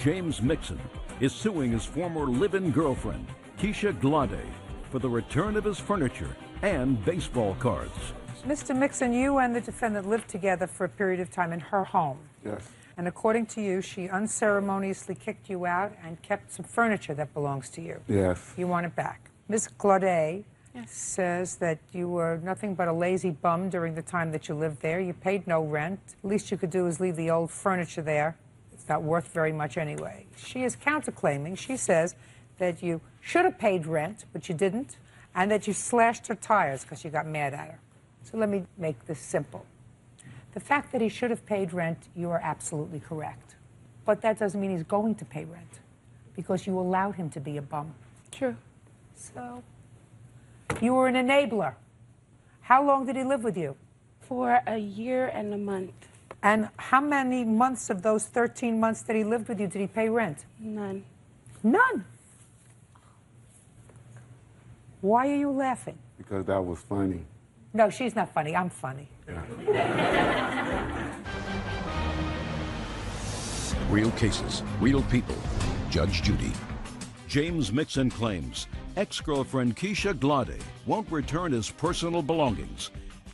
James Mixon is suing his former live-in girlfriend, Keisha Glade, for the return of his furniture and baseball cards. Mr. Mixon, you and the defendant lived together for a period of time in her home. Yes. And according to you, she unceremoniously kicked you out and kept some furniture that belongs to you. Yes. You want it back. Ms. Glade says that you were nothing but a lazy bum during the time that you lived there. You paid no rent. The least you could do is leave the old furniture there. It's not worth very much anyway. She is counterclaiming. She says that you should have paid rent, but you didn't, and that you slashed her tires because you got mad at her. So let me make this simple. The fact that he should have paid rent, you are absolutely correct. But that doesn't mean he's going to pay rent, because you allowed him to be a bum. True. So, you were an enabler. How long did he live with you? For a year and a month. And how many months of those 13 months that he lived with you did he pay rent? None. None. Why are you laughing? Because that was funny. No, she's not funny. I'm funny. Yeah. Real cases, real people. Judge Judy. James Mixon claims ex-girlfriend Keisha Glade won't return his personal belongings.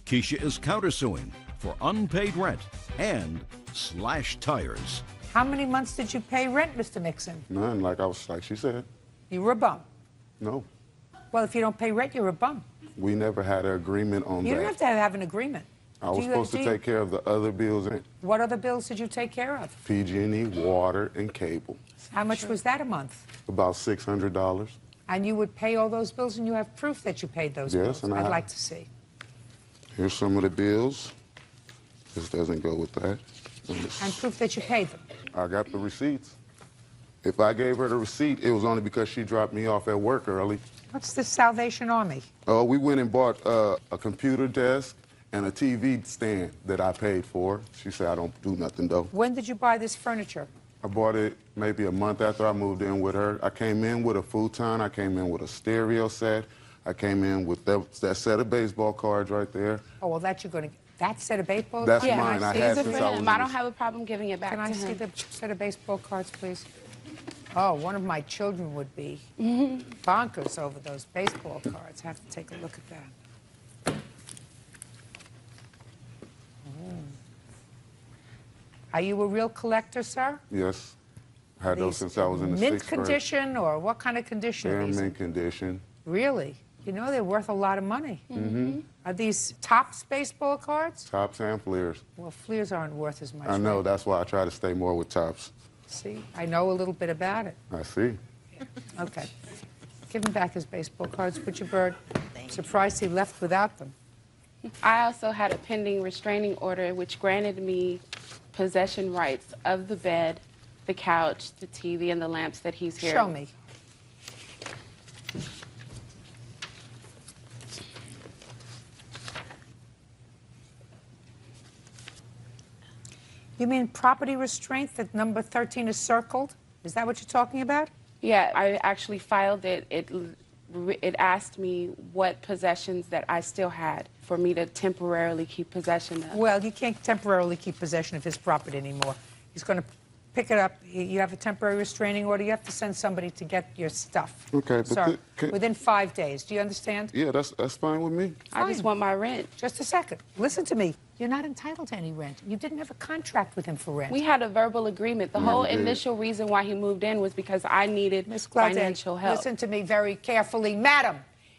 Keisha is countersuing for unpaid rent and slashed tires. How many months did you pay rent, Mr. Mixon? None, like she said. You were a bum. No. Well, if you don't pay rent, you're a bum. We never had an agreement on that. You don't have to have an agreement. I was supposed to take care of the other bills. What other bills did you take care of? PG&E, water, and cable. How much was that a month? About $600. And you would pay all those bills, and you have proof that you paid those bills? Yes, and I'd like to see. Here's some of the bills. This doesn't go with that. And proof that you paid them? I got the receipts. If I gave her the receipt, it was only because she dropped me off at work early. What's the Salvation Army? Oh, we went and bought a computer desk and a TV stand that I paid for. She said I don't do nothing, though. When did you buy this furniture? I bought it maybe a month after I moved in with her. I came in with a futon. I came in with a stereo set. I came in with that set of baseball cards right there. Oh, well, that you're going to... That set of baseball That's cards? mine. I These had are since for I was him. I don't have a problem giving it back to him. Can I see the set of baseball cards, please? Oh, one of my children would be bonkers over those baseball cards. I have to take a look at that. Are you a real collector, sir? Yes. I had those since I was in the mint 6th grade. condition, or what kind of condition They're are in these? mint condition. Really? You know they're worth a lot of money. Are these Topps baseball cards? Tops and Fleers. Well, Fleers aren't worth as much. I know. right? That's why I try to stay more with Tops. See, I know a little bit about it. I see. Okay. Give him back his baseball cards, Butcher Bird. Surprised he left without them. I also had a pending restraining order which granted me possession rights of the bed, the couch, the TV, and the lamps that he's here. Show me. You mean property restraint that number 13 is circled? Is that what you're talking about? Yeah, I actually filed it. It asked me what possessions that I still had for me to temporarily keep possession of. Well, you can't temporarily keep possession of his property anymore. He's going to pick it up. You have a temporary restraining order. You have to send somebody to get your stuff. Okay, but Sir, within 5 days. Do you understand? Yeah, that's fine with me. I just want my rent. Just a second. Listen to me. You're not entitled to any rent. You didn't have a contract with him for rent. We had a verbal agreement. The whole initial reason why he moved in was because I needed financial help. Listen to me very carefully. Madam,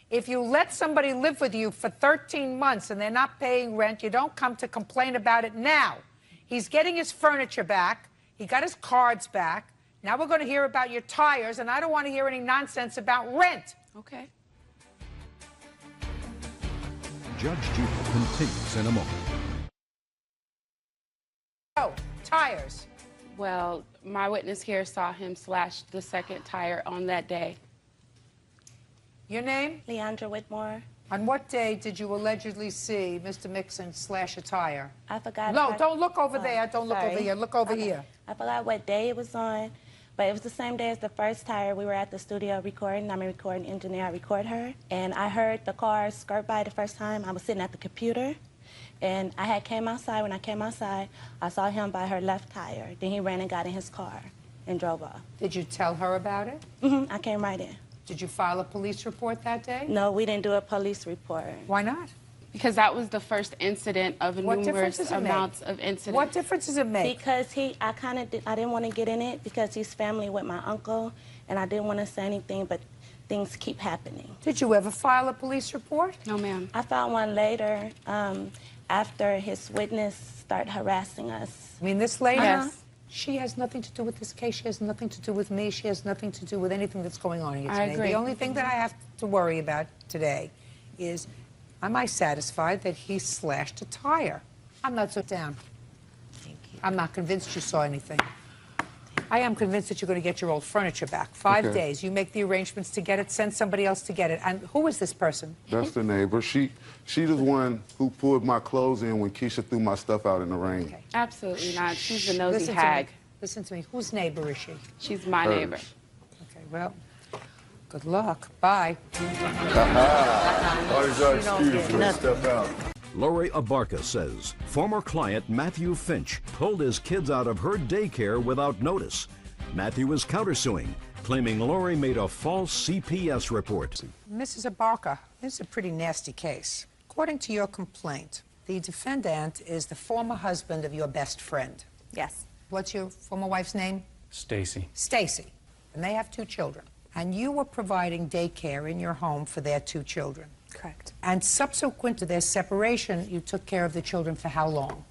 if you let somebody live with you for 13 months and they're not paying rent, you don't come to complain about it now. He's getting his furniture back. He got his cards back. Now we're going to hear about your tires, and I don't want to hear any nonsense about rent. Okay. Judge Judy continues in a moment. Oh, tires. Well, my witness here saw him slash the second tire on that day. Your name? Leandra Whitmore. On what day did you allegedly see Mr. Mixon slash a tire? I forgot. No, don't look over there. Don't look over here. Look over here. I forgot what day it was on, but it was the same day as the first tire. We were at the studio recording. I'm a recording engineer. I record her. And I heard the car skirt by the first time. I was sitting at the computer. And I had came outside. When I came outside, I saw him by her left tire. Then he ran and got in his car. and drove off. Did you tell her about it? I came right in. Did you file a police report that day? No, we didn't do a police report. Why not? Because that was the first incident of What difference numerous does it make? amounts of incidents. What difference does it make? Because I didn't want to get in it because he's family with my uncle, and I didn't want to say anything, but things keep happening. Did you ever file a police report? No, ma'am. I filed one later after his witness started harassing us. I mean, this lady, Yes. she has nothing to do with this case. She has nothing to do with me. She has nothing to do with anything that's going on here I today. agree. The only thing that I have to worry about today is, am I satisfied that he slashed a tire? I'm not so down. Thank you. I'm not convinced you saw anything. I am convinced that you're going to get your old furniture back. 5 Okay. days. You make the arrangements to get it, send somebody else to get it. And who is this person? That's the neighbor. She the one who pulled my clothes in when Keisha threw my stuff out in the rain. Okay. Absolutely not. She's a nosy Listen hag. to me. Listen to me. Whose neighbor is she? She's my Hers. neighbor. Okay, well, good luck. Bye. Always our You don't excuse get when we step out. Lori Abarca says former client Matthew Finch pulled his kids out of her daycare without notice. Matthew is countersuing, claiming Lori made a false CPS report. Mrs. Abarca, this is a pretty nasty case. According to your complaint, the defendant is the former husband of your best friend. Yes. What's your former wife's name? Stacy. Stacy. And they have 2 children. And you were providing daycare in your home for their 2 children. Correct. And subsequent to their separation, you took care of the children for how long?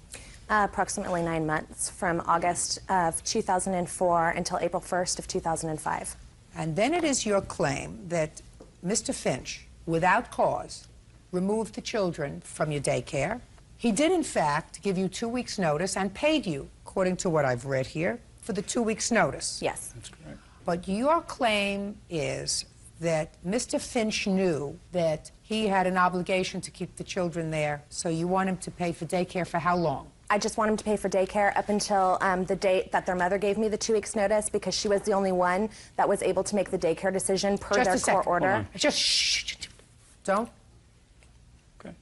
Approximately 9 months, from August of 2004 until April 1st of 2005. And then it is your claim that Mr. Finch, without cause, removed the children from your daycare. He did, in fact, give you 2 weeks' notice and paid you, according to what I've read here, for the 2 weeks' notice. Yes. That's correct. But your claim is that Mr. Finch knew that he had an obligation to keep the children there, so you want him to pay for daycare for how long? I just want him to pay for daycare up until the date that their mother gave me the 2 weeks notice, because she was the only one that was able to make the daycare decision per Just their a second. court order. Hold on. Just shh. Don't. Okay.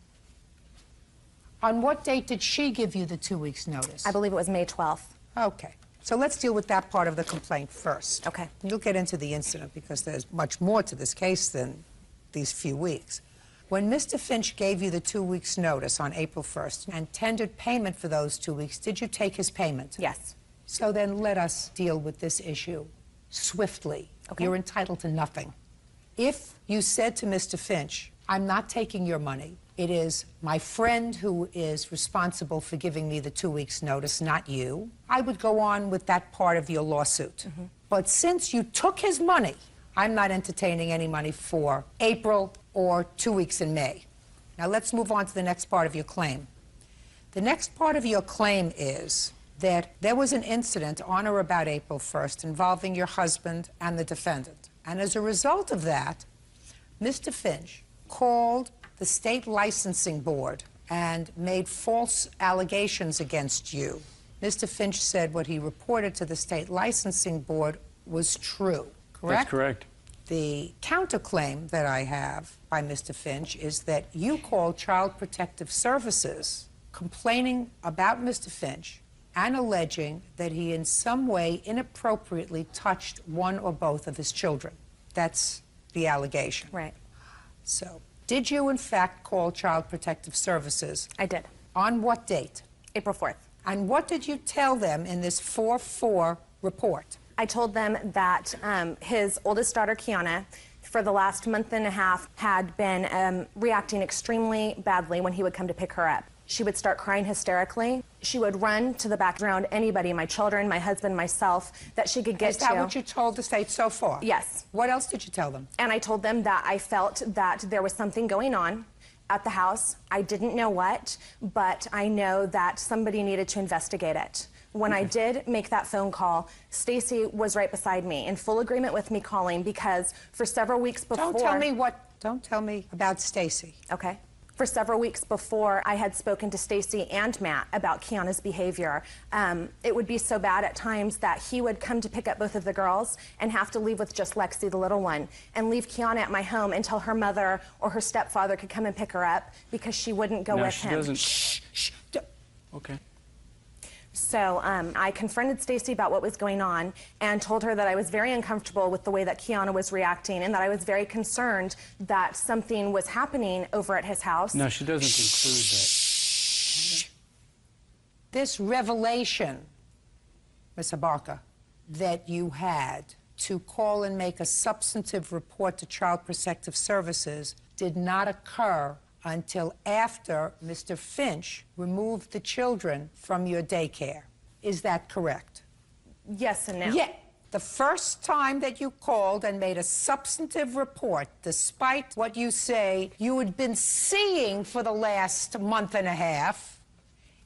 On what date did she give you the 2 weeks' notice? I believe it was May 12th. Okay. So let's deal with that part of the complaint first. Okay. You'll get into the incident because there's much more to this case than these few weeks. When Mr. Finch gave you the 2 weeks' notice on April 1st and tendered payment for those 2 weeks, did you take his payment? Yes. So then let us deal with this issue swiftly. Okay. You're entitled to nothing. If you said to Mr. Finch, I'm not taking your money, it is my friend who is responsible for giving me the 2 weeks' notice, not you, I would go on with that part of your lawsuit. But since you took his money, I'm not entertaining any money for April or 2 weeks in May. Now let's move on to the next part of your claim. The next part of your claim is that there was an incident on or about April 1st involving your husband and the defendant. And as a result of that, Mr. Finch called the state licensing board and made false allegations against you. Mr. Finch said what he reported to the state licensing board was true, correct? That's correct. The counterclaim that I have by Mr. Finch is that you called Child Protective Services complaining about Mr. Finch and alleging that he in some way inappropriately touched one or both of his children. That's the allegation. Right. So, did you in fact call Child Protective Services? I did. On what date? April 4th. And what did you tell them in this 4-4 report? I told them that his oldest daughter, Kiana, for the last month and a half had been reacting extremely badly when he would come to pick her up. She would start crying hysterically. She would run to the background, anybody, my children, my husband, myself, that she could get to. Is that what you told the state so far? Yes. What else did you tell them? And I told them that I felt that there was something going on at the house. I didn't know what, but I know that somebody needed to investigate it. When I did make that phone call, Stacy was right beside me, in full agreement with me calling, because for several weeks before... Don't tell me about Stacy. Okay. For several weeks before, I had spoken to Stacy and Matt about Kiana's behavior. It would be so bad at times that he would come to pick up both of the girls and have to leave with just Lexi, the little one, and leave Kiana at my home until her mother or her stepfather could come and pick her up because she wouldn't go with him. Doesn't. Shh. Okay. So I confronted Stacy about what was going on and told her that I was very uncomfortable with the way that Kiana was reacting and that I was very concerned that something was happening over at his house. No, she doesn't include that. This revelation, Ms. Abarca, that you had to call and make a substantive report to Child Protective Services did not occur until after Mr. Finch removed the children from your daycare. Is that correct? Yes and no. Yeah. The first time that you called and made a substantive report, despite what you say you had been seeing for the last month and a half,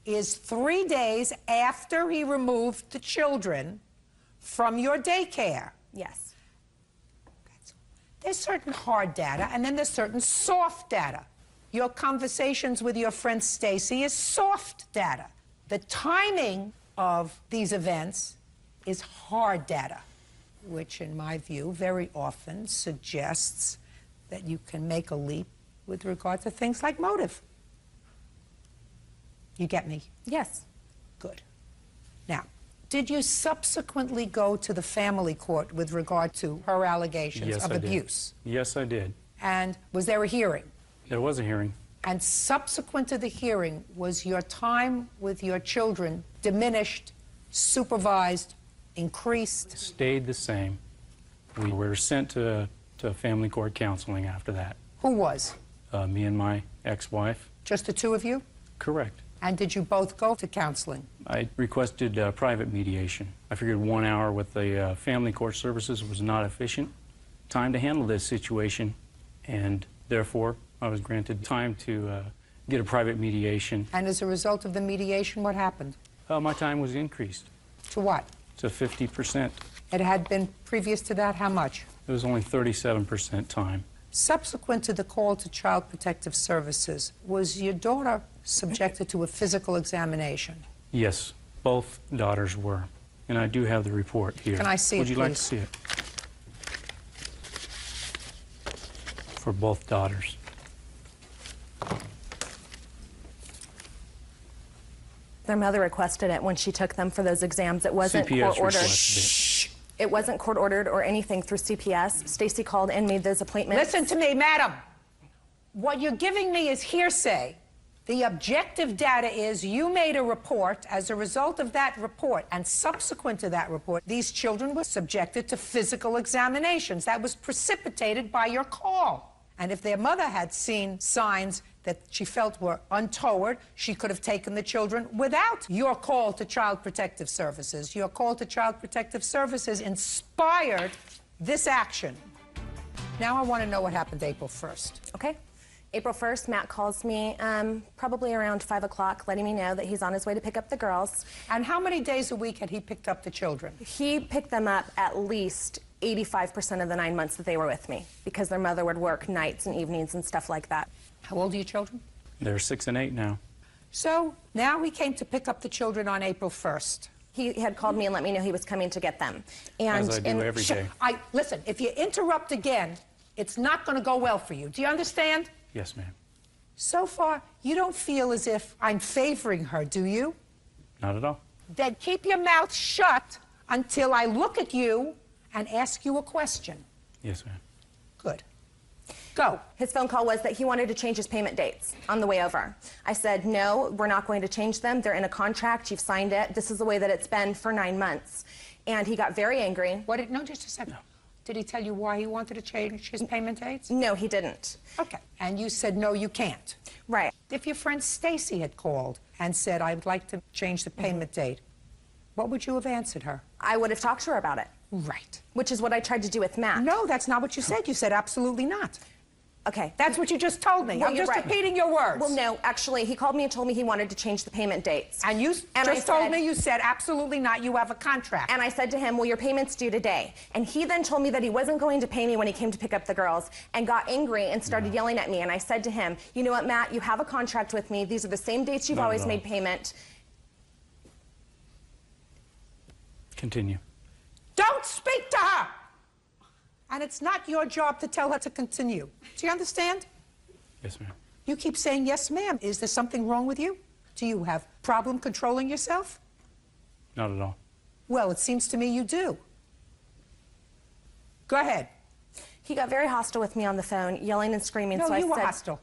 is 3 days after he removed the children from your daycare. Yes. There's certain hard data, and then there's certain soft data. Your conversations with your friend Stacy is soft data. The timing of these events is hard data, which in my view very often suggests that you can make a leap with regard to things like motive. You get me? Yes. Good. Now, did you subsequently go to the family court with regard to her allegations Yes, of I did. abuse? Yes, I did. And was there a hearing? There was a hearing. And subsequent to the hearing, was your time with your children diminished, supervised, increased? Stayed the same. We were sent to family court counseling after that. Who was? Me and my ex-wife. Just the two of you? Correct. And did you both go to counseling? I requested private mediation. I figured 1 hour with the family court services was not efficient time to handle this situation, and therefore I was granted time to get a private mediation. And as a result of the mediation, what happened? My time was increased To what? to 50%. It had been previous to that, how much? It was only 37% time. Subsequent to the call to Child Protective Services, was your daughter subjected to a physical examination? Yes, both daughters were. And I do have the report here. Can I see it, Would you like to please? see it? For both daughters. Their mother requested it when she took them for those exams. It wasn't CPS court ordered. requested It wasn't court ordered or anything through CPS. Stacy called and made those appointments. Listen to me, madam. What you're giving me is hearsay. The objective data is you made a report. As a result of that report and subsequent to that report, these children were subjected to physical examinations. That was precipitated by your call. And if their mother had seen signs that she felt were untoward, she could have taken the children without your call to Child Protective Services. Your call to Child Protective Services inspired this action. Now I want to know what happened April 1st. Okay. April 1st, Matt calls me probably around 5 o'clock, letting me know that he's on his way to pick up the girls. And how many days a week had he picked up the children? He picked them up at least 85% of the 9 months that they were with me, because their mother would work nights and evenings and stuff like that. How old are your children? They're 6 and 8 now. So now he came to pick up the children on April 1st. He had called me and let me know he was coming to get them. And As I do every day. Listen, if you interrupt again, it's not going to go well for you. Do you understand? Yes, ma'am. So far, you don't feel as if I'm favoring her, do you? Not at all. Then keep your mouth shut until I look at you and ask you a question. Yes, ma'am. Good. Go. His phone call was that he wanted to change his payment dates on the way over. I said, no, we're not going to change them. They're in a contract. You've signed it. This is the way that it's been for 9 months. And he got very angry. No, just a second. No. Did he tell you why he wanted to change his payment dates? No, he didn't. Okay. And you said, no, you can't. Right. If your friend Stacy had called and said, I would like to change the payment date, what would you have answered her? I would have talked to her about it. Right. Which is what I tried to do with Matt. No, that's not what you said. You said absolutely not. Okay. That's what you just told me. Well, I'm you're just right. repeating your words. Well, no, actually, he called me and told me he wanted to change the payment dates. And you just told me you said absolutely not. You have a contract. And I said to him, well, your payment's due today. And he then told me that he wasn't going to pay me when he came to pick up the girls and got angry and started yelling at me. And I said to him, you know what, Matt, you have a contract with me. These are the same dates you've always made payment. Continue. Don't speak to her! And it's not your job to tell her to continue. Do you understand? Yes, ma'am. You keep saying, yes, ma'am. Is there something wrong with you? Do you have problem controlling yourself? not at all. Well, it seems to me you do. Go ahead. He got very hostile with me on the phone, yelling and screaming. No, so you I were said, hostile.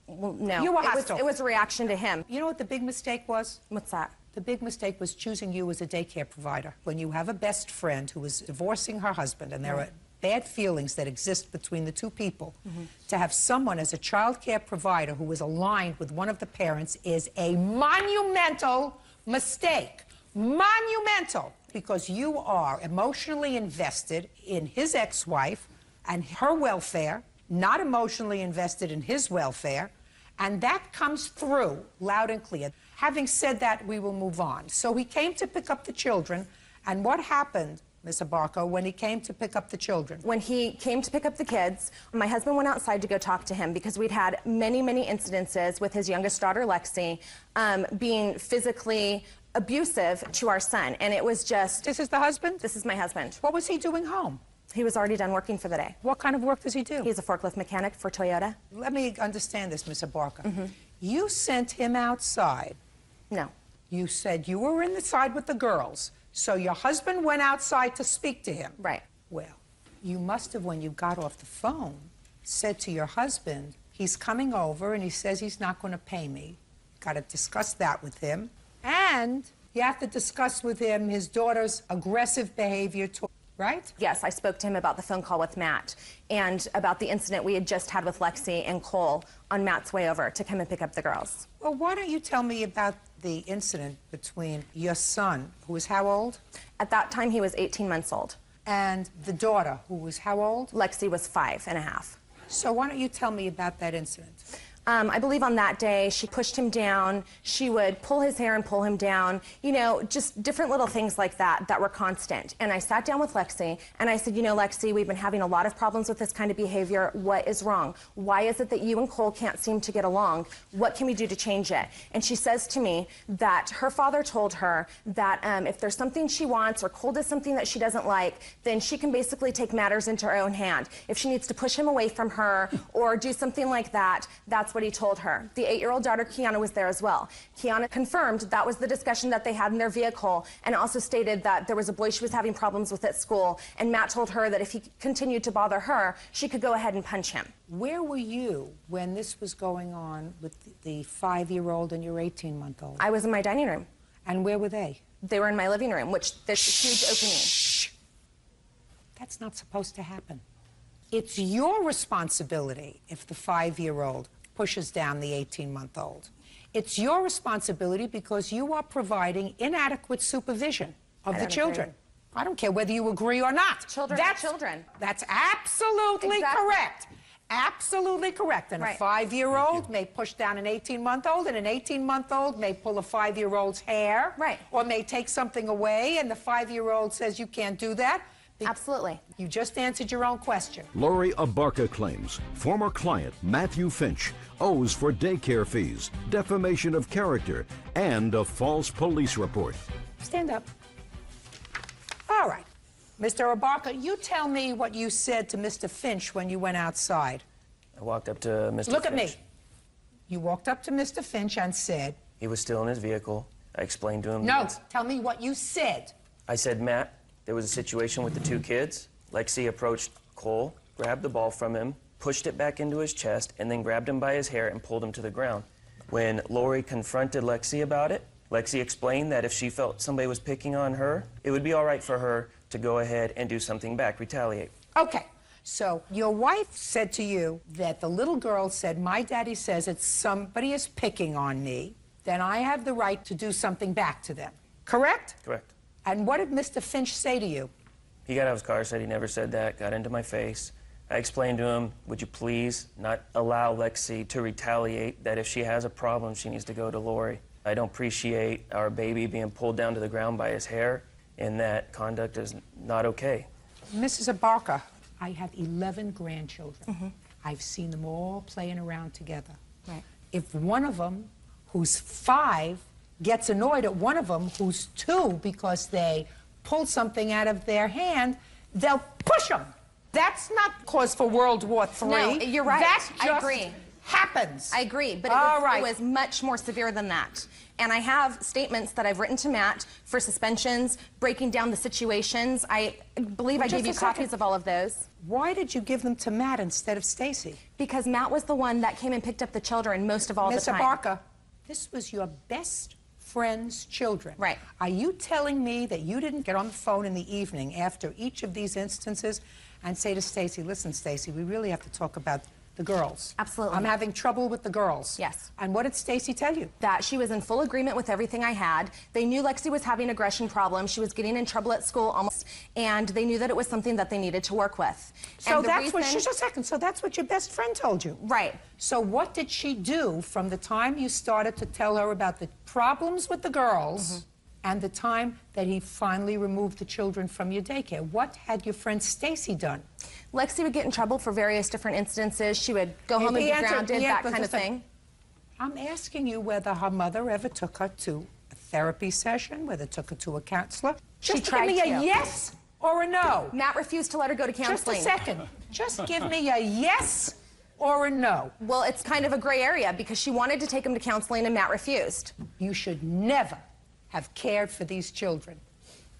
Well, no. You were hostile. It was a reaction to him. You know what the big mistake was? What's that? The big mistake was choosing you as a daycare provider. When you have a best friend who is divorcing her husband, and there are bad feelings that exist between the two people, to have someone as a child care provider who is aligned with one of the parents is a monumental mistake. Monumental. Because you are emotionally invested in his ex-wife and her welfare, not emotionally invested in his welfare, and that comes through loud and clear. Having said that, we will move on. So he came to pick up the children, and what happened, Ms. Abarco, when he came to pick up the children? When he came to pick up the kids, my husband went outside to go talk to him because we'd had many, many incidences with his youngest daughter, Lexi, being physically abusive to our son, and it was just... This is the husband? This is my husband. What was he doing home? He was already done working for the day. What kind of work does he do? He's a forklift mechanic for Toyota. Let me understand this, Ms. Abarca. You sent him outside. No. You said you were inside with the girls, so your husband went outside to speak to him. Right. Well, you must have, when you got off the phone, said to your husband, he's coming over and he says he's not going to pay me. Got to discuss that with him. And you have to discuss with him his daughter's aggressive behavior, right? Yes, I spoke to him about the phone call with Matt and about the incident we had just had with Lexi and Cole on Matt's way over to come and pick up the girls. Well, why don't you tell me about the incident between your son, who was how old? At that time, he was 18 months old. And the daughter, who was how old? Lexi was 5.5. So why don't you tell me about that incident? I believe on that day, she pushed him down. She would pull his hair and pull him down. You know, just different little things like that that were constant. And I sat down with Lexi, and I said, you know, Lexi, we've been having a lot of problems with this kind of behavior. What is wrong? Why is it that you and Cole can't seem to get along? What can we do to change it? And she says to me that her father told her that if there's something she wants or Cole does something that she doesn't like, then she can basically take matters into her own hand. If she needs to push him away from her or do something like that, that's what he told her. The 8-year-old daughter, Kiana, was there as well. Kiana confirmed that was the discussion that they had in their vehicle and also stated that there was a boy she was having problems with at school, and Matt told her that if he continued to bother her, she could go ahead and punch him. Where were you when this was going on with the 5-year-old and your 18-month-old? I was in my dining room. And where were they? They were in my living room, which there's a huge opening. Shh. That's not supposed to happen. It's your responsibility if the 5-year-old pushes down the 18-month-old. It's your responsibility because you are providing inadequate supervision of the children. Agree. I don't care whether you agree or not. Children are children. That's absolutely correct. Absolutely correct. And a 5-year-old may push down an 18-month-old, and an 18-month-old may pull a 5-year-old's hair. Right. Or may take something away, and the 5-year-old says you can't do that. Absolutely. You just answered your own question. Lori Abarca claims former client Matthew Finch owes for daycare fees, defamation of character, and a false police report. Stand up. All right. Mr. Abarca, you tell me what you said to Mr. Finch when you went outside. I walked up to Mr. Finch. Look at me. You walked up to Mr. Finch and said... He was still in his vehicle. I explained to him... No, tell me what you said. I said, Matt, there was a situation with the 2 kids. Lexi approached Cole, grabbed the ball from him, pushed it back into his chest, and then grabbed him by his hair and pulled him to the ground. When Lori confronted Lexi about it, Lexi explained that if she felt somebody was picking on her, it would be all right for her to go ahead and do something back, retaliate. Okay, so your wife said to you that the little girl said, my daddy says that somebody is picking on me, then I have the right to do something back to them. Correct? Correct. And what did Mr. Finch say to you? He got out of his car, said he never said that, got into my face. I explained to him, would you please not allow Lexi to retaliate, that if she has a problem, she needs to go to Lori. I don't appreciate our baby being pulled down to the ground by his hair, and that conduct is not okay. Mrs. Abarca, I have 11 grandchildren. I've seen them all playing around together. Right. If one of them, who's 5, gets annoyed at one of them who's 2 because they pulled something out of their hand, they'll push them. That's not cause for World War III. No, you're right. That's just, I agree. happens. I agree, but it was much more severe than that. And I have statements that I've written to Matt for suspensions, breaking down the situations. I believe I gave you copies of all of those. Why did you give them to Matt instead of Stacy? Because Matt was the one that came and picked up the children most of all the time. Mr. Barker, this was your best friend's children. Right. Are you telling me that you didn't get on the phone in the evening after each of these instances and say to Stacy, listen, Stacy, we really have to talk about the girls. Absolutely. I'm having trouble with the girls. Yes. And what did Stacy tell you? That she was in full agreement with everything I had. They knew Lexi was having aggression problems. She was getting in trouble at school almost, and they knew that it was something that they needed to work with. So and that's what, just a second, so that's what your best friend told you? Right. So what did she do from the time you started to tell her about the problems with the girls and the time that he finally removed the children from your daycare? What had your friend Stacy done? Lexi would get in trouble for various different instances. She would go home and be grounded, that kind of thing. I'm asking you whether her mother ever took her to a therapy session, whether took her to a counselor. Just give me a yes or a no. Matt refused to let her go to counseling. Just a second. Just give me a yes or a no. Well, it's kind of a gray area because she wanted to take him to counseling and Matt refused. You should never have cared for these children.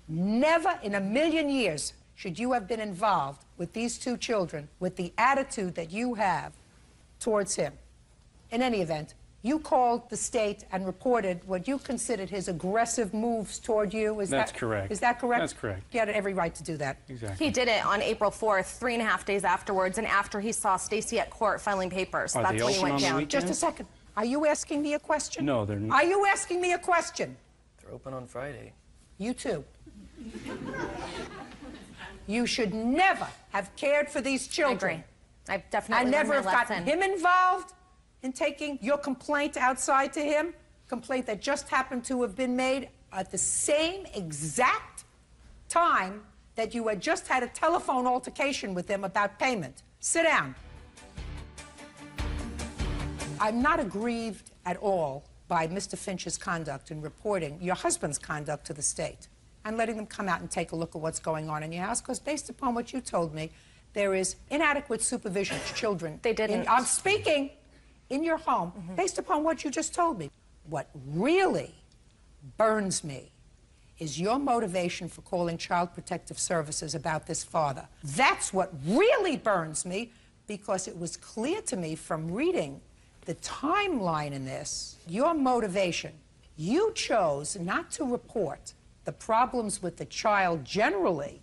Never in a million years should you have been involved with these two children with the attitude that you have towards him. In any event, you called the state and reported what you considered his aggressive moves toward you. That's correct. Is that correct? That's correct. He had every right to do that. Exactly. He did it on April 4th, 3.5 days afterwards, and after he saw Stacy at court filing papers. That's when he went down. Just a second. Are you asking me a question? No, they're not. Are you asking me a question? They're open on Friday. You too. You should never have cared for these children. I agree. I've definitely and never learned my have lesson. gotten him involved in taking your complaint outside to him, complaint that just happened to have been made at the same exact time that you had just had a telephone altercation with him about payment. Sit down. I'm not aggrieved at all by Mr. Finch's conduct in reporting your husband's conduct to the state and letting them come out and take a look at what's going on in your house, because based upon what you told me, there is inadequate supervision of children. They didn't. I'm speaking in your home, based upon what you just told me. What really burns me is your motivation for calling Child Protective Services about this father. That's what really burns me, because it was clear to me from reading the timeline in this, your motivation. You chose not to report the problems with the child generally.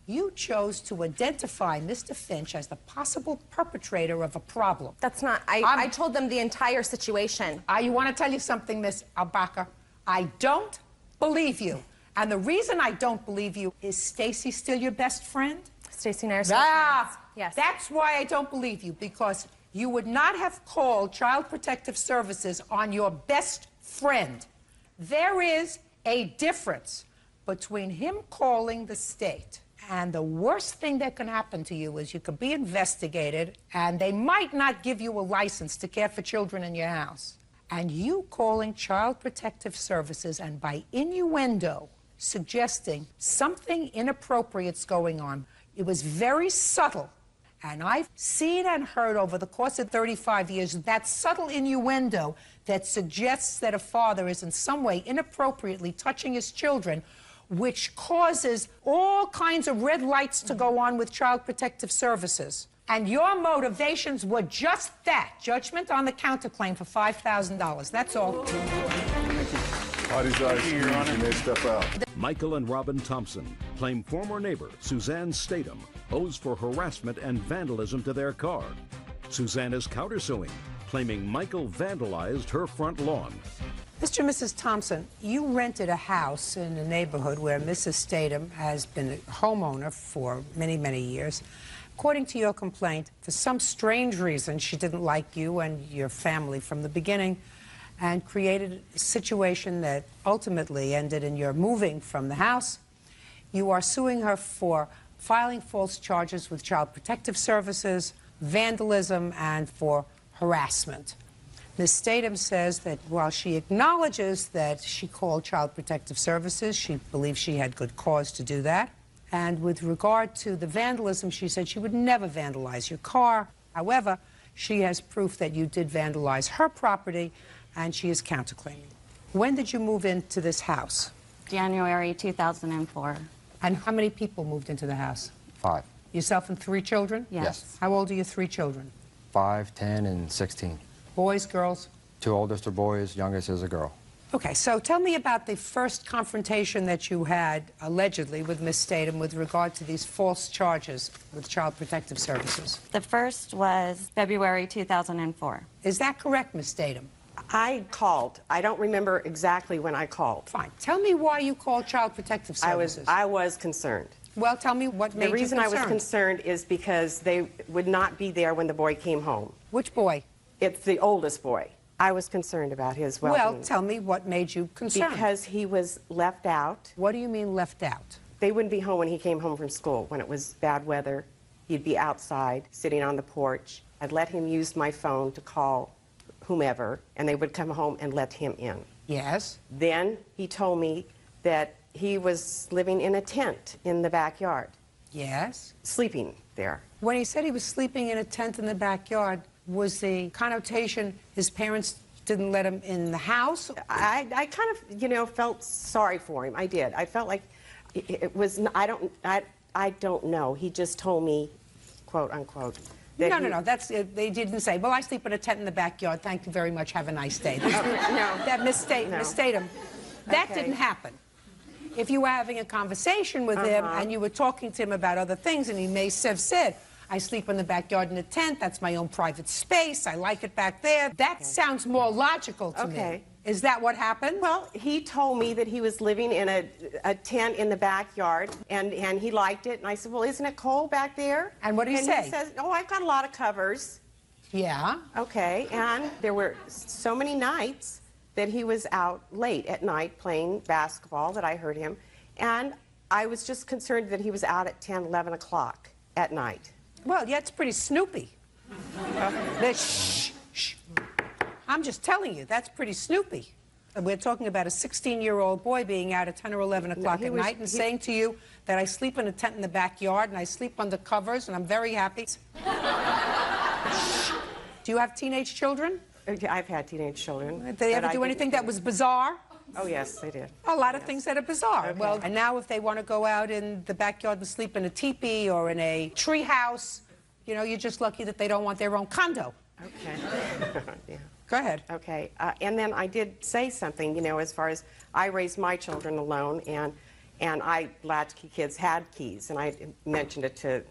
You chose to identify Mr. Finch as the possible perpetrator of a problem. That's not, I told them the entire situation. You want to tell you something, Miss Albaka? I don't believe you. And the reason I don't believe you is Stacy still your best friend? Stacy and I are still friends. Yes. That's why I don't believe you, because you would not have called Child Protective Services on your best friend. There is a difference between him calling the state, and the worst thing that can happen to you is you could be investigated and they might not give you a license to care for children in your house. And you calling Child Protective Services and by innuendo suggesting something inappropriate's going on. It was very subtle. And I've seen and heard over the course of 35 years that subtle innuendo that suggests that a father is in some way inappropriately touching his children, which causes all kinds of red lights to go on with Child Protective Services. And your motivations were just that, judgment on the counterclaim for $5,000. That's all. Party's eyes, Your Honor. You may step out. Michael and Robin Thompson claim former neighbor Suzanne Statham owes for harassment and vandalism to their car. Suzanne is countersuing, claiming Michael vandalized her front lawn. Mr. and Mrs. Thompson, you rented a house in a neighborhood where Mrs. Statham has been a homeowner for many, many years. According to your complaint, for some strange reason, she didn't like you and your family from the beginning and created a situation that ultimately ended in your moving from the house. You are suing her for filing false charges with Child Protective Services, vandalism, and for harassment. Ms. Statham says that while she acknowledges that she called Child Protective Services, she believes she had good cause to do that. And with regard to the vandalism, she said she would never vandalize your car. However, She has proof that you did vandalize her property, and she is counterclaiming. When did you move into this house? January 2004. And how many people moved into the house? 5. Yourself and 3 children? Yes. How old are your 3 children? 5, 10, and 16. Boys, girls? 2 oldest are boys, youngest is a girl. Okay, so tell me about the first confrontation that you had, allegedly, with Ms. Statham with regard to these false charges with Child Protective Services. The first was February 2004. Is that correct, Ms. Statham? I called. I don't remember exactly when I called. Fine. Tell me why you called Child Protective Services. I was concerned. Well, tell me what made you concerned. The reason I was concerned is because they would not be there when the boy came home. Which boy? It's the oldest boy. I was concerned about his well-being. Well, tell me what made you concerned. Because he was left out. What do you mean left out? They wouldn't be home when he came home from school. When it was bad weather, he'd be outside, sitting on the porch. I'd let him use my phone to call whomever, and they would come home and let him in. Yes. Then he told me that he was living in a tent in the backyard. Yes. Sleeping there. When he said he was sleeping in a tent in the backyard, was the connotation his parents didn't let him in the house? I kind of, you know, felt sorry for him. I did. I felt like it was, I don't know. He just told me, quote unquote. No, that's, they didn't say, well, I sleep in a tent in the backyard. Thank you very much. Have a nice day. No. That Miss Statham, that didn't happen. If you were having a conversation with him and you were talking to him about other things, and he may have said, I sleep in the backyard in a tent, that's my own private space, I like it back there. That sounds more logical to me. Is that what happened? Well, he told me that he was living in a tent in the backyard, and he liked it. And I said, well, isn't it cold back there? And what did he say? He says, oh, I've got a lot of covers. Yeah. Okay, and there were so many nights that he was out late at night playing basketball that I heard him. And I was just concerned that he was out at 10, 11 o'clock at night. Well, yeah, it's pretty snoopy. Shh. I'm just telling you, that's pretty snoopy. We're talking about a 16-year-old boy being out at 10 or 11 o'clock at night and saying to you that I sleep in a tent in the backyard and I sleep under covers and I'm very happy. Do you have teenage children? I've had teenage children. Did they ever do anything that was bizarre? Oh, yes, they did. A lot of things that are bizarre. Okay. Well, and now if they want to go out in the backyard and sleep in a teepee or in a tree house, you know, you're just lucky that they don't want their own condo. Okay. Yeah. Go ahead. Okay. And then I did say something, you know, as far as I raised my children alone, and latchkey kids had keys, and I mentioned it to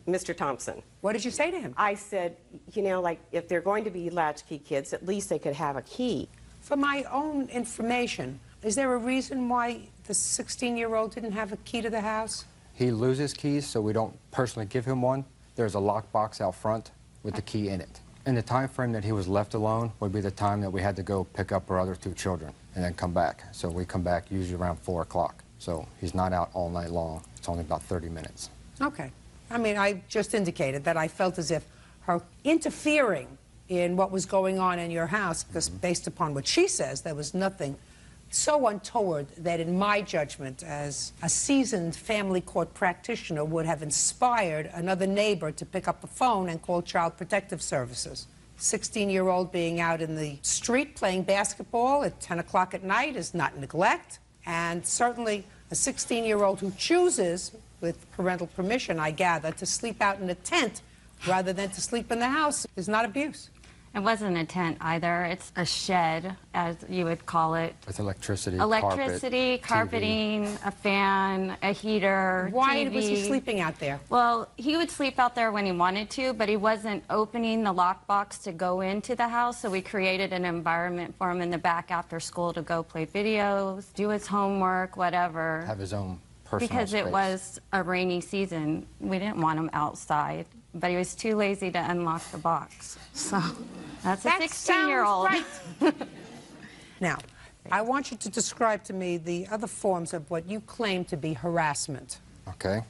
Mr. Thompson. What did you say to him? I said, you know, like, if they're going to be latchkey kids, at least they could have a key. For my own information, is there a reason why the 16-year-old didn't have a key to the house? He loses keys, so we don't personally give him one. There's a lockbox out front with the key in it. And the time frame that he was left alone would be the time that we had to go pick up our other 2 children and then come back. So we come back usually around 4 o'clock. So he's not out all night long. It's only about 30 minutes. Okay. I mean, I just indicated that I felt as if her interfering in what was going on in your house, because based upon what she says, there was nothing so untoward that, in my judgment, as a seasoned family court practitioner, would have inspired another neighbor to pick up the phone and call Child Protective Services. 16-year-old being out in the street playing basketball at 10 o'clock at night is not neglect, and certainly a 16-year-old who chooses, with parental permission, I gather, to sleep out in a tent rather than to sleep in the house is not abuse. It wasn't a tent either. It's a shed, as you would call it. With electricity, carpeting, TV. a fan, a heater, Why TV. was he sleeping out there? Well, he would sleep out there when he wanted to, but he wasn't opening the lockbox to go into the house, so we created an environment for him in the back after school to go play videos, do his homework, whatever. Have his own personal Because space. it was a rainy season. We didn't want him outside, but he was too lazy to unlock the box. So that's a 16-year-old. Right. Now, I want you to describe to me the other forms of what you claim to be harassment. Okay.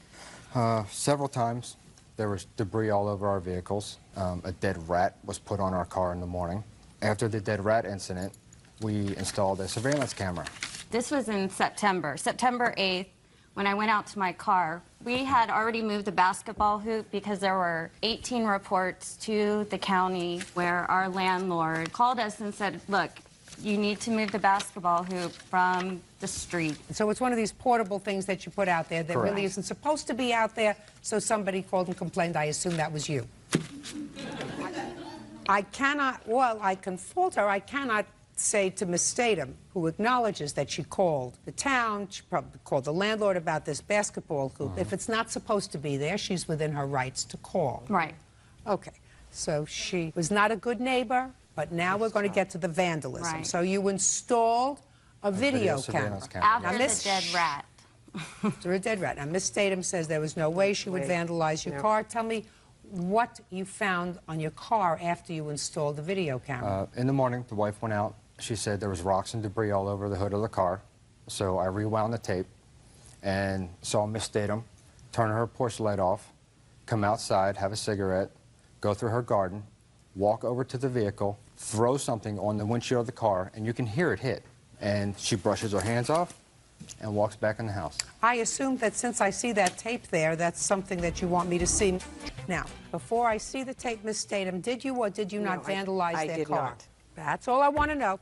Several times there was debris all over our vehicles. A dead rat was put on our car in the morning. After the dead rat incident, we installed a surveillance camera. This was in September 8th. When I went out to my car, we had already moved the basketball hoop because there were 18 reports to the county where our landlord called us and said, look, you need to move the basketball hoop from the street. So it's one of these portable things that you put out there that Correct. really isn't supposed to be out there, so somebody called and complained. I assume that was you. I cannot, well, I can fault her. I cannot say to Miss Statham, who acknowledges that she called the town, she probably called the landlord about this basketball hoop. If it's not supposed to be there, she's within her rights to call. Right. Okay. So she was not a good neighbor, but now we're going to get to the vandalism. Right. So you installed a video camera. After Now, the dead rat. After a dead rat. Now, Miss Statham says there was no way she would vandalize your car. Tell me what you found on your car after you installed the video camera. In the morning, the wife went out. She said there was rocks and debris all over the hood of the car. So I rewound the tape and saw Miss Statham turn her porch light off, come outside, have a cigarette, go through her garden, walk over to the vehicle, throw something on the windshield of the car, and you can hear it hit. And she brushes her hands off and walks back in the house. I assume that since I see that tape there, that's something that you want me to see. Now, before I see the tape, Miss Statham, did you or did you not vandalize I their did car? not. That's all I want to know.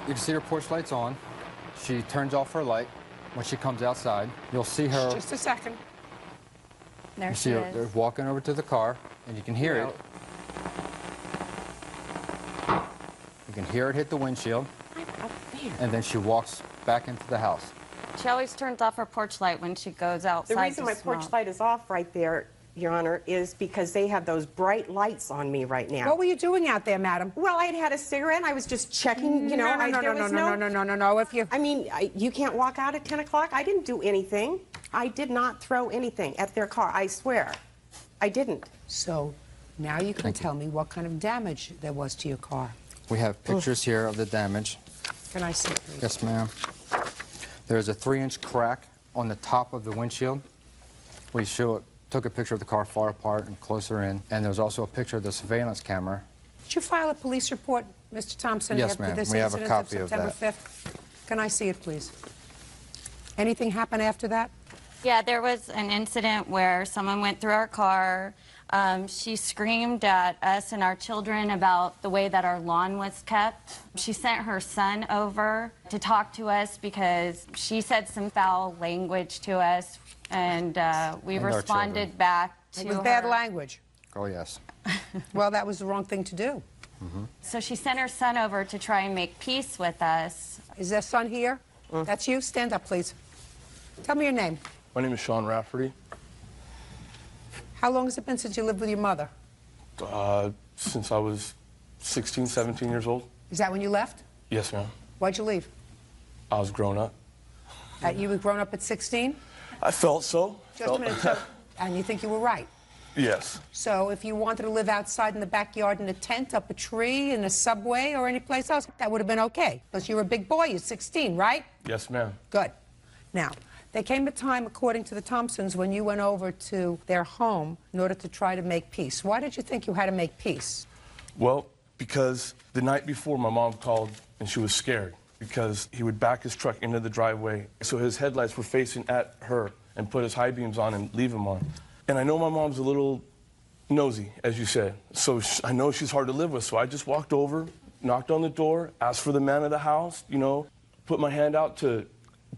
You can see her porch light's on. She turns off her light. When she comes outside, you'll see her. Just a second. There You she see her is. they're walking over to the car, and you can hear it. You can hear it hit the windshield. And then she walks back into the house. She always turns off her porch light when she goes outside. The reason to my porch smoke. light is off right there, Your Honor, is because they have those bright lights on me right now. What were you doing out there, madam? Well, I had had a cigarette. I was just checking, you know. No. If you... I mean, you can't walk out at 10 o'clock. I didn't do anything. I did not throw anything at their car. I swear. I didn't. So now you can tell me what kind of damage there was to your car. We have pictures here of the damage. Can I see, please? Yes, ma'am. There's a 3-inch crack on the top of the windshield. We took a picture of the car far apart and closer in, and there's also a picture of the surveillance camera. Did you file a police report, Mr. Thompson, Yes, after ma'am. this We have a incident copy of of September that. 5th? Can I see it, please? Anything happen after that? Yeah, there was an incident where someone went through our car. She screamed at us and our children about the way that our lawn was kept. She sent her son over to talk to us because she said some foul language to us, and we And our responded children. back to It was her. bad language. Oh, yes. Well, that was the wrong thing to do. So she sent her son over to try and make peace with us. Is their son here? That's you? Stand up, please. Tell me your name. My name is Sean Rafferty. How long has it been since you lived with your mother? Since I was 16, 17 years old. Is that when you left? Yes, ma'am. Why'd you leave? I was grown up. You were grown up at 16? I felt so. Just a minute. And you think you were right? Yes. So if you wanted to live outside in the backyard in a tent, up a tree, in a subway, or any place else, that would have been okay. Because you're a big boy, you're 16, right? Yes, ma'am. Good. Now, there came a time, according to the Thompsons, when you went over to their home in order to try to make peace. Why did you think you had to make peace? Well, because the night before, my mom called and she was scared because he would back his truck into the driveway. So his headlights were facing at her and put his high beams on and leave them on. And I know my mom's a little nosy, as you said. So I know she's hard to live with. So I just walked over, knocked on the door, asked for the man of the house, you know, put my hand out to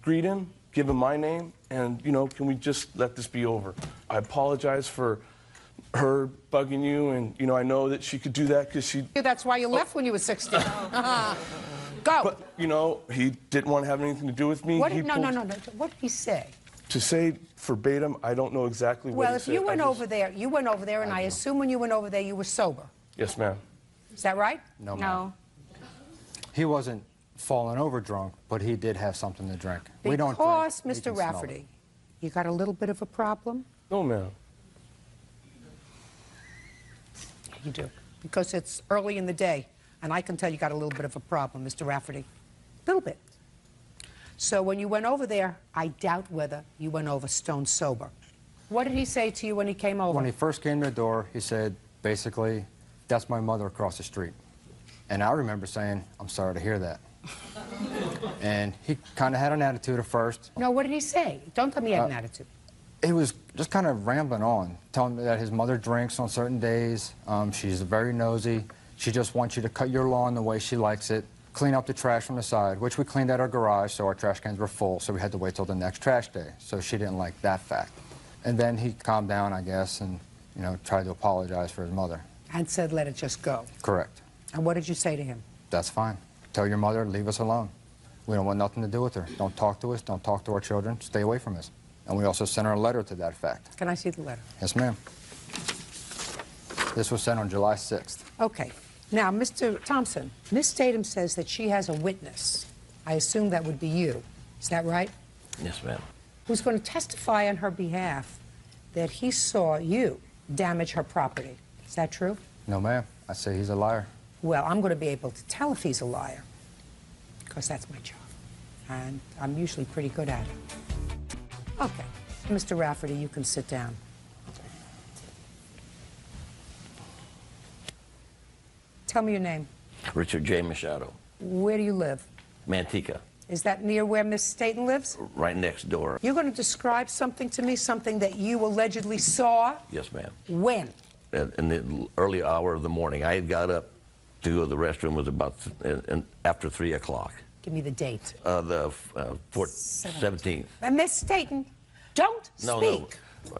greet him, give him my name, and, you know, can we just let this be over? I apologize for her bugging you, and, you know, I know that she could do that because she... That's why you left when you were 16. Go. But, you know, he didn't want to have anything to do with me. What He did, no. pulled- What did he say? To say verbatim, I don't know exactly what Well, he if said. you went I just- over there, and I assume when you went over there, you were sober. Yes, ma'am. Is that right? No, ma'am. No. He wasn't falling over drunk, but he did have something to drink. We don't drink. Because, We Mr. can smell it. Rafferty, you got a little bit of a problem? No, ma'am. You do. Because it's early in the day, and I can tell you got a little bit of a problem, Mr. Rafferty. A little bit. So when you went over there, I doubt whether you went over stone sober. What did he say to you when he came over? When he first came to the door, he said, basically, that's my mother across the street. And I remember saying, I'm sorry to hear that. And he kind of had an attitude at first. No, what did he say? Don't tell me he had an attitude. He was just kind of rambling on, telling me that his mother drinks on certain days. She's very nosy. She just wants you to cut your lawn the way she likes it. Clean up the trash from the side, which we cleaned out our garage, so our trash cans were full, so we had to wait till the next trash day. So she didn't like that fact. And then he calmed down, I guess, and, you know, tried to apologize for his mother. And said, let it just go. Correct. And what did you say to him? That's fine. Tell your mother, leave us alone. We don't want nothing to do with her. Don't talk to us, don't talk to our children, stay away from us. And we also sent her a letter to that fact. Can I see the letter? Yes, ma'am. This was sent on July 6th. Okay. Now, Mr. Thompson, Miss Tatum says that she has a witness. I assume that would be you. Is that right? Yes, ma'am. Who's going to testify on her behalf that he saw you damage her property. Is that true? No, ma'am. I say he's a liar. Well, I'm going to be able to tell if he's a liar, because that's my job. And I'm usually pretty good at it. Okay. Mr. Rafferty, you can sit down. Tell me your name. Richard J. Machado. Where do you live? Manteca. Is that near where Miss Staten lives? Right next door. You're going to describe something to me, something that you allegedly saw? Yes, ma'am. When? In the early hour of the morning. I had got up to go to the restroom. It was about after 3 o'clock. Give me the date. The 17th. And Miss Staten, don't speak.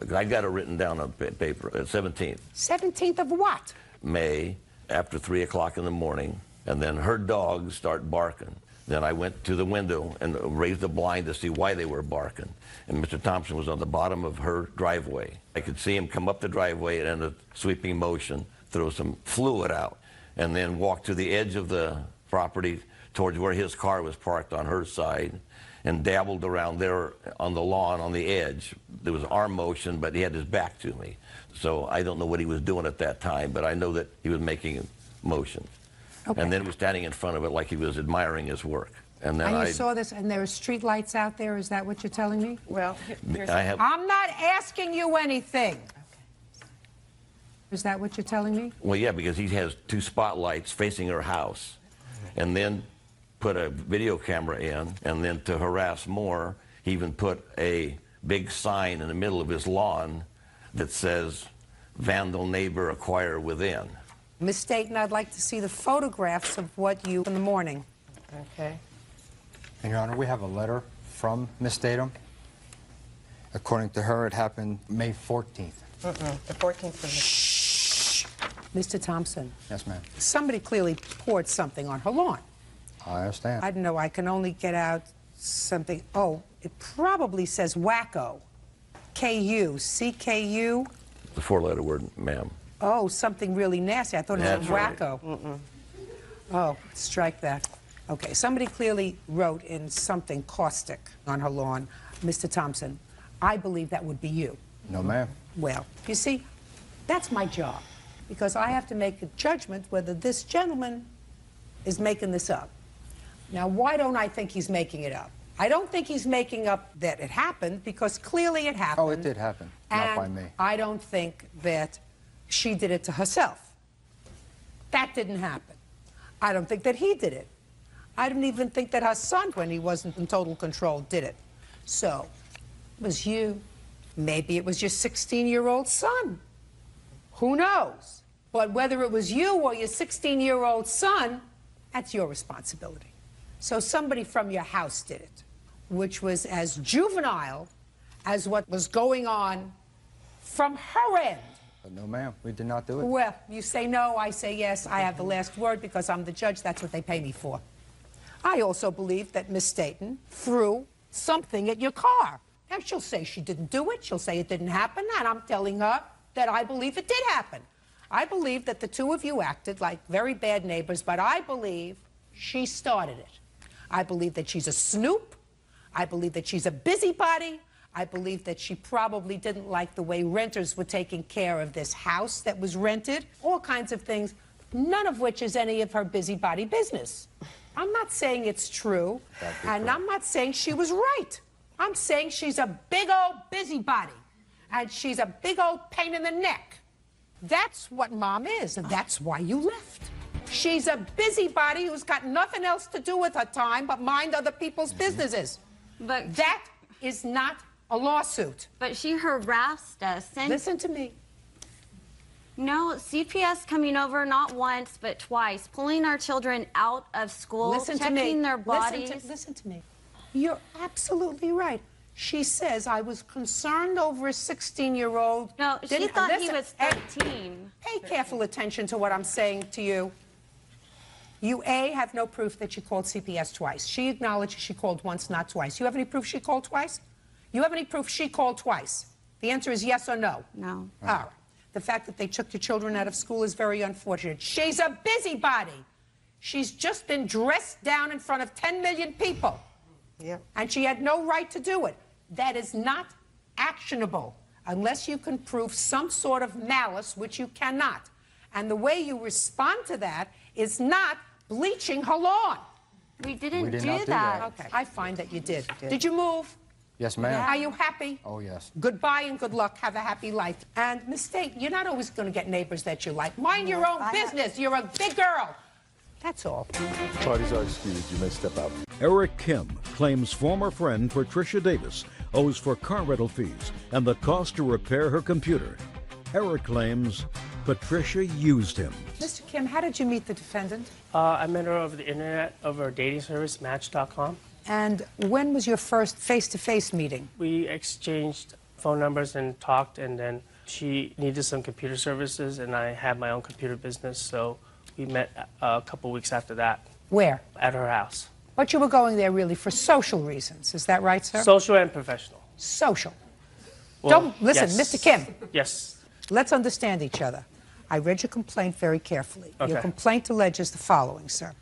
No. I got it written down on paper. 17th. 17th of what? May, after 3 o'clock in the morning. And then her dogs start barking. Then I went to the window and raised the blind to see why they were barking. And Mr. Thompson was on the bottom of her driveway. I could see him come up the driveway and in a sweeping motion, throw some fluid out, and then walk to the edge of the property towards where his car was parked on her side, and dabbled around there on the lawn on the edge. There was arm motion, but he had his back to me. So I don't know what he was doing at that time, but I know that he was making motions. Okay. And then was standing in front of it like he was admiring his work. And then you saw this, and there are street lights out there. Is that what you're telling me? Well, I'm not asking you anything. Okay. Is that what you're telling me? Well, yeah, because he has 2 spotlights facing her house, and then put a video camera in, and then to harass more, he even put a big sign in the middle of his lawn that says, "Vandal neighbor acquire within." Miss Staten, I'd like to see the photographs of what you in the morning. Okay. And, Your Honor, we have a letter from Miss Tatum. According to her, it happened May 14th. The 14th was Shh. Mr. Thompson. Yes, ma'am. Somebody clearly poured something on her lawn. I understand. I don't know. I can only get out something. Oh, it probably says wacko. K-U. C-K-U. The 4-letter word, ma'am. Oh, something really nasty. I thought it was Right. wacko. Oh, strike that. Okay, somebody clearly wrote in something caustic on her lawn. Mr. Thompson, I believe that would be you. No, ma'am. Well, you see, that's my job, because I have to make a judgment whether this gentleman is making this up. Now, why don't I think he's making it up? I don't think he's making up that it happened, because clearly it happened. Oh, it did happen. Not by me. I don't think that she did it to herself. That didn't happen. I don't think that he did it. I don't even think that her son, when he wasn't in total control, did it. So, it was you. Maybe it was your 16-year-old son. Who knows? But whether it was you or your 16-year-old son, that's your responsibility. So somebody from your house did it, which was as juvenile as what was going on from her end. But no, ma'am, we did not do it. Well, you say no, I say yes. I have the last word because I'm the judge. That's what they pay me for. I also believe that Miss Staten threw something at your car. Now, she'll say she didn't do it. She'll say it didn't happen. And I'm telling her that I believe it did happen. I believe that the two of you acted like very bad neighbors, but I believe she started it. I believe that she's a snoop. I believe that she's a busybody. I believe that she probably didn't like the way renters were taking care of this house that was rented, all kinds of things, none of which is any of her busybody business. I'm not saying it's true, and I'm not saying she was right. I'm saying she's a big old busybody, and she's a big old pain in the neck. That's what Mom is, and that's why you left. She's a busybody who's got nothing else to do with her time but mind other people's businesses. But that is not a lawsuit. But she harassed us. Listen to me. No, CPS coming over not once but twice, pulling our children out of school, checking their bodies. Listen to me. You're absolutely right. She says I was concerned over a 16-year-old. No, she thought he was 13. Pay careful attention to what I'm saying to you. You, A, have no proof that she called CPS twice. She acknowledges she called once, not twice. You have any proof she called twice? You have any proof she called twice? The answer is yes or no. No. All right. The fact that they took your children out of school is very unfortunate. She's a busybody. She's just been dressed down in front of 10 million people. Yeah. And she had no right to do it. That is not actionable unless you can prove some sort of malice, which you cannot. And the way you respond to that is not bleaching her lawn. We didn't did do not do that. that. Okay, I find that you did. Did you move? Yes, ma'am. Are you happy? Oh, yes. Goodbye and good luck. Have a happy life. And Miss State, you're not always going to get neighbors that you like. Mind your own business. You're a big girl. That's all. Parties are excused. You may step out. Eric Kim claims former friend Patricia Davis owes for car rental fees and the cost to repair her computer. Eric claims Patricia used him. Mr. Kim, how did you meet the defendant? I met her over the internet, over a dating service, Match.com. And when was your first face-to-face meeting? We exchanged phone numbers and talked, and then she needed some computer services, and I had my own computer business, so we met a couple weeks after that. Where? At her house. But you were going there really for social reasons. Is that right, sir? Social and professional. Social. Well, Don't listen, yes. Mr. Kim. Yes. Let's understand each other. I read your complaint very carefully. Okay. Your complaint alleges the following, sir.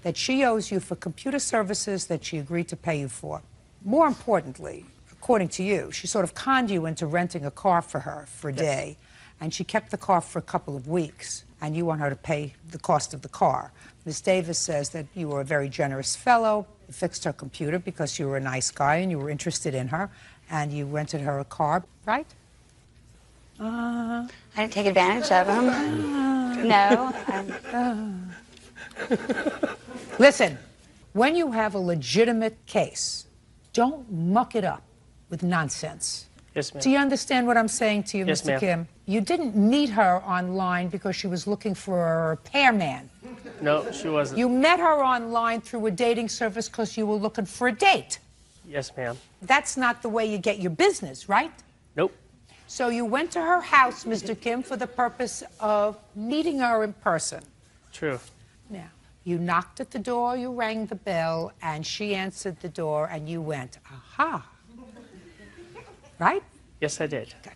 That she owes you for computer services that she agreed to pay you for. More importantly, according to you, she sort of conned you into renting a car for her for a day, and she kept the car for a couple of weeks, and you want her to pay the cost of the car. Ms. Davis says that you were a very generous fellow. You fixed her computer because you were a nice guy and you were interested in her, and you rented her a car, right? I didn't take advantage of him. No. Listen, when you have a legitimate case, don't muck it up with nonsense. Yes, ma'am. Do you understand what I'm saying to you, Yes, Mr. ma'am. Kim? You didn't meet her online because she was looking for a repairman. No, she wasn't. You met her online through a dating service because you were looking for a date. Yes, ma'am. That's not the way you get your business, right? Nope. So you went to her house, Mr. Kim, for the purpose of meeting her in person. True. Now, you knocked at the door, you rang the bell, and she answered the door, and you went, aha. Right? Yes, I did. Good.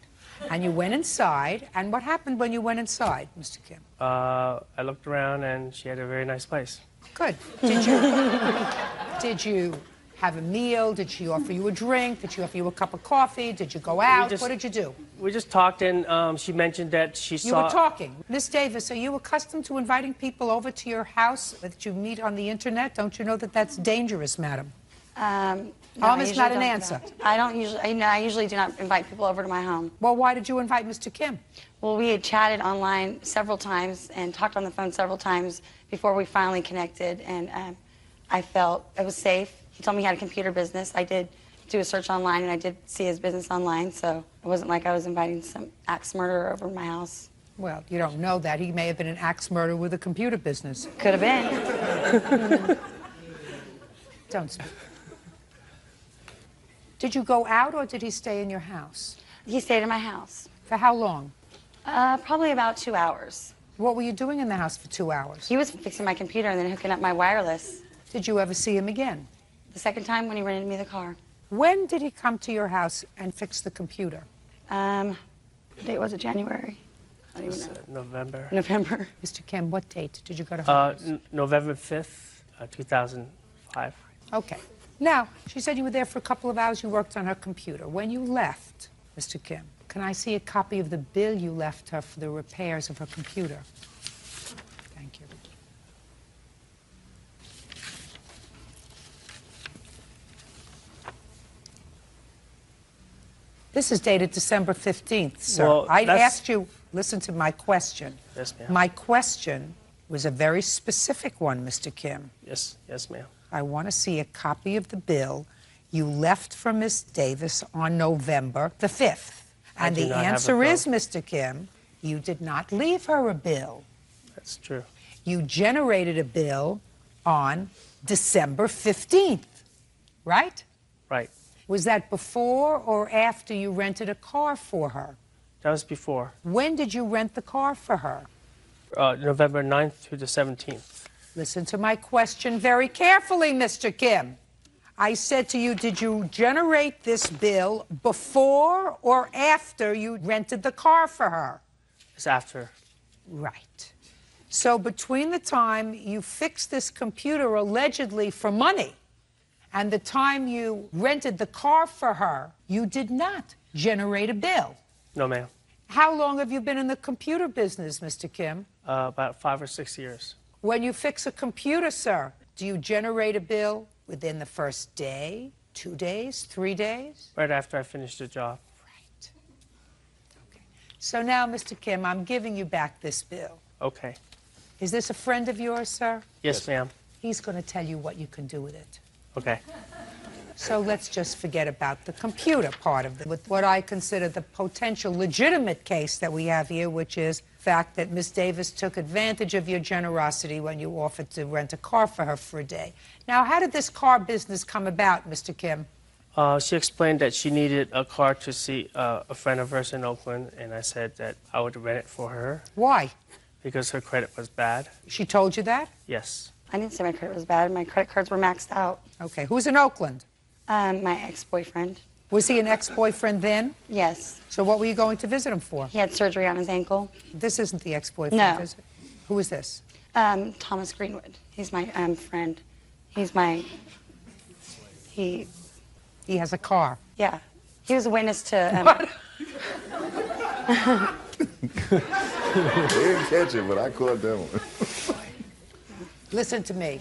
And you went inside, and what happened when you went inside, Mr. Kim? I looked around, and she had a very nice place. Good. Did you have a meal? Did she offer you a drink? Did she offer you a cup of coffee? Did you go out? What did you do? We just talked, and she mentioned that she You saw... were talking. Miss Davis, are you accustomed to inviting people over to your house that you meet on the internet? Don't you know that that's dangerous, madam? No, Is not an answer. I don't usually. I usually do not invite people over to my home. Well, why did you invite Mr. Kim? Well, we had chatted online several times and talked on the phone several times before we finally connected, and I felt it was safe. He told me he had a computer business. I did do a search online, and I did see his business online, so it wasn't like I was inviting some axe murderer over to my house. Well, you don't know that. He may have been an axe murderer with a computer business. Could have been. Don't speak. Did you go out, or did he stay in your house? He stayed in my house. For how long? Probably about 2 hours. What were you doing in the house for 2 hours? He was fixing my computer and then hooking up my wireless. Did you ever see him again? The second time when he rented me the car. When did he come to your house and fix the computer? What date was it? January? I don't even know. November. November. Mr. Kim, what date did you go to her house? November 5th, 2005. Okay. Now, she said you were there for a couple of hours, you worked on her computer. When you left, Mr. Kim, can I see a copy of the bill you left her for the repairs of her computer? Thank you. This is dated December 15th, sir. Well, I that's- asked you, listen to my question. Yes, ma'am. My question It was a very specific one, Mr. Kim. Yes, ma'am. I want to see a copy of the bill you left for Miss Davis on November the 5th. And the answer is, Mr. Kim, you did not leave her a bill. That's true. You generated a bill on December 15th, right? Right. Was that before or after you rented a car for her? That was before. When did you rent the car for her? November 9th through the 17th. Listen to my question very carefully, Mr. Kim. I said to you, did you generate this bill before or after you rented the car for her? It's after. Right. So between the time you fixed this computer allegedly for money and the time you rented the car for her, you did not generate a bill. No, ma'am. How long have you been in the computer business, Mr. Kim? About 5 or 6 years. When you fix a computer, sir, do you generate a bill within the first day, 2 days, 3 days? Right after I finished the job. Right. Okay. So now, Mr. Kim, I'm giving you back this bill. Okay. Is this a friend of yours, sir? Yes, ma'am. He's going to tell you what you can do with it. Okay. So let's just forget about the computer part of it, with what I consider the potential legitimate case that we have here, which is the fact that Miss Davis took advantage of your generosity when you offered to rent a car for her for a day. Now, how did this car business come about, Mr. Kim? She explained that she needed a car to see a friend of hers in Oakland, and I said that I would rent it for her. Why? Because her credit was bad. She told you that? Yes. I didn't say my credit was bad. My credit cards were maxed out. Okay. Who's in Oakland? My ex-boyfriend. Was he an ex-boyfriend then? Yes. So what were you going to visit him for? He had surgery on his ankle. This isn't the ex-boyfriend, No. is it? Who is this? Thomas Greenwood. He's my friend. He's my... He has a car. Yeah. He was a witness to... What? They didn't catch it, but I caught that one. Listen to me.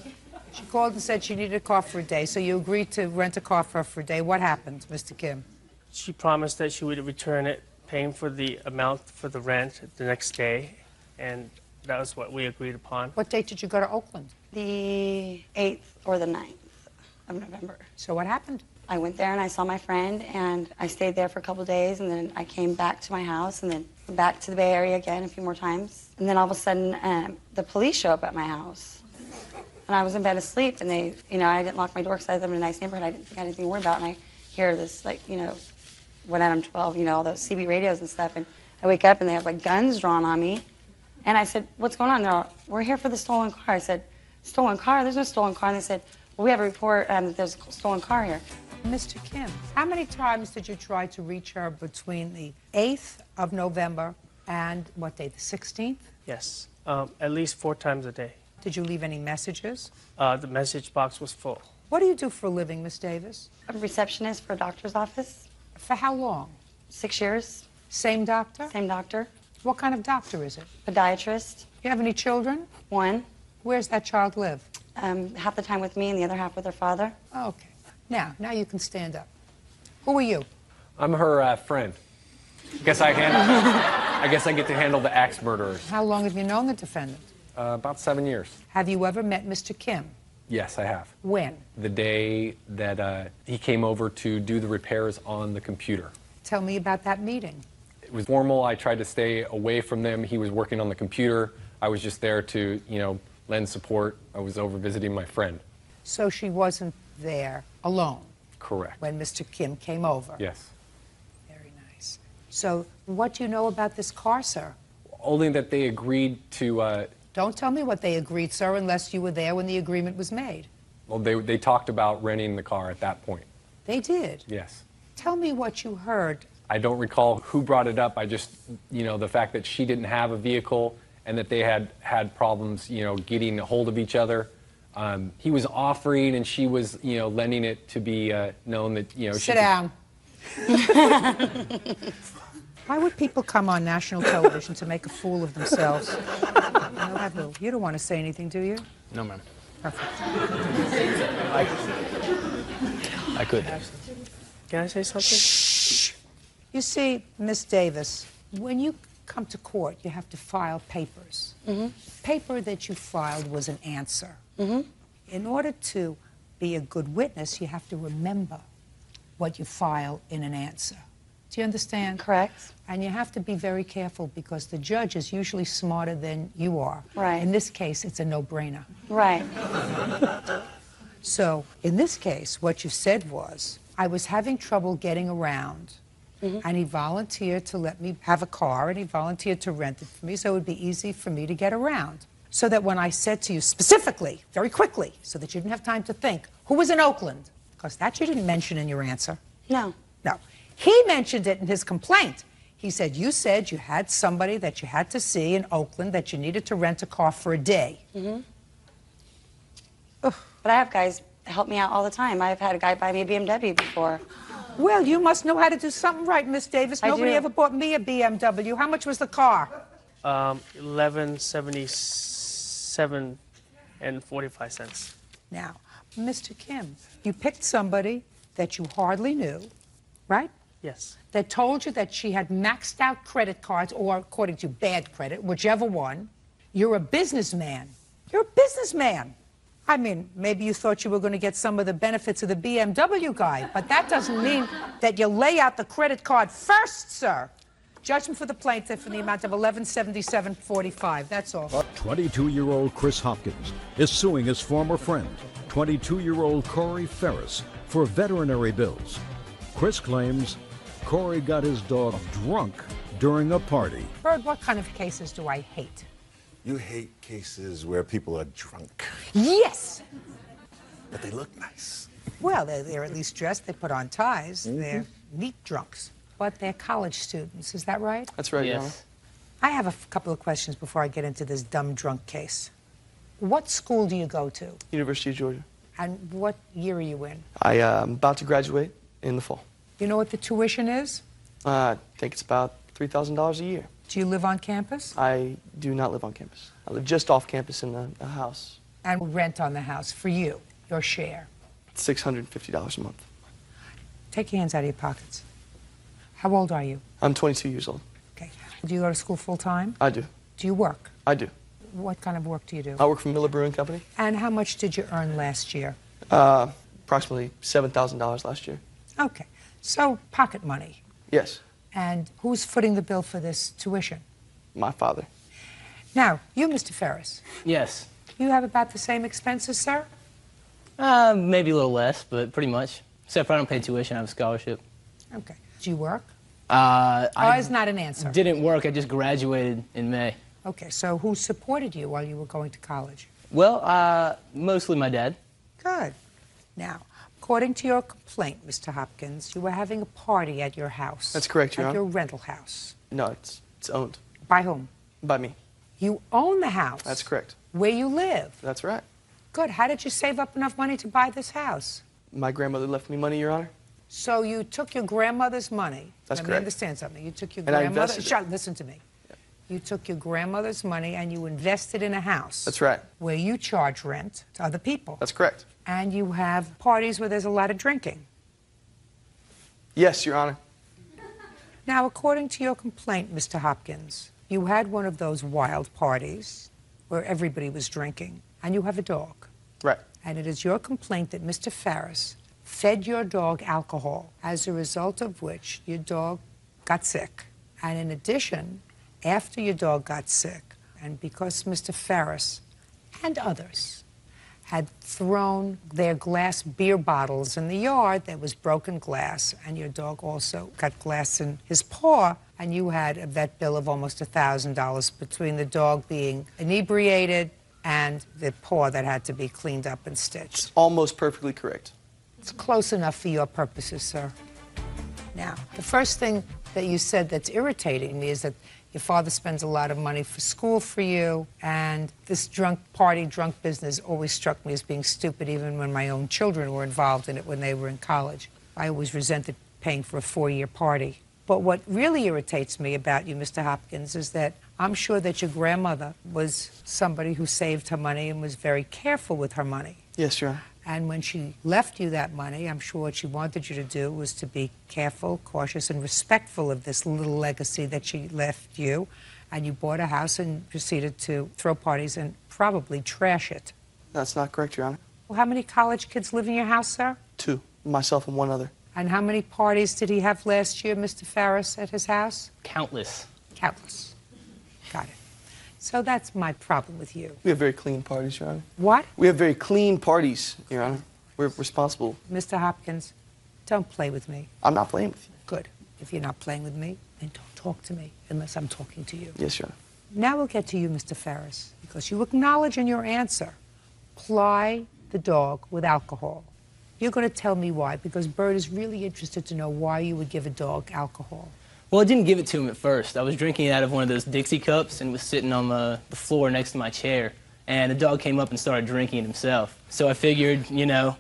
She called and said she needed a car for a day, so you agreed to rent a car for her for a day. What happened, Mr. Kim? She promised that she would return it, paying for the amount for the rent the next day, and that was what we agreed upon. What date did you go to Oakland? The 8th or the 9th of November. So what happened? I went there and I saw my friend, and I stayed there for a couple of days, and then I came back to my house, and then back to the Bay Area again a few more times. And then all of a sudden, the police show up at my house. And I was in bed asleep, and they, I didn't lock my door because I live in a nice neighborhood. I didn't think I had anything to worry about. And I hear this, when I'm 12, all those CB radios and stuff. And I wake up, and they have, guns drawn on me. And I said, what's going on? They're all, we're here for the stolen car. I said, stolen car? There's no stolen car. And they said, well, we have a report that there's a stolen car here. Mr. Kim, how many times did you try to reach her between the 8th of November and what day, the 16th? Yes. At least 4 times a day. Did you leave any messages? The message box was full. What do you do for a living, Miss Davis? I'm a receptionist for a doctor's office. For how long? 6 years. Same doctor? Same doctor. What kind of doctor is it? Podiatrist. You have any children? 1. Where's that child live? Half the time with me and the other half with her father. Okay. Now you can stand up. Who are you? I'm her friend. I guess I get to handle the axe murderers. How long have you known the defendant? About 7 years. Have you ever met Mr. Kim? Yes, I have. When? The day that he came over to do the repairs on the computer. Tell me about that meeting. It was formal. I tried to stay away from them. He was working on the computer. I was just there to, lend support. I was over visiting my friend. So she wasn't there alone? Correct. When Mr. Kim came over? Yes. Very nice. So what do you know about this car, sir? Only that they agreed to... Don't tell me what they agreed, sir, unless you were there when the agreement was made. Well, they talked about renting the car at that point. They did? Yes. Tell me what you heard. I don't recall who brought it up. I just, the fact that she didn't have a vehicle and that they had problems, getting a hold of each other. He was offering and she was, lending it to be known that, Sit down. Why would people come on national television to make a fool of themselves? You don't want to say anything, do you? No, ma'am. Perfect. I could. Can I say something? Shh. You see, Miss Davis, when you come to court, you have to file papers. Paper that you filed was an answer. In order to be a good witness, you have to remember what you file in an answer. Do you understand? Correct. And you have to be very careful because the judge is usually smarter than you are. Right. In this case, it's a no-brainer. Right. So, in this case, what you said was, I was having trouble getting around, and he volunteered to let me have a car, and he volunteered to rent it for me so it would be easy for me to get around. So that when I said to you specifically, very quickly, so that you didn't have time to think, who was in Oakland? Because that you didn't mention in your answer. No. No. He mentioned it in his complaint. He said you had somebody that you had to see in Oakland that you needed to rent a car for a day. But I have guys help me out all the time. I've had a guy buy me a BMW before. Well, you must know how to do something right, Miss Davis. I Nobody do. ever bought me a BMW. How much was the car? $11.77 and 45 cents. Now, Mr. Kim, you picked somebody that you hardly knew, right? Yes. That told you that she had maxed out credit cards, or according to bad credit, whichever one. You're a businessman. You're a businessman. I mean, maybe you thought you were going to get some of the benefits of the BMW guy, but that doesn't mean that you lay out the credit card first, sir. Judgment for the plaintiff in the amount of $1177.45. That's all. 22-year-old Chris Hopkins is suing his former friend, 22-year-old Corey Ferris, for veterinary bills. Chris claims Corey got his dog drunk during a party. Bird, what kind of cases do I hate? You hate cases where people are drunk, Yes! but they look nice. Well, they're at least dressed. They put on ties. They're neat drunks. But they're college students. Is that right? That's right, Your Honor. Yes. I have a couple of questions before I get into this dumb drunk case. What school do you go to? University of Georgia. And what year are you in? I'm about to graduate in the fall. You know what the tuition is? I think it's about $3,000 a year. Do you live on campus? I do not live on campus. I live just off campus in a house. And rent on the house for you, your share. $650 a month. Take your hands out of your pockets. How old are you? I'm 22 years old. Okay. Do you go to school full time? I do. Do you work? I do. What kind of work do you do? I work for Miller Brewing Company. And how much did you earn last year? Approximately $7,000 last year. Okay. So, pocket money. Yes, And who's footing the bill for this tuition? my father. Now, you, Mr. Ferris, Yes. you have about the same expenses, sir? Maybe a little less, but pretty much. Except for I don't pay tuition, I have a scholarship. Okay. Do you work? I it's not an answer. didn't work, I just graduated in May. Okay, so who supported you while you were going to college? Well, mostly my dad. Good. Now, according to your complaint, Mr. Hopkins, you were having a party at your house. That's correct, Your At Honor. your rental house. No, it's owned By whom? by me. You own the house. That's correct. Where you live. That's right. Good. How did you save up enough money to buy this house? My grandmother left me money, Your Honor. So you took your grandmother's money. That's Let me correct. understand something. You took your And I grandmother's... invested it. Listen to me. You took your grandmother's money and you invested in a house. That's right. Where you charge rent to other people. That's correct. And you have parties where there's a lot of drinking. Yes, Your Honor. Now, according to your complaint, Mr. Hopkins, you had one of those wild parties where everybody was drinking, and you have a dog. Right. And it is your complaint that Mr. Ferris fed your dog alcohol, as a result of which your dog got sick. And in addition, after your dog got sick, and because Mr. Ferris and others had thrown their glass beer bottles in the yard, there was broken glass, and your dog also got glass in his paw, and you had a vet bill of almost $1,000 between the dog being inebriated and the paw that had to be cleaned up and stitched. Almost perfectly correct. It's close enough for your purposes, sir. Now, the first thing that you said that's irritating me is that your father spends a lot of money for school for you, and this drunk business always struck me as being stupid, even when my own children were involved in it when they were in college. I always resented paying for a 4-year party. But what really irritates me about you, Mr. Hopkins, is that I'm sure that your grandmother was somebody who saved her money and was very careful with her money. Yes, Your Honor. And when she left you that money, I'm sure what she wanted you to do was to be careful, cautious, and respectful of this little legacy that she left you. And you bought a house and proceeded to throw parties and probably trash it. That's not correct, Your Honor. Well, how many college kids live in your house, sir? 2, myself and 1 other. And how many parties did he have last year, Mr. Farris, at his house? Countless. Countless. Got it. So that's my problem with you. We have very clean parties, Your Honor. What? We have very clean parties, Your Honor. We're responsible. Mr. Hopkins, don't play with me. I'm not playing with you. Good. If you're not playing with me, then don't talk to me unless I'm talking to you. Yes, Your Honor. Now we'll get to you, Mr. Farris, because you acknowledge in your answer, ply the dog with alcohol. You're going to tell me why, because Bert is really interested to know why you would give a dog alcohol. Well, I didn't give it to him at first. I was drinking out of one of those Dixie cups and was sitting on the floor next to my chair. And the dog came up and started drinking it himself. So I figured, you know,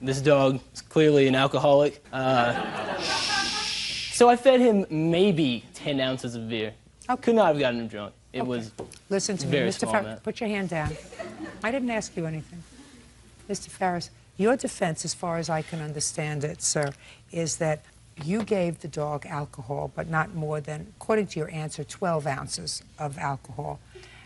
this dog is clearly an alcoholic. So I fed him maybe 10 ounces of beer. Could not have gotten him drunk. It was Listen to me, very Mr. small Farris. amount. Put your hand down. I didn't ask you anything. Mr. Farris, your defense, as far as I can understand it, sir, is that you gave the dog alcohol, but not more than, according to your answer, 12 ounces of alcohol,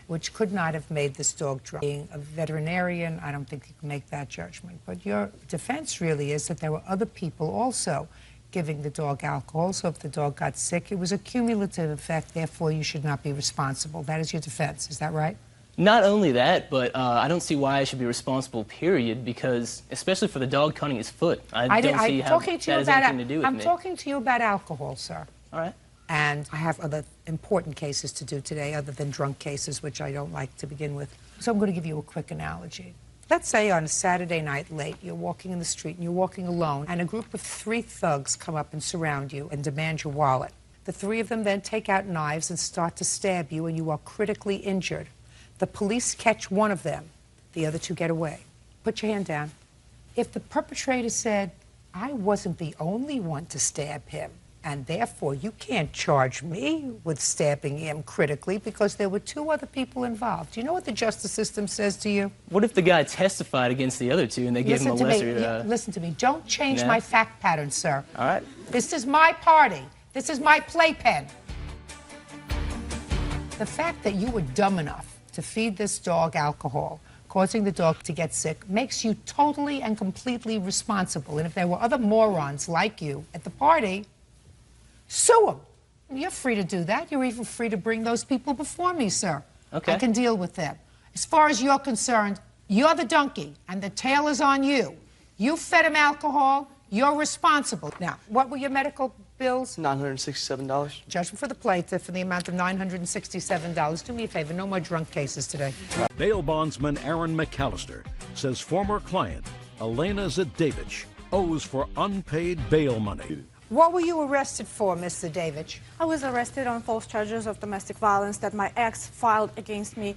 which could not have made this dog drunk. Being a veterinarian, I don't think you can make that judgment. But your defense really is that there were other people also giving the dog alcohol, so if the dog got sick, it was a cumulative effect, therefore you should not be responsible. That is your defense, is that right? Not only that, but I don't see why I should be responsible, period, because, especially for the dog cutting his foot, I don't see how that has anything to do with me. I'm talking to you about alcohol, sir. All right. And I have other important cases to do today, other than drunk cases, which I don't like to begin with. So I'm going to give you a quick analogy. Let's say on a Saturday night late, you're walking in the street and you're walking alone, and a group of 3 thugs come up and surround you and demand your wallet. The 3 of them then take out knives and start to stab you, and you are critically injured. The police catch one of them. The other 2 get away. Put your hand down. If the perpetrator said, I wasn't the only one to stab him, and therefore you can't charge me with stabbing him critically because there were 2 other people involved. Do you know what the justice system says to you? What if the guy testified against the other 2 and they gave him a lesser... Listen to me. Don't change my fact pattern, sir. All right. This is my party. This is my playpen. The fact that you were dumb enough to feed this dog alcohol, causing the dog to get sick, makes you totally and completely responsible. And if there were other morons like you at the party, sue them. You're free to do that. You're even free to bring those people before me, sir. Okay. I can deal with them. As far as you're concerned, you're the donkey, and the tail is on you. You fed him alcohol. You're responsible. Now, what were your medical bills? $967. Judgment for the plaintiff in the amount of $967. Do me a favor, no more drunk cases today. Bail bondsman Aaron McAllister says former client Elena Zadevich owes for unpaid bail money. What were you arrested for, Mr. Zadevich? I was arrested on false charges of domestic violence that my ex filed against me.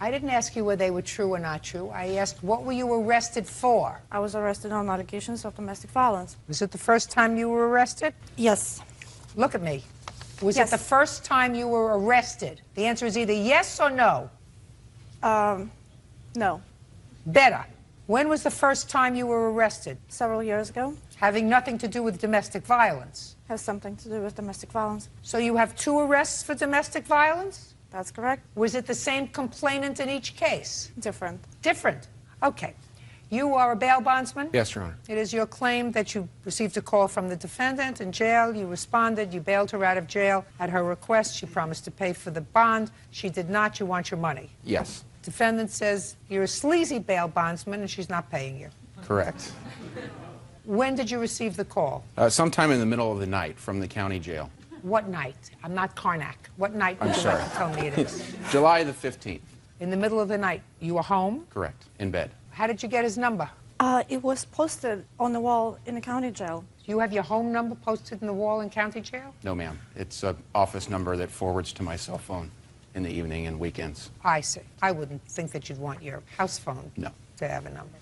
I didn't ask you whether they were true or not true. I asked, what were you arrested for? I was arrested on allegations of domestic violence. Was it the first time you were arrested? Yes. Look at me. Was Yes. it the first time you were arrested? The answer is either yes or no. No. Better. When was the first time you were arrested? Several years ago. Having nothing to do with domestic violence. Has something to do with domestic violence. So you have 2 arrests for domestic violence? That's correct. Was it the same complainant in each case? Different. Different. Okay. You are a bail bondsman? Yes, Your Honor. It is your claim that you received a call from the defendant in jail. You responded. You bailed her out of jail. At her request, she promised to pay for the bond. She did not. You want your money. Yes. Defendant says you're a sleazy bail bondsman and she's not paying you. Correct. When did you receive the call? Sometime in the middle of the night from the county jail. What night? I'm not Karnak. What night would I'm you sorry. like to tell me it is? July the 15th. In the middle of the night. You were home? Correct. In bed. How did you get his number? It was posted on the wall in the county jail. Do you have your home number posted in the wall in county jail? No, ma'am. It's an office number that forwards to my cell phone in the evening and weekends. I see. I wouldn't think that you'd want your house phone No. to have a number.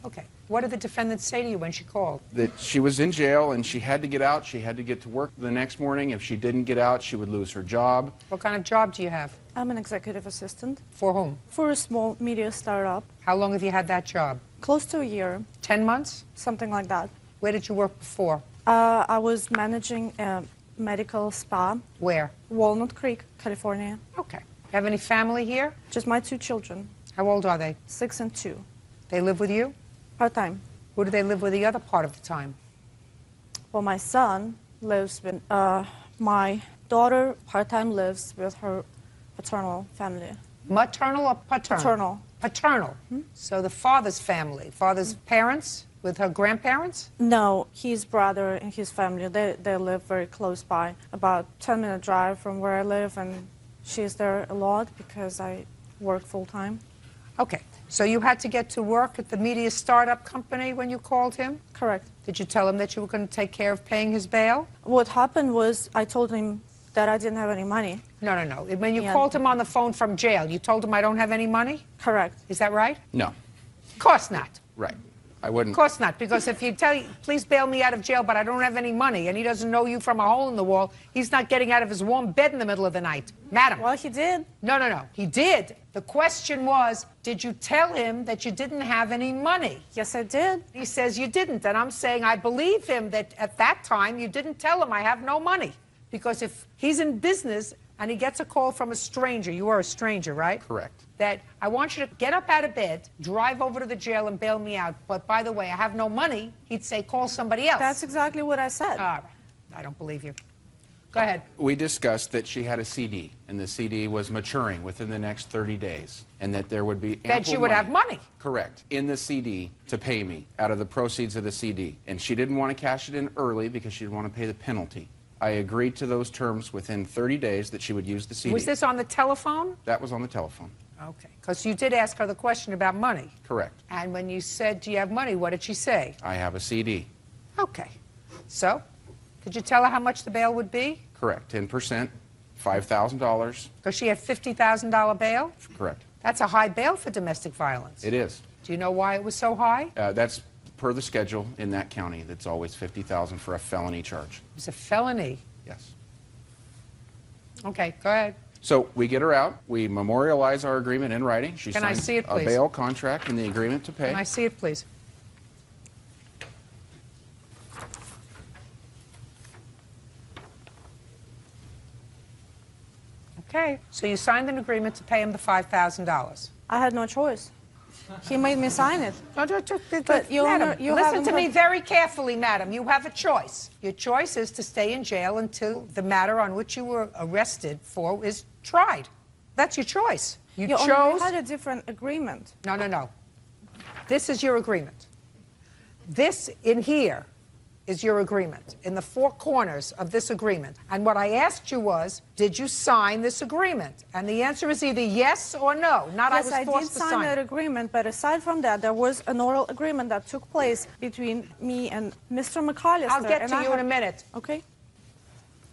Okay. What did the defendant say to you when she called? That she was in jail and she had to get out. She had to get to work the next morning. If she didn't get out, she would lose her job. What kind of job do you have? I'm an executive assistant. For whom? For a small media startup. How long have you had that job? Close to a year. 10 months? Something like that. Where did you work before? I was managing a medical spa. Where? Walnut Creek, California. Okay. Have any family here? Just my 2 children. How old are they? 6 and 2. They live with you? Part-time. Who do they live with the other part of the time? Well, my son lives with, my daughter part-time lives with her paternal family. Maternal or paternal? Paternal. Paternal. So the father's family, father's parents with her grandparents? No, his brother and his family, they live very close by, about 10-minute drive from where I live, and she's there a lot because I work full-time. Okay, so you had to get to work at the media startup company when you called him? Correct. Did you tell him that you were going to take care of paying his bail? What happened was I told him that I didn't have any money. No. When you called him on the phone from jail, you told him I don't have any money? Correct. Is that right? No. Of course not. Right. I wouldn't. Of course not, because if you tell you, please bail me out of jail, but I don't have any money, and he doesn't know you from a hole in the wall, he's not getting out of his warm bed in the middle of the night. Madam. Well, he did. No. He did. The question was, did you tell him that you didn't have any money? Yes, I did. He says you didn't, and I'm saying I believe him that at that time you didn't tell him I have no money. Because if he's in business and he gets a call from a stranger, you are a stranger, right? Correct. That I want you to get up out of bed, drive over to the jail and bail me out. But by the way, I have no money. He'd say, call somebody else. That's exactly what I said. All right. I don't believe you. Go ahead. We discussed that she had a CD, and the CD was maturing within the next 30 days, and that there would be ample That you would have money. Correct. In the CD to pay me out of the proceeds of the CD. And she didn't want to cash it in early because she didn't want to pay the penalty. I agreed to those terms within 30 days that she would use the CD. Was this on the telephone? That was on the telephone. Okay. Because you did ask her the question about money. Correct. And when you said, do you have money, what did she say? I have a CD. Okay. So, did you tell her how much the bail would be? Correct. 10%, $5,000. Because she had $50,000 bail? Correct. That's a high bail for domestic violence. It is. Do you know why it was so high? That's per the schedule in that county. That's always $50,000 for a felony charge. It was a felony. Yes. Okay, go ahead. So we get her out. We memorialize our agreement in writing. She Can I signs see it, a please? bail contract and the agreement to pay. Can I see it, please? Okay, so you signed an agreement to pay him the $5,000. I had no choice. He made me sign it. But Madam, listen to me very carefully, madam. You have a choice. Your choice is to stay in jail until the matter on which you were arrested for is tried. That's your choice. You chose... You had a different agreement. No. This is your agreement. This in here is your agreement, in the 4 corners of this agreement. And what I asked you was, did you sign this agreement? And the answer is either yes or no, not Yes, I was forced did to sign that agreement, but aside from that, there was an oral agreement that took place between me and Mr. McAllister. I'll get to you in a minute. Okay.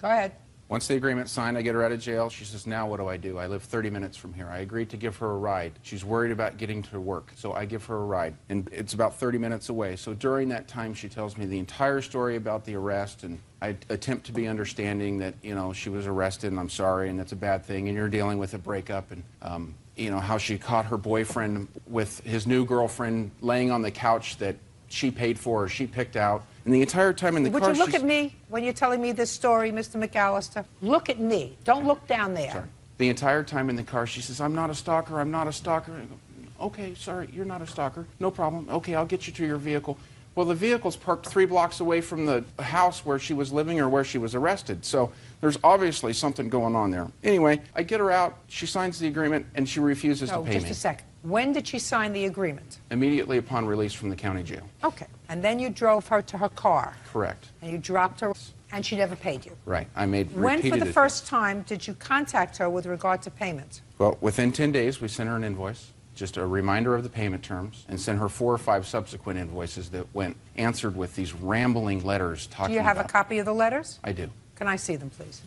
Go ahead. Once the agreement's signed, I get her out of jail. She says, now what do? I live 30 minutes from here. I agreed to give her a ride. She's worried about getting to work, so I give her a ride. And it's about 30 minutes away. So during that time, she tells me the entire story about the arrest, and I attempt to be understanding that, you know, she was arrested, and I'm sorry, and that's a bad thing, and you're dealing with a breakup, and, you know, how she caught her boyfriend with his new girlfriend laying on the couch that she paid for or she picked out. And the entire time in the car, Would you look at me when you're telling me this story, Mr. McAllister? Look at me. Don't look down there. Sorry. The entire time in the car, she says, I'm not a stalker, I'm not a stalker. I go, okay, sorry, you're not a stalker. No problem. Okay, I'll get you to your vehicle. Well, the vehicle's parked 3 blocks away from the house where she was living or where she was arrested. So there's obviously something going on there. Anyway, I get her out, she signs the agreement, and she refuses to pay me. Just a second. When did she sign the agreement? Immediately upon release from the county jail. Okay. And then you drove her to her car. Correct. And you dropped her, and she never paid you. Right. I made When, repeated for the first time, did you contact her with regard to payment? Well, within 10 days, we sent her an invoice, just a reminder of the payment terms, and sent her 4 or 5 subsequent invoices that went answered with these rambling letters talking Do you have about... a copy of the letters? I do. Can I see them, please?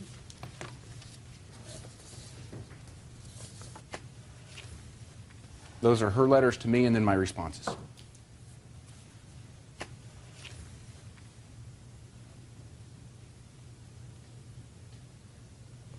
Those are her letters to me and then my responses.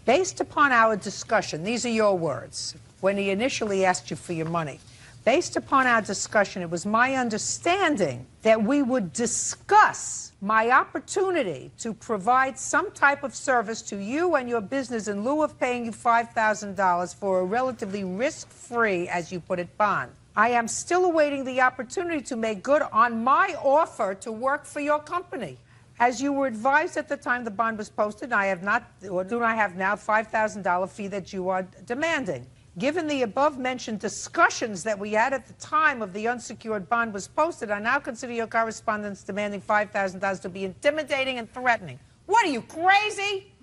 Based upon our discussion, these are your words, when he initially asked you for your money. Based upon our discussion, it was my understanding that we would discuss my opportunity to provide some type of service to you and your business in lieu of paying you $5,000 for a relatively risk-free, as you put it, bond. I am still awaiting the opportunity to make good on my offer to work for your company. As you were advised at the time the bond was posted, I have not, or do not have now, $5,000 fee that you are demanding. Given the above-mentioned discussions that we had at the time of the unsecured bond was posted, I now consider your correspondence demanding $5,000 to be intimidating and threatening. What are you, crazy?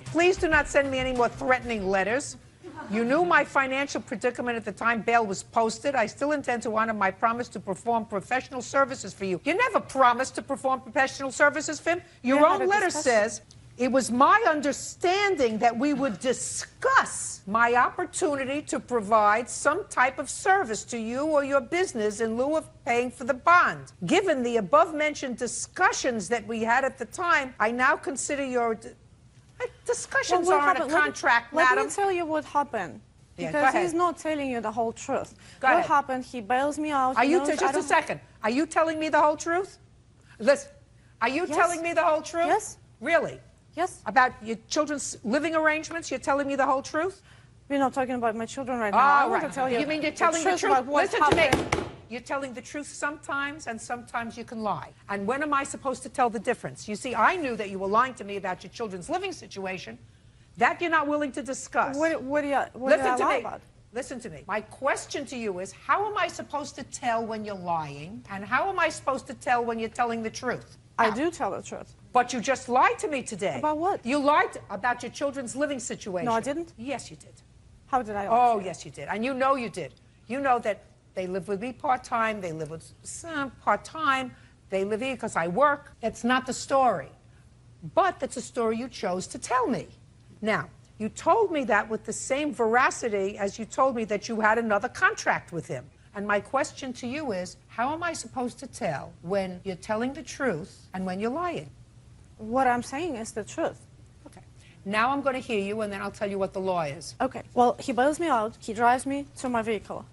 Please do not send me any more threatening letters. You knew my financial predicament at the time bail was posted. I still intend to honor my promise to perform professional services for you. You never promised to perform professional services for him. Your own letter says, it was my understanding that we would discuss my opportunity to provide some type of service to you or your business in lieu of paying for the bond. Given the above-mentioned discussions that we had at the time, I now consider your discussions aren't a contract, madam. Let me tell you what happened. Yeah, Because he's not telling you the whole truth. Go what ahead. happened, he bails me out. Are he you, knows just a second, are you telling me the whole truth? Listen, are you telling me the whole truth? Yes. Really? Yes. About your children's living arrangements, you're telling me the whole truth? We're not talking about my children right now. I want to tell you. You mean you're telling the truth? about what Listen to me. happened. You're telling the truth sometimes, and sometimes you can lie. And when am I supposed to tell the difference? You see, I knew that you were lying to me about your children's living situation. That you're not willing to discuss. What do you lie about? Listen to me. My question to you is, how am I supposed to tell when you're lying, and how am I supposed to tell when you're telling the truth? I do tell the truth. But you just lied to me today. About what? You lied about your children's living situation. No, I didn't. Yes, you did. How did I? Oh, yes, you did. And you know you did. You know that they live with me part-time, they live with some part-time, they live here because I work. That's not the story. But that's a story you chose to tell me. Now, you told me that with the same veracity as you told me that you had another contract with him. And my question to you is, how am I supposed to tell when you're telling the truth and when you're lying? What I'm saying is the truth. Okay. Now I'm going to hear you, and then I'll tell you what the law is. Okay. Well, he bails me out. He drives me to my vehicle.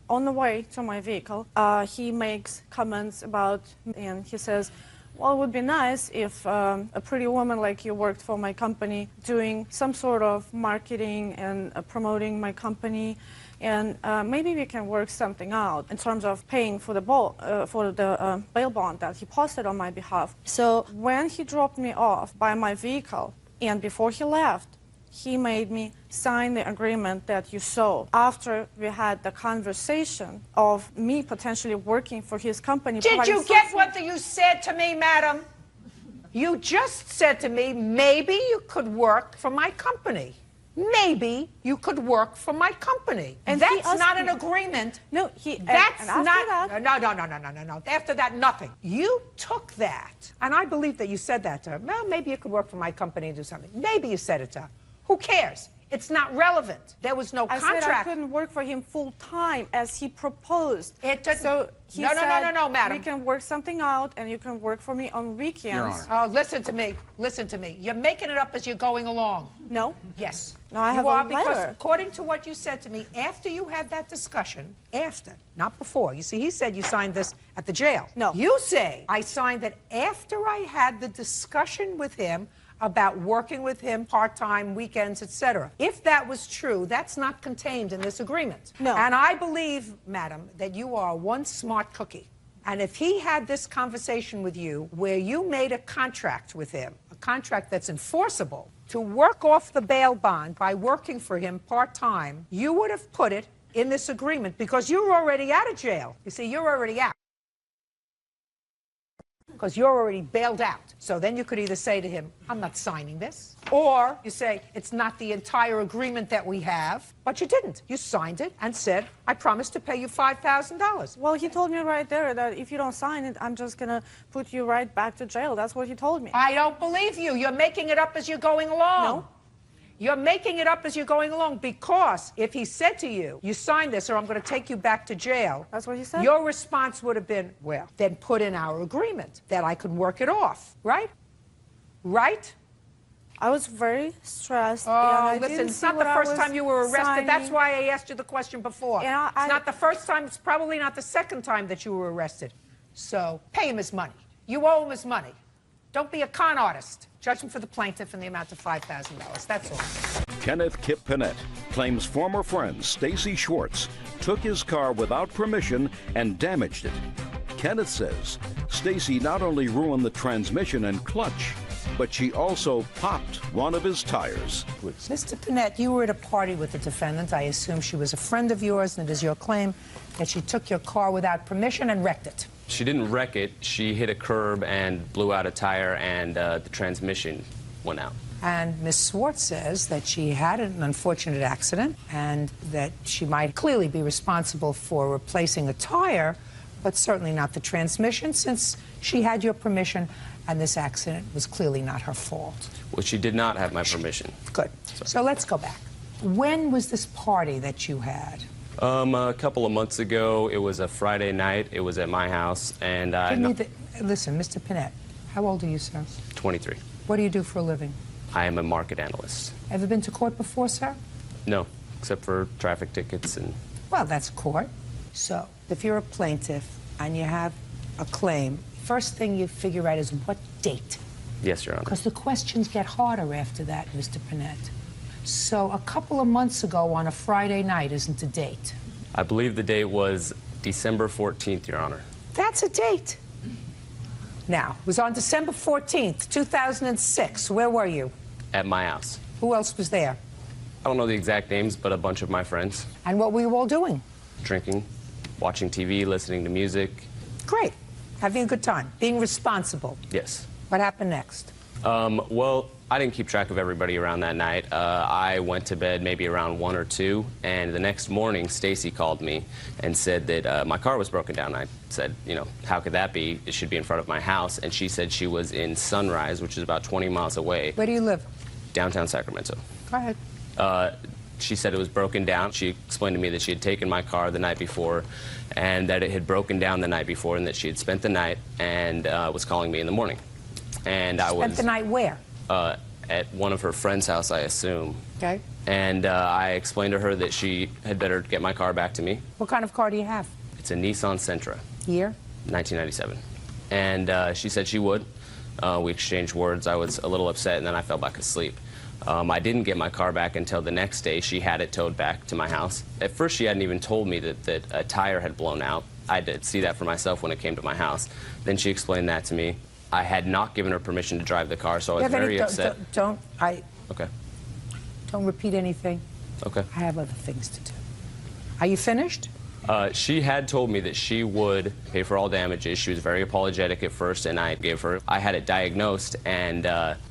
On the way to my vehicle, he makes comments about, and he says, well, it would be nice if a pretty woman like you worked for my company doing some sort of marketing and promoting my company, and maybe we can work something out in terms of paying for the bail bond that he posted on my behalf. So when he dropped me off by my vehicle, and before he left, he made me sign the agreement that you saw after we had the conversation of me potentially working for his company. Did you get what you said to me, madam? You just said to me, maybe you could work for my company. Maybe you could work for my company. And that's not an agreement. No, That's not. No. After that, nothing. You took that, and I believe that you said that to her. Well, maybe you could work for my company and do something. Maybe you said it to her. Who cares? It's not relevant. There was no contract. I said I couldn't work for him full time as he proposed. So he said, no, madam. We can work something out, and you can work for me on weekends. Oh, listen to me. Listen to me. You're making it up as you're going along. No. Yes. No, I have you a are, because letter. according to what you said to me, after you had that discussion, after, not before. You see, he said you signed this at the jail. No. You say I signed it after I had the discussion with him about working with him part-time, weekends, etc. If that was true, that's not contained in this agreement. No. And I believe, madam, that you are one smart cookie. And if he had this conversation with you where you made a contract with him, a contract that's enforceable, to work off the bail bond by working for him part-time, you would have put it in this agreement because you're already out of jail. You see, you're already out. Because you're already bailed out. So then you could either say to him, I'm not signing this. Or you say, it's not the entire agreement that we have. But you didn't. You signed it and said, I promise to pay you $5,000. Well, he told me right there that if you don't sign it, I'm just going to put you right back to jail. That's what he told me. I don't believe you. You're making it up as you're going along. No. You're making it up as you're going along because if he said to you, you signed this or I'm going to take you back to jail. That's what he said. Your response would have been, well, then put in our agreement that I could work it off, right? Right? I was very stressed. Oh, and I listen, didn't it's see not the what I first was time you were arrested. That's signing. why I asked you the question before. And It's not the first time. It's probably not the second time that you were arrested. So pay him his money. You owe him his money. Don't be a con artist. Judge him for the plaintiff in the amount of $5,000. That's all. Kenneth Kip Panett claims former friend Stacy Schwartz took his car without permission and damaged it. Kenneth says Stacy not only ruined the transmission and clutch, but she also popped one of his tires. Mr. Panett, you were at a party with the defendant. I assume she was a friend of yours, and it is your claim that she took your car without permission and wrecked it. She didn't wreck it. She hit a curb and blew out a tire, and the transmission went out. And Ms. Schwartz says that she had an unfortunate accident and that she might clearly be responsible for replacing a tire, but certainly not the transmission, since she had your permission and this accident was clearly not her fault. Well, she did not have my permission. Good. So let's go back. When was this party that you had? A couple of months ago. It was a Friday night. It was at my house, and I... Listen, Mr. Panett, how old are you, sir? 23. What do you do for a living? I am a market analyst. Ever been to court before, sir? No, except for traffic tickets and... Well, that's court. So, if you're a plaintiff and you have a claim, first thing you figure out is what date. Yes, Your Honor. Because the questions get harder after that, Mr. Panett. So, a couple of months ago on a Friday night isn't a date. I believe the date was December 14th, Your Honor. That's a date. Now, it was on December 14th, 2006. Where were you? At my house. Who else was there? I don't know the exact names, but a bunch of my friends. And what were you all doing? Drinking, watching TV, listening to music. Great. Having a good time. Being responsible. Yes. What happened next? Well, I didn't keep track of everybody around that night. I went to bed maybe around 1 or 2, and the next morning, Stacy called me and said that my car was broken down. I said, you know, how could that be? It should be in front of my house. And she said she was in Sunrise, which is about 20 miles away. Where do you live? Downtown Sacramento. Go ahead. She said it was broken down. She explained to me that she had taken my car the night before and that it had broken down the night before and that she had spent the night and was calling me in the morning. And I was... Spent the night where? At one of her friend's house, I assume. Okay. And I explained to her that she had better get my car back to me. What kind of car do you have? It's a Nissan Sentra. Year? 1997. And she said she would. We exchanged words. I was a little upset, and then I fell back asleep. I didn't get my car back until the next day. She had it towed back to my house. At first, she hadn't even told me that a tire had blown out. I did see that for myself when it came to my house. Then she explained that to me. I had not given her permission to drive the car, so I was very upset. Okay. Don't repeat anything. Okay. I have other things to do. Are you finished? She had told me that she would pay for all damages. She was very apologetic at first, and I had it diagnosed, and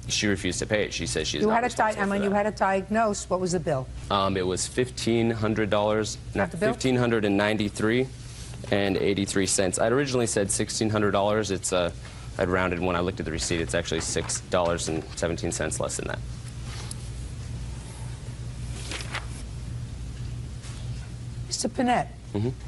she refused to pay it. She said she's not responsible for that. And when you had it diagnosed, what was the bill? It was $1,500, not $1,593.83. I'd originally said $1,600. It's I'd rounded when I looked at the receipt. It's actually $6.17 less than that. Mr. Panett,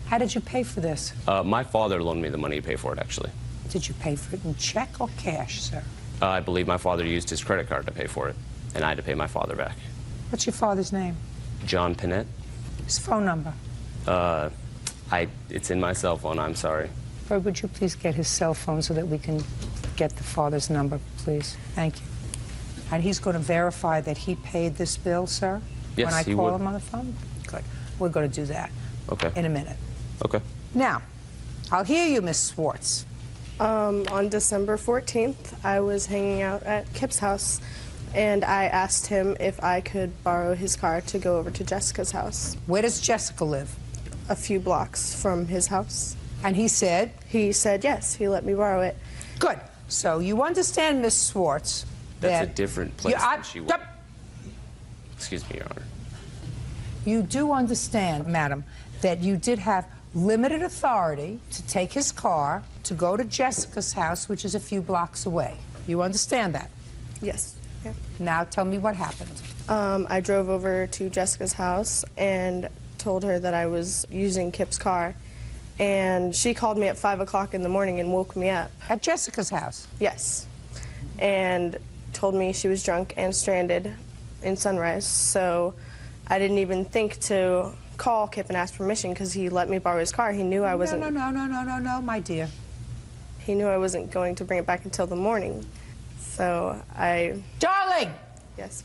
how did you pay for this? My father loaned me the money to pay for it, actually. Did you pay for it in check or cash, sir? I believe my father used his credit card to pay for it, and I had to pay my father back. What's your father's name? John Panett. His phone number? It's in my cell phone. I'm sorry. Bird, would you please get his cell phone so that we can get the father's number, please? Thank you. And he's going to verify that he paid this bill, sir? Yes, when I he call would. him on the phone? Good. We're going to do that. Okay. In a minute. Okay. Now, I'll hear you, Miss Schwartz. On December 14th, I was hanging out at Kip's house, and I asked him if I could borrow his car to go over to Jessica's house. Where does Jessica live? A few blocks from his house. And he said? He said yes, he let me borrow it. Good. So you understand, Miss Schwartz, That's a different place than she was. Excuse me, Your Honor. You do understand, madam, that you did have limited authority to take his car to go to Jessica's house, which is a few blocks away. You understand that? Yes. Yeah. Now tell me what happened. I drove over to Jessica's house and told her that I was using Kip's car. And she called me at 5 o'clock in the morning and woke me up. At Jessica's house? Yes. And told me she was drunk and stranded in Sunrise, so I didn't even think to call Kip and ask permission because he let me borrow his car. He knew I wasn't... No, my dear. He knew I wasn't going to bring it back until the morning, so I... Darling! Yes.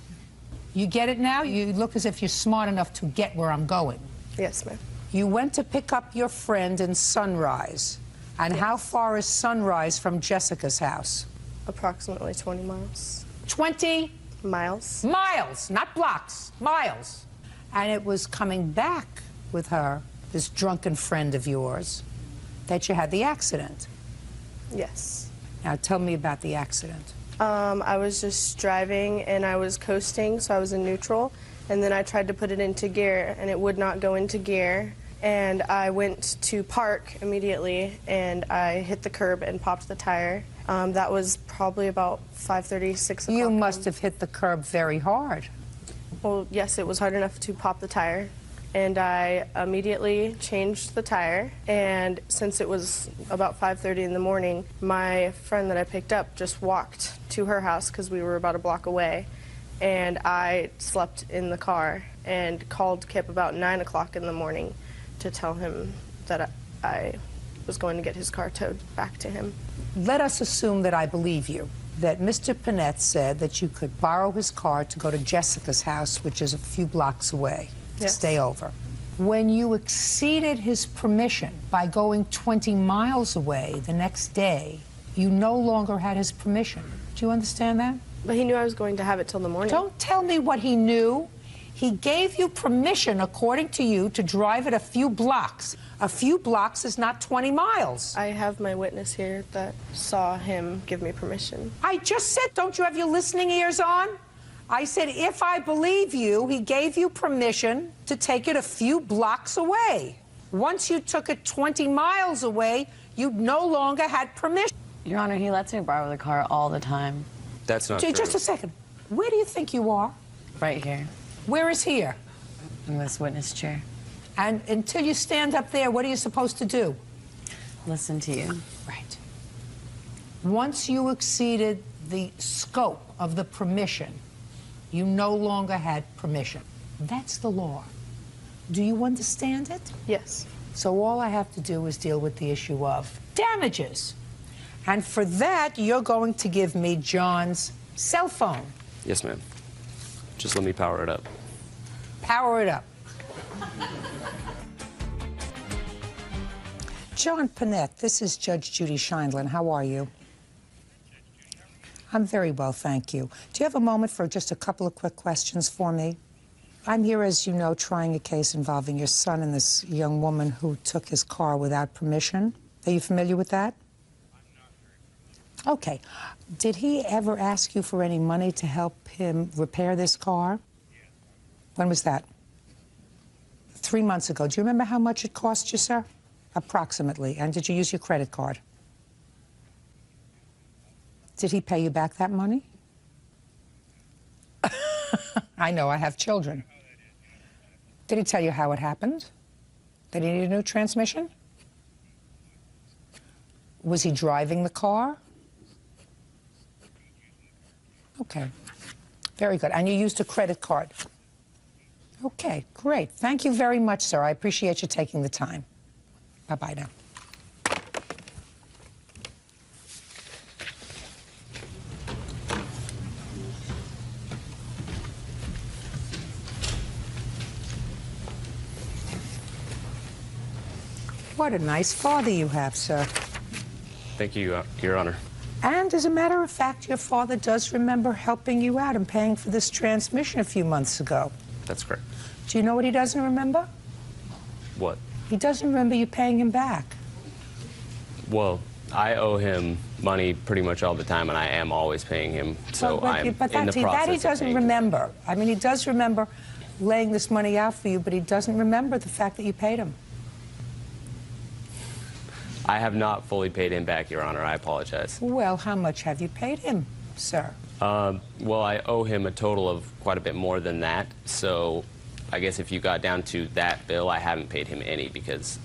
You get it now? You look as if you're smart enough to get where I'm going. Yes, ma'am. You went to pick up your friend in Sunrise. And how far is Sunrise from Jessica's house? Approximately 20 miles. 20? Miles. Miles, not blocks, miles. And it was coming back with her, this drunken friend of yours, that you had the accident. Yes. Now tell me about the accident. I was just driving and I was coasting, so I was in neutral. And then I tried to put it into gear and it would not go into gear. And I went to park immediately and I hit the curb and popped the tire. That was probably about 5:30, 6 o'clock. You must have hit the curb very hard. Well, yes, it was hard enough to pop the tire. And I immediately changed the tire. And since it was about 5:30 in the morning, my friend that I picked up just walked to her house because we were about a block away. And I slept in the car and called Kip about 9 o'clock in the morning to tell him that I was going to get his car towed back to him. Let us assume that I believe you, that Mr. Panett said that you could borrow his car to go to Jessica's house, which is a few blocks away, to stay over. When you exceeded his permission by going 20 miles away the next day, you no longer had his permission. Do you understand that? But he knew I was going to have it till the morning. Don't tell me what he knew. He gave you permission, according to you, to drive it a few blocks. A few blocks is not 20 miles. I have my witness here that saw him give me permission. I just said, don't you have your listening ears on? I said, if I believe you, he gave you permission to take it a few blocks away. Once you took it 20 miles away, you no longer had permission. Your Honor, he lets me borrow the car all the time. That's not true. Just a second. Where do you think you are? Right here. Where is here? In this witness chair. And until you stand up there, what are you supposed to do? Listen to you. Right. Once you exceeded the scope of the permission, you no longer had permission. That's the law. Do you understand it? Yes. So all I have to do is deal with the issue of damages. And for that, you're going to give me John's cell phone. Yes, ma'am. Just let me power it up. Power it up. John Panett, this is Judge Judy Scheindlin. How are you? I'm very well, thank you. Do you have a moment for just a couple of quick questions for me? I'm here, as you know, trying a case involving your son and this young woman who took his car without permission. Are you familiar with that? Okay. Did he ever ask you for any money to help him repair this car? When was that? 3 months ago. Do you remember how much it cost you, sir? Approximately. And did you use your credit card? Did he pay you back that money? I know, I have children. Did he tell you how it happened? That he needed a new transmission? Was he driving the car? Okay. Very good. And you used a credit card? Okay, great. Thank you very much, sir. I appreciate you taking the time. Bye-bye now. What a nice father you have, sir. Thank you, Your Honor. And as a matter of fact, your father does remember helping you out and paying for this transmission a few months ago. That's correct. Do you know what he doesn't remember? What? He doesn't remember you paying him back. Well, I owe him money pretty much all the time, and I am always paying him. So I'm in the process that he of doesn't paying remember. I mean, he does remember laying this money out for you, but he doesn't remember the fact that you paid him. I have not fully paid him back, Your Honor. I apologize. Well, how much have you paid him, sir? Well, I owe him a total of quite a bit more than that. So I guess if you got down to that bill, I haven't paid him any because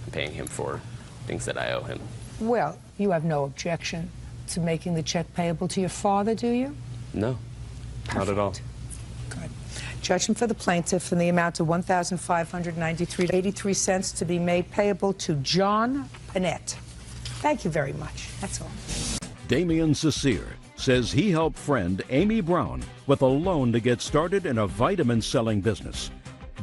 I'm paying him for things that I owe him. Well, you have no objection to making the check payable to your father, do you? No, not at all. Judgment for the plaintiff in the amount of $1,593.83 to be made payable to John Panett. Thank you very much. That's all. Damian Cecere says he helped friend Amy Brown with a loan to get started in a vitamin selling business.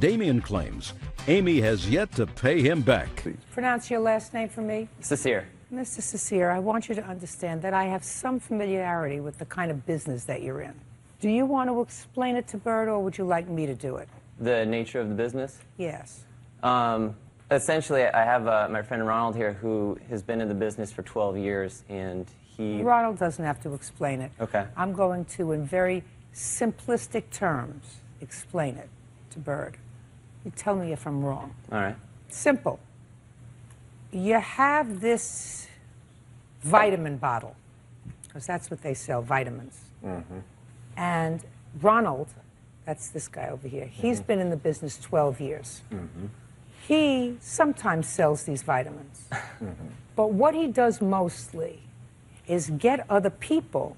Damian claims Amy has yet to pay him back. Pronounce your last name for me. Cecere. Mr. Cecere, I want you to understand that I have some familiarity with the kind of business that you're in. Do you want to explain it to Bert, or would you like me to do it? The nature of the business? Yes. Essentially, I have my friend Ronald here who has been in the business for 12 years, and he... Ronald doesn't have to explain it. Okay. I'm going to, in very simplistic terms, explain it to Bert. You tell me if I'm wrong. All right. Simple. You have this vitamin bottle, because that's what they sell, vitamins. Mm-hmm. And Ronald, that's this guy over here, he's been in the business 12 years. Mm-hmm. He sometimes sells these vitamins. But what he does mostly is get other people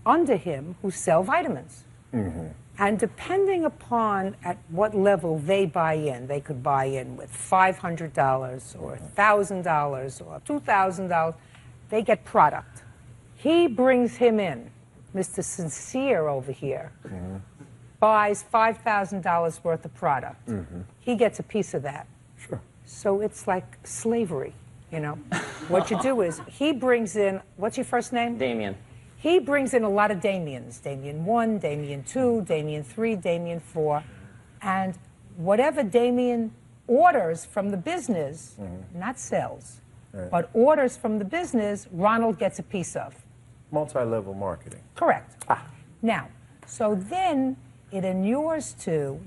under him who sell vitamins. And depending upon at what level they buy in, they could buy in with $500 or $1,000 or $2,000, they get product. He brings him in. Mr. Sincere over here buys $5,000 worth of product. He gets a piece of that. Sure. So it's like slavery, you know. What you do is he brings in, what's your first name? Damien. He brings in a lot of Damians. Damien 1, Damien 2, Damien 3, Damien 4. And whatever Damien orders from the business, not sells, but orders from the business, Ronald gets a piece of. Multi-level marketing. Correct. Now, so then it inures to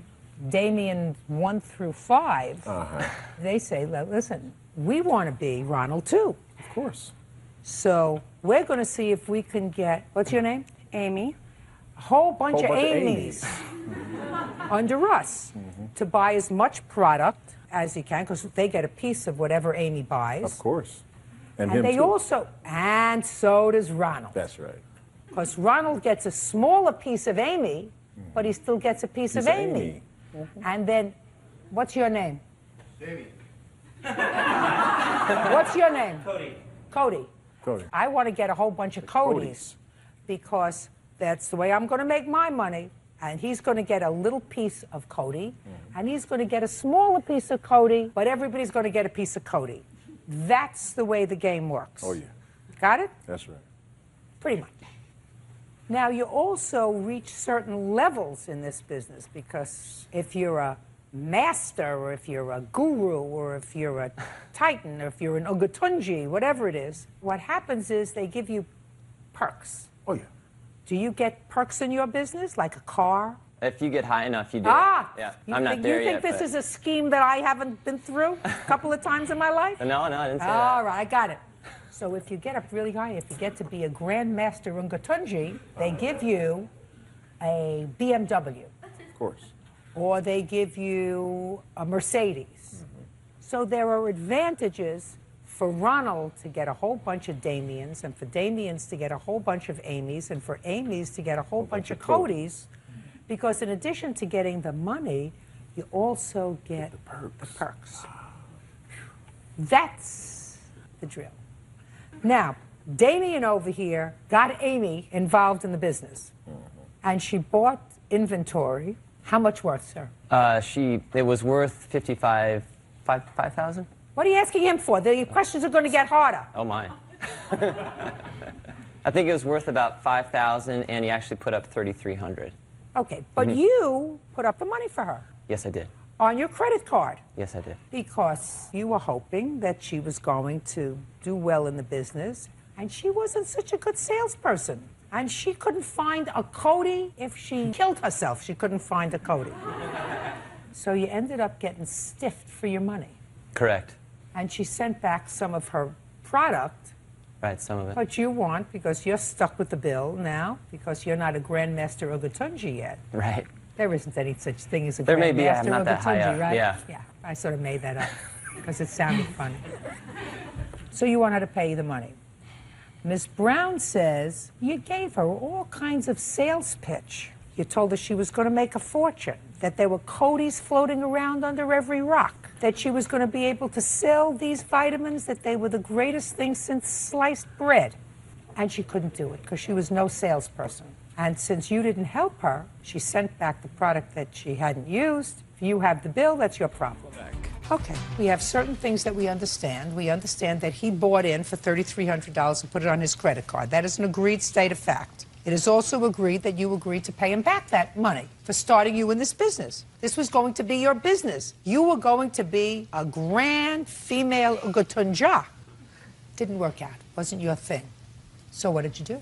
Damien 1 through 5. They say, listen, we want to be Ronald too. Of course. So we're going to see if we can get, what's your name? Amy. A whole bunch of Amy's under us to buy as much product as he can, because they get a piece of whatever Amy buys. Of course. And him they too. also, and so does Ronald. That's right. Because Ronald gets a smaller piece of Amy, but he still gets a piece of Amy. And then, what's your name? Davey. What's your name? Cody. Cody. Cody. I want to get a whole bunch of Codys because that's the way I'm going to make my money. And he's going to get a little piece of Cody, and he's going to get a smaller piece of Cody, but everybody's going to get a piece of Cody. That's the way the game works. Oh, yeah. Got it? That's right. Pretty much. Now, you also reach certain levels in this business, because if you're a master, or if you're a guru, or if you're a titan, or if you're an Ogatunji, whatever it is, what happens is they give you perks. Oh, yeah. Do you get perks in your business, like a car? If you get high enough, you do. Yeah, I'm not there yet. You think this is a scheme that I haven't been through a couple of times in my life? No, I didn't say that. All right, I got it. So if you get up really high, if you get to be a Grandmaster Ungatunji, they give you a BMW. Of course. Or they give you a Mercedes. So there are advantages for Ronald to get a whole bunch of Damians, and for Damians to get a whole bunch of Amy's, and for Amy's to get a whole bunch of Cody's, because in addition to getting the money, you also get the perks. That's the drill. Now, Damien over here got Amy involved in the business, and she bought inventory. How much worth, sir? It was worth $5,000. What are you asking him for? The questions are going to get harder. Oh my. I think it was worth about $5,000, and he actually put up $3,300. Okay, but you put up the money for her. Yes, I did. On your credit card. Yes, I did. Because you were hoping that she was going to do well in the business, and she wasn't such a good salesperson. And she couldn't find a Cody. If she killed herself, she couldn't find a Cody. So you ended up getting stiffed for your money. Correct. And she sent back some of her product. Right, some of it. But you want, because you're stuck with the bill now, because you're not a Grandmaster Ogatunji yet. Right. There isn't any such thing as a There may be, I'm Grandmaster not that high Ogatunji, up. right? Yeah. Yeah, I sort of made that up because it sounded funny. So you want her to pay you the money. Ms. Brown says you gave her all kinds of sales pitch. You told her she was going to make a fortune, that there were Codys floating around under every rock, that she was going to be able to sell these vitamins, that they were the greatest thing since sliced bread. And she couldn't do it because she was no salesperson. And since you didn't help her, she sent back the product that she hadn't used. If you have the bill, that's your problem. Okay, we have certain things that we understand. We understand that he bought in for $3,300 and put it on his credit card. That is an agreed state of fact. It is also agreed that you agreed to pay him back that money for starting you in this business. This was going to be your business. You were going to be a grand female ugatunja. Didn't work out. Wasn't your thing. So what did you do?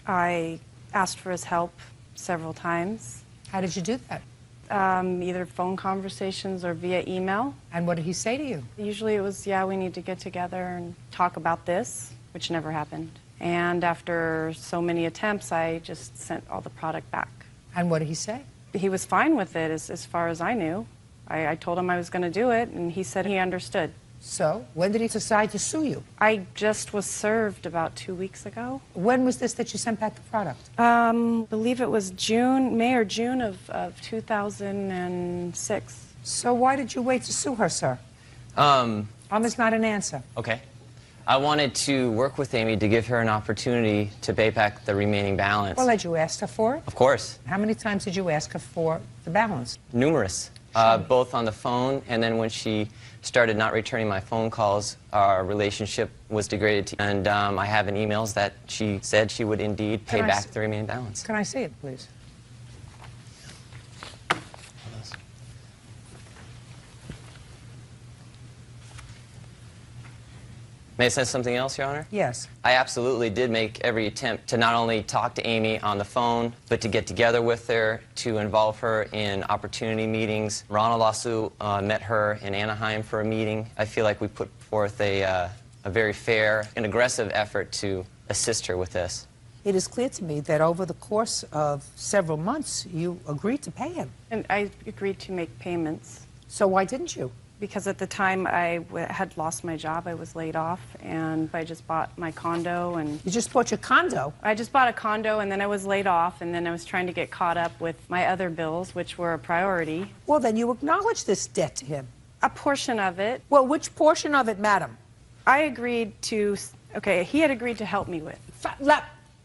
I asked for his help several times. How did you do that? Either phone conversations or via email. And what did he say to you? Usually it was, yeah, we need to get together and talk about this, which never happened. And after so many attempts, I just sent all the product back. And what did he say? He was fine with it as far as I knew. I told him I was going to do it, and he said he understood. So, when did he decide to sue you? I just was served about 2 weeks ago. When was this that you sent back the product? I believe it was May or June of 2006. So why did you wait to sue her, sir? Is not an answer. Okay. I wanted to work with Amy to give her an opportunity to pay back the remaining balance. Well, had you asked her for it? Of course. How many times did you ask her for the balance? Numerous. Both on the phone, and then when she started not returning my phone calls, our relationship was degraded. And I have in emails that she said she would indeed pay back the remaining balance. Can I see it, please? May I say something else, Your Honor? Yes. I absolutely did make every attempt to not only talk to Amy on the phone, but to get together with her, to involve her in opportunity meetings. Ronald also met her in Anaheim for a meeting. I feel like we put forth a very fair and aggressive effort to assist her with this. It is clear to me that over the course of several months, you agreed to pay him. And I agreed to make payments. So why didn't you? Because at the time I had lost my job, I was laid off, and I just bought my condo. And you just bought your condo? I just bought a condo, and then I was laid off, and then I was trying to get caught up with my other bills, which were a priority. Well, then you acknowledge this debt to him. A portion of it. Well, which portion of it, madam? I agreed to, okay, he had agreed to help me with.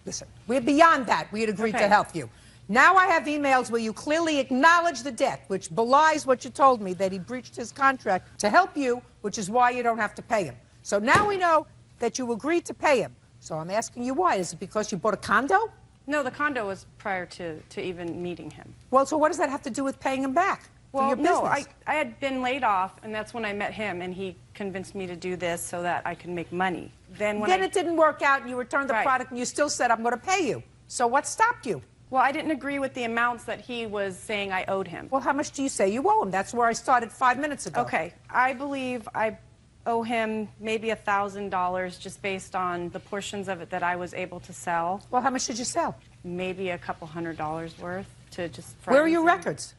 Listen, we're beyond that. We had agreed to help you. Now I have emails where you clearly acknowledge the debt, which belies what you told me, that he breached his contract to help you, which is why you don't have to pay him. So now we know that you agreed to pay him. So I'm asking you why. Is it because you bought a condo? No, the condo was prior to even meeting him. Well, so what does that have to do with paying him back? Well, no, I had been laid off, and that's when I met him, and he convinced me to do this so that I could make money. Then it didn't work out, and you returned the product, and you still said, I'm going to pay you. So what stopped you? Well, I didn't agree with the amounts that he was saying I owed him. Well, how much do you say you owe him? That's where I started 5 minutes ago. Okay, I believe I owe him maybe $1,000 just based on the portions of it that I was able to sell. Well, how much did you sell? Maybe a couple $100 worth to just... Where are your records?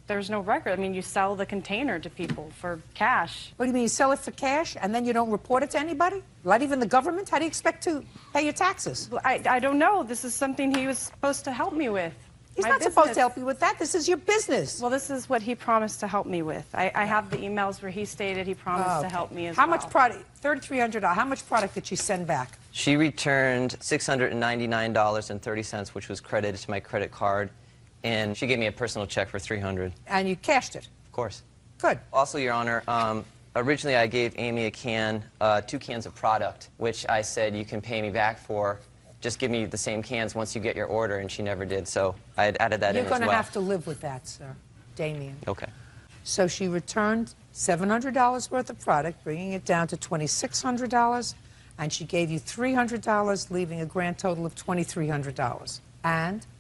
There's no record. I mean, you sell the container to people for cash. What do you mean, you sell it for cash and then you don't report it to anybody? Not even the government? How do you expect to pay your taxes? I don't know. This is something he was supposed to help me with. He's not supposed to help you with that. This is your business. Well, this is what he promised to help me with. I have the emails where he stated he promised to help me as well. How much product? $3,300. How much product did she send back? She returned $699.30, which was credited to my credit card. And she gave me a personal check for $300. And you cashed it? Of course. Good. Also, Your Honor, originally I gave Amy a can, 2 cans of product, which I said you can pay me back for. Just give me the same cans once you get your order, and she never did. So I had added that in as well. You're going to have to live with that, sir. Damien. Okay. So she returned $700 worth of product, bringing it down to $2,600, and she gave you $300, leaving a grand total of $2,300.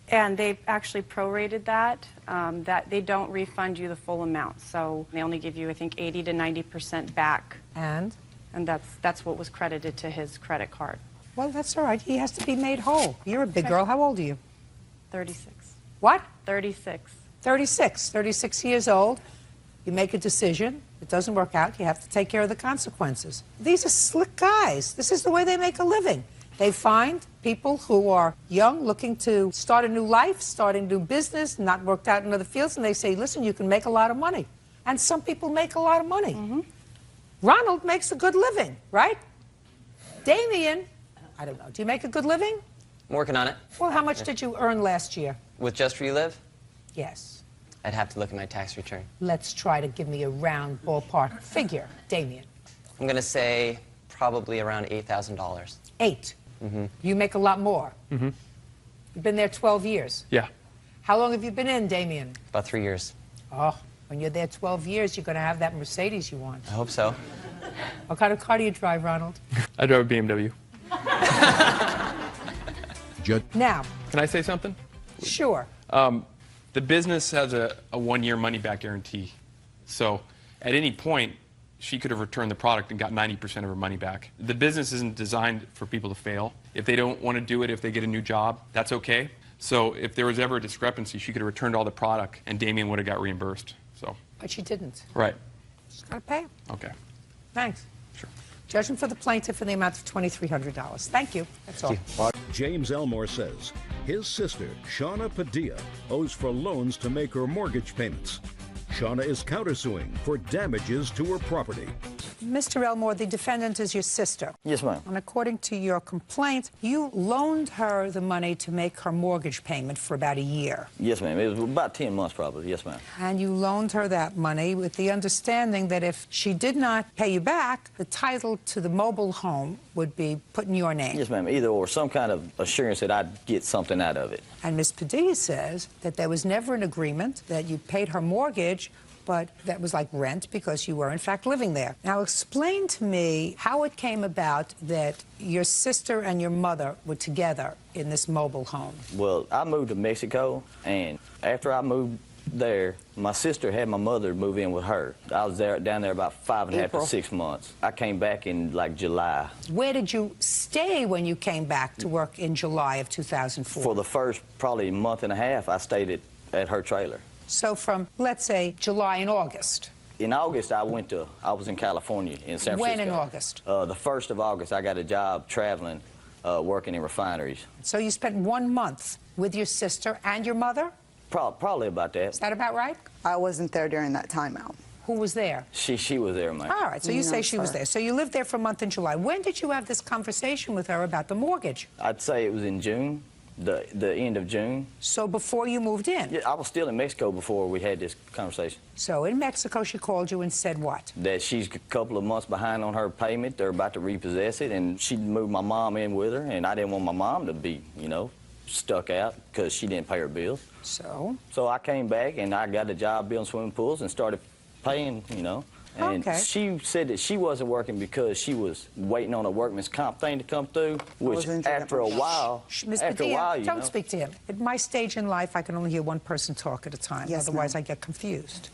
And they actually prorated that, that they don't refund you the full amount. So they only give you, I think, 80 to 90% back. And that's what was credited to his credit card. Well, that's all right. He has to be made whole. You're a big girl. How old are you? 36. What? 36. 36. 36 years old. You make a decision. It doesn't work out. You have to take care of the consequences. These are slick guys. This is the way they make a living. They find people who are young, looking to start a new life, start a new business, not worked out in other fields, and they say, listen, you can make a lot of money. And some people make a lot of money. Ronald makes a good living, right? Damien, I don't know, do you make a good living? I'm working on it. Well, how much did you earn last year? With Just Where You Live? Yes. I'd have to look at my tax return. Let's try to give me a round ballpark figure, Damien. I'm going to say probably around $8,000. 8. You make a lot more. You've been there 12 years. Yeah. How long have you been in, Damien? About 3 years. Oh, when you're there 12 years, you're going to have that Mercedes you want. I hope so. What kind of car do you drive, Ronald? I drive a BMW. Now. Can I say something? Sure. The business has a 1-year money-back guarantee. So at any point, she could have returned the product and got 90% of her money back. The business isn't designed for people to fail. If they don't want to do it, if they get a new job, that's okay. So if there was ever a discrepancy, she could have returned all the product and Damien would have got reimbursed. So. But she didn't. Right. She's got to pay him. Okay. Thanks. Sure. Judgment for the plaintiff in the amount of $2,300. Thank you. That's all. James Elmore says his sister, Shauna Padilla, owes for loans to make her mortgage payments. Shauna is countersuing for damages to her property. Mr. Elmore, the defendant is your sister. Yes, ma'am. And according to your complaint, you loaned her the money to make her mortgage payment for about a year. Yes, ma'am. It was about 10 months, probably. Yes, ma'am. And you loaned her that money with the understanding that if she did not pay you back, the title to the mobile home would be put in your name. Yes, ma'am. Either or, some kind of assurance that I'd get something out of it. And Ms. Padilla says that there was never an agreement that you paid her mortgage, but that was like rent because you were, in fact, living there. Now, explain to me how it came about that your sister and your mother were together in this mobile home. Well, I moved to Mexico, and after I moved there, my sister had my mother move in with her. I was down there about 5.5 to 6 months. I came back in, like, July. Where did you stay when you came back to work in July of 2004? For the first, probably, month and a half, I stayed at her trailer. So from, let's say, July and August. In August, I was in California, in San Francisco. When in August? The 1st of August, I got a job traveling, working in refineries. So you spent 1 month with your sister and your mother? Probably about that. Is that about right? I wasn't there during that timeout. Who was there? She was there, ma'am. All right, so you say she was there. So you lived there for a month in July. When did you have this conversation with her about the mortgage? I'd say it was in June. The end of June. So before you moved in? Yeah, I was still in Mexico before we had this conversation. So in Mexico, she called you and said what? That she's a couple of months behind on her payment. They're about to repossess it, and she moved my mom in with her, and I didn't want my mom to be, you know, stuck out because she didn't pay her bills. So? So I came back, and I got a job building swimming pools and started paying, you know. And she said that she wasn't working because she was waiting on a workman's comp thing to come through, which after a while, don't speak to him. At my stage in life, I can only hear one person talk at a time. Yes, otherwise, I get confused.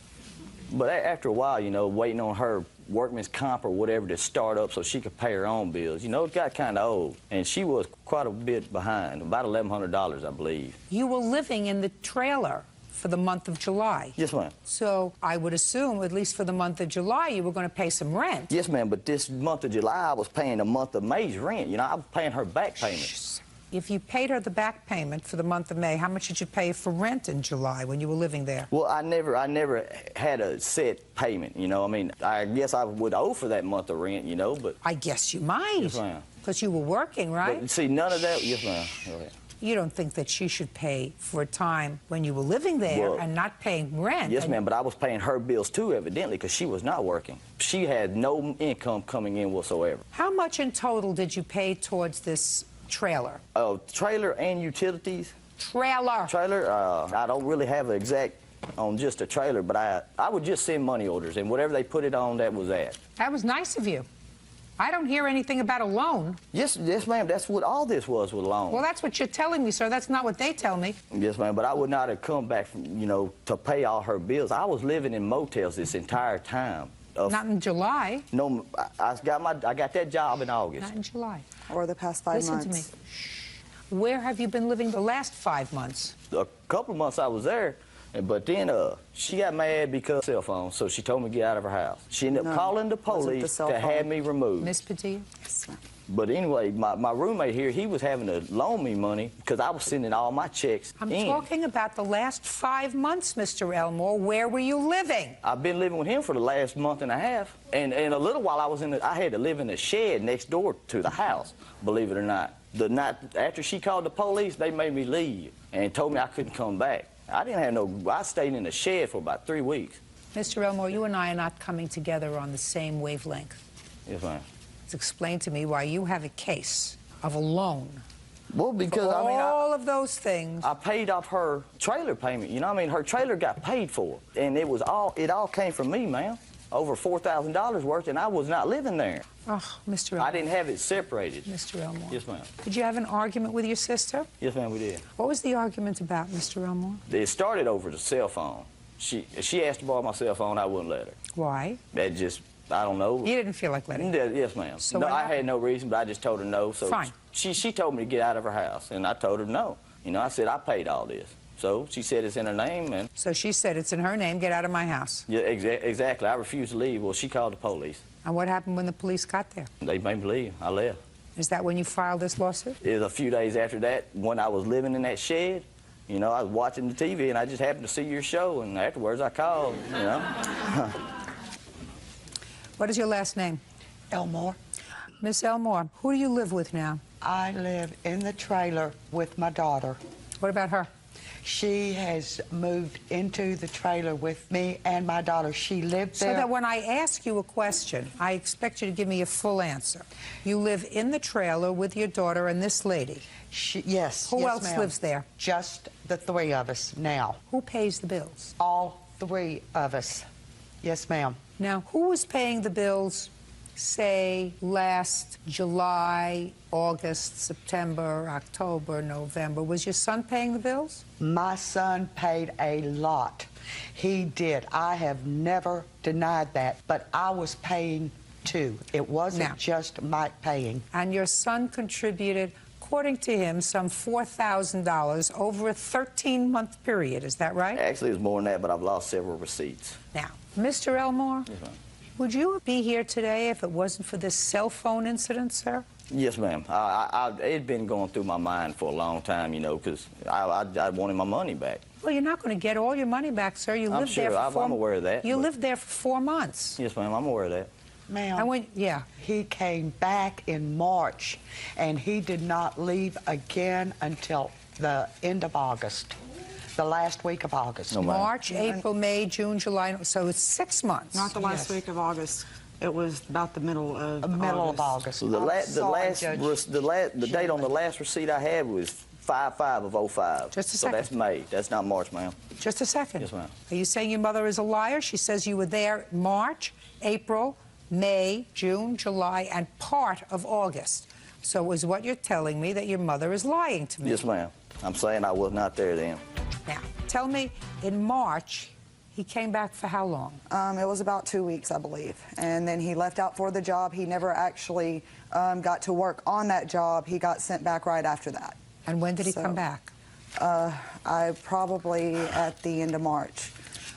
But after a while, you know, waiting on her workman's comp or whatever to start up so she could pay her own bills, you know, it got kind of old. And she was quite a bit behind, about $1,100, I believe. You were living in the trailer for the month of July. Yes, ma'am. So I would assume, at least for the month of July, you were going to pay some rent. Yes, ma'am, but this month of July, I was paying the month of May's rent. You know, I was paying her back payment. If you paid her the back payment for the month of May, how much did you pay for rent in July when you were living there? Well, I never had a set payment, you know. I mean, I guess I would owe for that month of rent, you know, but... I guess you might. Yes, ma'am. Because you were working, right? But see, none of that... Yes, ma'am. Go ahead. You don't think that she should pay for a time when you were living there and not paying rent? Yes, ma'am, but I was paying her bills too, evidently, because she was not working. She had no income coming in whatsoever. How much in total did you pay towards this trailer? Trailer and utilities. Trailer. Trailer, I don't really have an exact on just a trailer, but I would just send money orders, and whatever they put it on, that was that. That was nice of you. I don't hear anything about a loan. Yes, ma'am. That's what all this was a loan. Well, that's what you're telling me, sir. That's not what they tell me. Yes, ma'am. But I would not have come back, you know, to pay all her bills. I was living in motels this entire time. Not in July. No, I got that job in August. Not in July. Or the past 5 months. Listen to me. Where have you been living the last 5 months? A couple of months I was there. But then she got mad because of cell phone, so she told me to get out of her house. She ended up calling the police to have me removed. Miss Padilla? Yes, ma'am. But anyway, my roommate here, he was having to loan me money because I was sending all my checks I'm in. talking about the last 5 months, Mr. Elmore. Where were you living? I've been living with him for the last month and a half. And a little while I had to live in a shed next door to the house, believe it or not. The night after she called the police, they made me leave and told me I couldn't come back. I stayed in the shed for about 3 weeks. Mr. Elmore, you and I are not coming together on the same wavelength. Yes, ma'am. Explain to me why you have a case of a loan. Well, because for all of those things. I paid off her trailer payment. You know what I mean? Her trailer got paid for, and it all came from me, ma'am. Over $4,000 worth, and I was not living there. Oh, Mr. Elmore. I didn't have it separated. Mr. Elmore. Yes, ma'am. Did you have an argument with your sister? Yes, ma'am, we did. What was the argument about, Mr. Elmore? It started over the cell phone. She asked to borrow my cell phone. I wouldn't let her. Why? That just, I don't know. You didn't feel like letting her? Yes, ma'am. So no, I had no reason, but I just told her no. So fine. She told me to get out of her house, and I told her no. You know, I said I paid all this. So she said it's in her name, and... So she said it's in her name, get out of my house. Yeah, exactly. I refused to leave. Well, she called the police. And what happened when the police got there? They made me leave. I left. Is that when you filed this lawsuit? It was a few days after that, when I was living in that shed. You know, I was watching the TV, and I just happened to see your show, and afterwards I called, you know. What is your last name? Elmore. Miss Elmore, who do you live with now? I live in the trailer with my daughter. What about her? She has moved into the trailer with me and my daughter. She lived there. So that when I ask you a question, I expect you to give me a full answer. You live in the trailer with your daughter and this lady? Yes. Who yes, else lives there? Just the 3 of us now. Who pays the bills? All 3 of us. Yes, ma'am. Now, who was paying the bills, say, last July, August, September, October, November? Was your son paying the bills? My son paid a lot. He did. I have never denied that, but I was paying too. It wasn't just Mike paying. And your son contributed, according to him, some $4,000 over a 13-month period. Is that right? Actually, it was more than that, but I've lost several receipts. Now, Mr. Elmore, yes, ma'am. Would you be here today if it wasn't for this cell phone incident, sir? Yes, ma'am. It had been going through my mind for a long time, you know, because I wanted my money back. Well, you're not going to get all your money back, sir. You lived there for I'm aware of that. You lived there for 4 months. Yes, ma'am. I'm aware of that. Ma'am, he came back in March, and he did not leave again until the end of August. The last week of August. No, March, April, May, June, July. So it's 6 months. Not the last week of August. It was about the middle of August. So the date on the last receipt I had was 5/5 of 05. Just a second. So that's May. That's not March, ma'am. Just a second. Yes, ma'am. Are you saying your mother is a liar? She says you were there March, April, May, June, July, and part of August. So is what you're telling me that your mother is lying to me? Yes, ma'am. I'm saying I was not there then. Now, tell me, in March, he came back for how long? It was about 2 weeks, I believe. And then he left out for the job. He never actually got to work on that job. He got sent back right after that. And when did he come back? Probably at the end of March.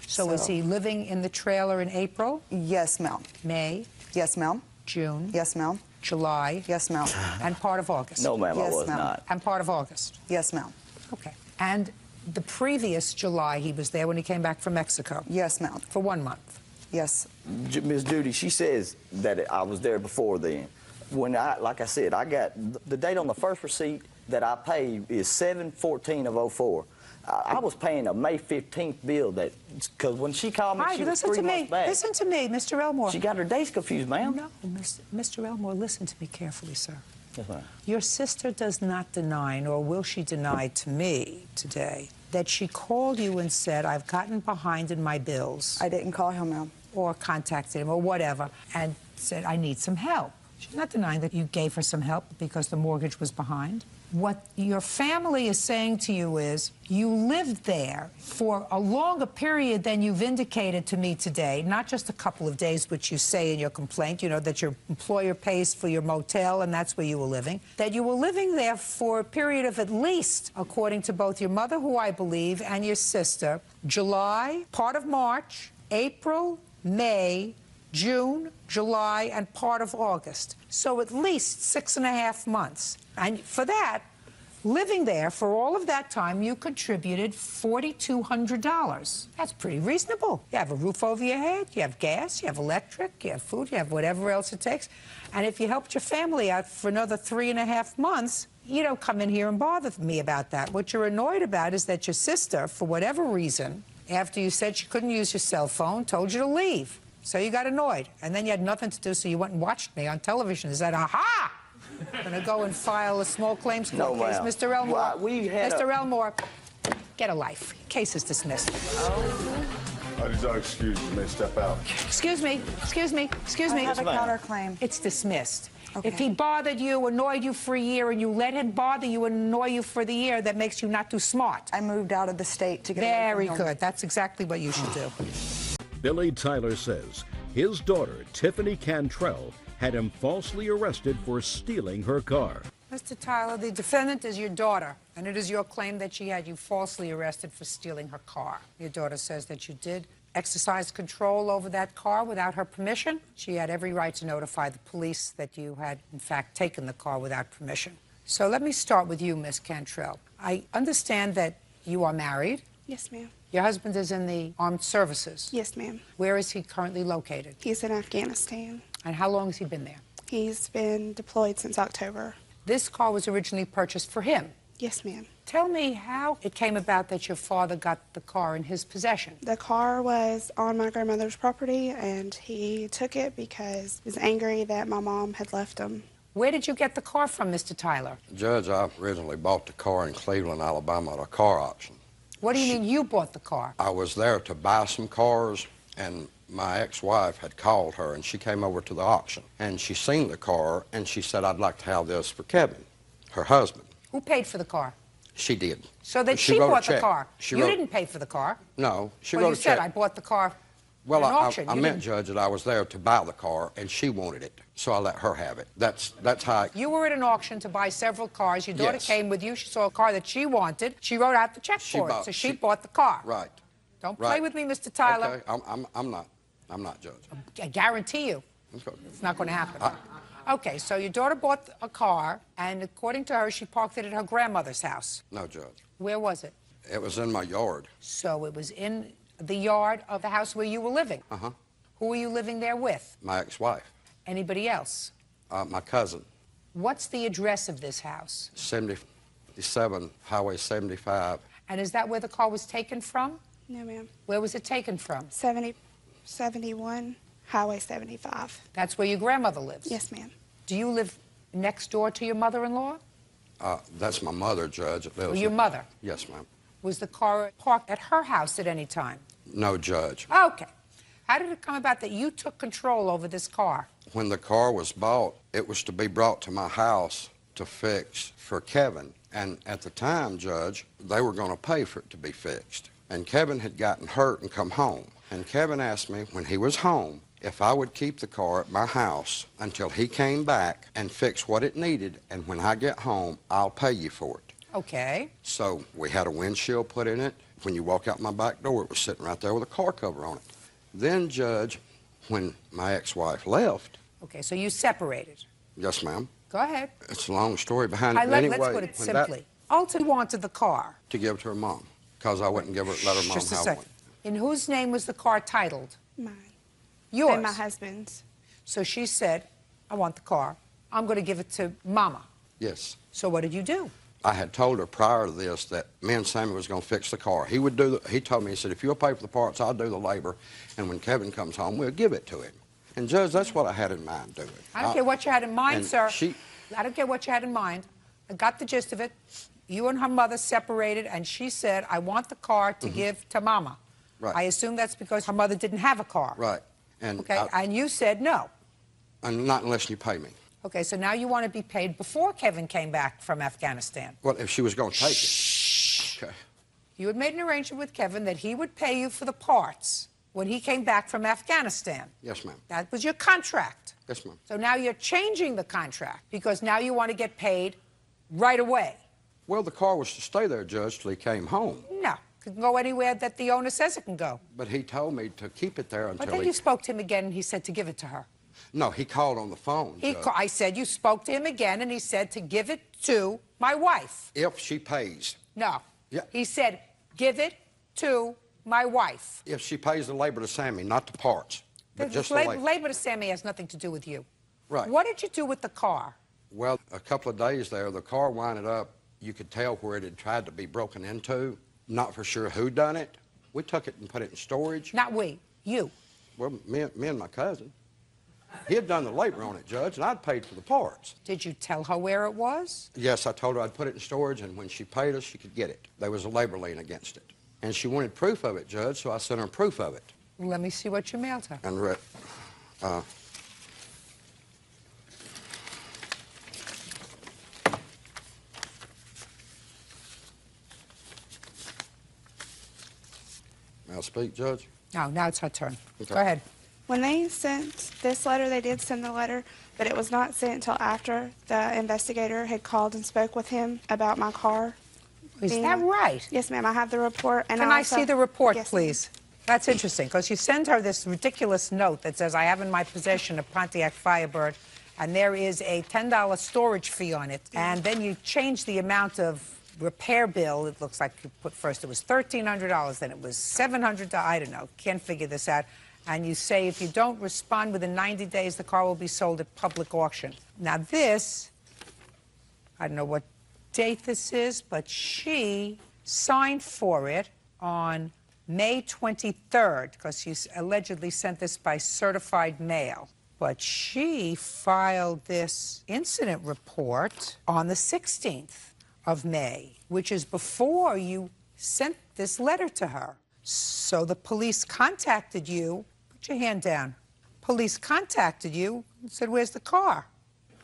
So was he living in the trailer in April? Yes, ma'am. May? Yes, ma'am. June? Yes, ma'am. July? Yes, ma'am. And part of August? No, ma'am, yes, I was not. And part of August? Yes, ma'am. Okay. And the previous July he was there when he came back from Mexico? Yes, ma'am. For 1 month? Yes. Miss Judy, she says that I was there before then. Like I said, I got the date on the first receipt that I paid is 7/14 of 04. I was paying a May 15th bill because when she called me, she was 3 months back. Listen to me, Mr. Elmore. She got her dates confused, ma'am. No, Mr. Elmore, listen to me carefully, sir. Yes, ma'am. Your sister does not deny, nor will she deny to me today, that she called you and said, I've gotten behind in my bills. I didn't call him, ma'am. Or contacted him, or whatever, and said, I need some help. She's not denying that you gave her some help because the mortgage was behind. What your family is saying to you is you lived there for a longer period than you've indicated to me today, not just a couple of days, which you say in your complaint, you know, that your employer pays for your motel and that's where you were living, that you were living there for a period of at least, according to both your mother, who I believe, and your sister, July, part of March, April, May, June, July, and part of August. So at least 6.5 months. And for that, living there for all of that time, you contributed $4,200. That's pretty reasonable. You have a roof over your head, you have gas, you have electric, you have food, you have whatever else it takes. And if you helped your family out for another 3.5 months, you don't come in here and bother me about that. What you're annoyed about is that your sister, for whatever reason, after you said she couldn't use your cell phone, told you to leave. So you got annoyed. And then you had nothing to do, so you went and watched me on television and said, aha! I'm going to go and file a small claims court case. Mr. Elmore, well, Mr. Elmore, get a life. Case is dismissed. I just excuse me, step out. Excuse me, excuse me, excuse me. I have a counterclaim. It's dismissed. Okay. If he bothered you, annoyed you for a year, and you let him bother you and annoy you for the year, that makes you not too smart. I moved out of the state to get Very away from him. good. That's exactly what you should do. Billy Tyler says his daughter, Tiffany Cantrell, had him falsely arrested for stealing her car. Mr. Tyler, the defendant is your daughter, and it is your claim that she had you falsely arrested for stealing her car. Your daughter says that you did exercise control over that car without her permission. She had every right to notify the police that you had, in fact, taken the car without permission. So let me start with you, Miss Cantrell. I understand that you are married. Yes, ma'am. Your husband is in the armed services. Yes, ma'am. Where is he currently located? He's in Afghanistan. And how long has he been there? He's been deployed since October. This car was originally purchased for him. Yes, ma'am. Tell me how it came about that your father got the car in his possession. The car was on my grandmother's property, and he took it because he was angry that my mom had left him. Where did you get the car from, Mr. Tyler? Judge, I originally bought the car in Cleveland, Alabama at a car auction. What do you mean you bought the car? I was there to buy some cars, and my ex-wife had called her, and she came over to the auction. And she seen the car, and she said, I'd like to have this for Kevin, her husband. Who paid for the car? She did. So that she wrote a bought the check. car. She You wrote- didn't pay for the car. No, she Well, wrote you a check. said I bought the car Well, at an auction. I You meant, didn't- Judge, that I was there to buy the car, and she wanted it, so I let her have it. That's how I... You were at an auction to buy several cars. Your daughter Yes. came with you. She saw a car that she wanted. She wrote out the check for it. So she bought the car. Right. Don't play Right. with me, Mr. Tyler. Okay, I'm not, Judge. I guarantee you Okay. it's not going to happen. Okay, so your daughter bought a car, and according to her, she parked it at her grandmother's house. No, Judge. Where was it? It was in my yard. So it was in the yard of the house where you were living. Uh-huh. Who were you living there with? My ex-wife. Anybody else? My cousin. What's the address of this house? 77, Highway 75. And is that where the car was taken from? No, ma'am. Where was it taken from? 71, Highway 75. That's where your grandmother lives? Yes, ma'am. Do you live next door to your mother-in-law? That's my mother, Judge. Or your mother? Yes, ma'am. Was the car parked at her house at any time? No, Judge. Okay. How did it come about that you took control over this car? When the car was bought, it was to be brought to my house to fix for Kevin. And at the time, Judge, they were going to pay for it to be fixed. And Kevin had gotten hurt and come home. And Kevin asked me when he was home if I would keep the car at my house until he came back and fix what it needed, and when I get home, I'll pay you for it. Okay. So we had a windshield put in it. When you walk out my back door, it was sitting right there with a car cover on it. Then, Judge, when my ex-wife left... Okay, so you separated. Yes, ma'am. Go ahead. It's a long story behind it. Let's put it simply. Ultimately wanted the car. To give to her mom, because I wouldn't let her mom Just a have second. one. In whose name was the car titled? Mine. Yours. And my husband's. So she said, I want the car. I'm going to give it to Mama. Yes. So what did you do? I had told her prior to this that me and Sammy was going to fix the car. He would do he told me, he said, if you'll pay for the parts, I'll do the labor, and when Kevin comes home, we'll give it to him. And, Judge, that's what I had in mind doing. I don't care what you had in mind, and sir. I don't care what you had in mind. I got the gist of it. You and her mother separated, and she said, I want the car to give to Mama. Right. I assume that's because her mother didn't have a car. Right. And Okay, and you said no. And not unless you pay me. Okay, so now you want to be paid before Kevin came back from Afghanistan. Well, if she was going to take it. Okay. You had made an arrangement with Kevin that he would pay you for the parts when he came back from Afghanistan. Yes, ma'am. That was your contract. Yes, ma'am. So now you're changing the contract because now you want to get paid right away. Well, the car was to stay there, Judge, till he came home. No, It can go anywhere that the owner says it can go. But he told me to keep it there until But then you spoke to him again, and he said to give it to her. No, he called on the phone, Judge. I said you spoke to him again, and he said to give it to my wife. If she pays. No. Yeah. He said, give it to my wife. If she pays the labor to Sammy, not the parts, but just the labor. Labor to Sammy has nothing to do with you. Right. What did you do with the car? Well, a couple of days there, the car winded up. You could tell where it had tried to be broken into. Not for sure who done it. We took it and put it in storage. Not we, you. Well, me and my cousin. He had done the labor on it, Judge, and I'd paid for the parts. Did you tell her where it was? Yes, I told her I'd put it in storage, and when she paid us, she could get it. There was a labor lien against it. And she wanted proof of it, Judge, so I sent her proof of it. Let me see what you mailed her. And May I speak, Judge? No, now it's her turn. Okay. Go ahead. When they sent this letter, they did send the letter, but it was not sent until after the investigator had called and spoke with him about my car. Is that right? Yes, ma'am. I have the report. And Can I see the report, yes, please? That's interesting, because you send her this ridiculous note that says, I have in my possession a Pontiac Firebird, and there is a $10 storage fee on it. And then you change the amount of repair bill. It looks like you put first it was $1,300, then it was $700. I don't know. Can't figure this out. And you say if you don't respond within 90 days, the car will be sold at public auction. Now this, I don't know what date this is, but she signed for it on May 23rd, because she allegedly sent this by certified mail. But she filed this incident report on the 16th of May, which is before you sent this letter to her. So the police contacted you. Put your hand down. Police contacted you and said, where's the car?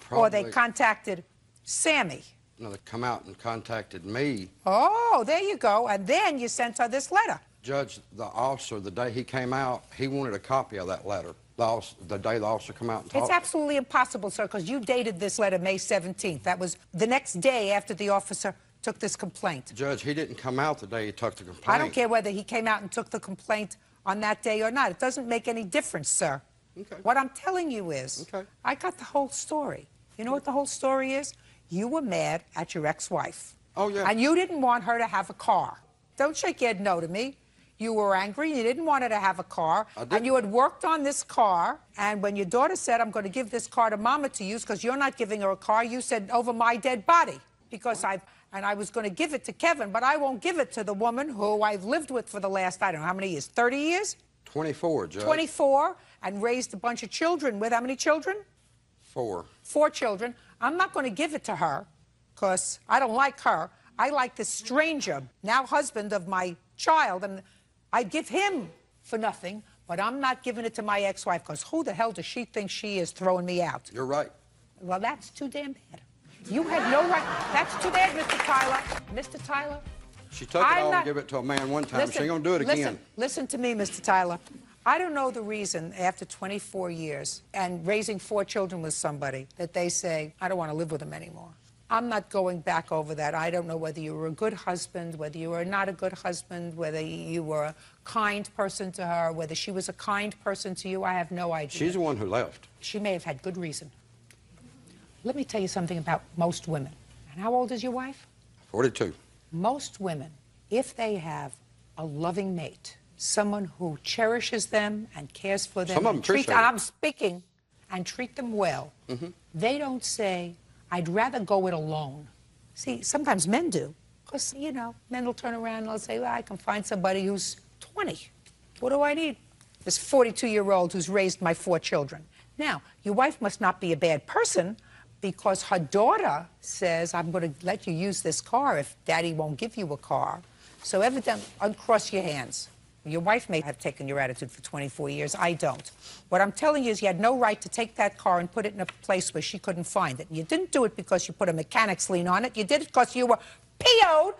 Probably. Or they contacted Sammy. No, they come out and contacted me. Oh, there you go. And then you sent her this letter. Judge, the officer, the day he came out, he wanted a copy of that letter. The day the officer come out and talked. It's absolutely impossible, sir, because you dated this letter May 17th. That was the next day after the officer took this complaint. Judge, he didn't come out the day he took the complaint. I don't care whether he came out and took the complaint on that day or not. It doesn't make any difference, sir. Okay. What I'm telling you is, I got the whole story. You know what the whole story is? You were mad at your ex-wife. Oh, yeah. And you didn't want her to have a car. Don't shake your head no to me. You were angry. You didn't want her to have a car. And you had worked on this car. And when your daughter said, I'm going to give this car to Mama to use because you're not giving her a car, you said, over my dead body. Because I was going to give it to Kevin, but I won't give it to the woman who I've lived with for the last, I don't know, how many years? 30 years? 24, Judge. 24, and raised a bunch of children with how many children? 4. 4 children. I'm not going to give it to her because I don't like her. I like this stranger, now husband of my child, and I'd give him for nothing, but I'm not giving it to my ex-wife because who the hell does she think she is throwing me out? You're right. Well, that's too damn bad. You had no right. That's too bad, Mr. Tyler. Mr. Tyler? She took it all and gave it to a man one time. She ain't going to do it again. Listen to me, Mr. Tyler. I don't know the reason after 24 years and raising 4 children with somebody that they say, I don't want to live with him anymore. I'm not going back over that. I don't know whether you were a good husband, whether you were not a good husband, whether you were a kind person to her, whether she was a kind person to you. I have no idea. She's the one who left. She may have had good reason. Let me tell you something about most women. And how old is your wife? 42. Most women, if they have a loving mate, someone who cherishes them and cares for them, some of them appreciate it. I'm speaking, and treat them well, they don't say, I'd rather go it alone. See, sometimes men do. Because, you know, men will turn around and they'll say, well, I can find somebody who's 20. What do I need? This 42-year-old who's raised my 4 children. Now, your wife must not be a bad person because her daughter says, I'm going to let you use this car if Daddy won't give you a car. So evidently, uncross your hands. Your wife may have taken your attitude for 24 years. I don't. What I'm telling you is you had no right to take that car and put it in a place where she couldn't find it. And you didn't do it because you put a mechanic's lien on it. You did it because you were PO'd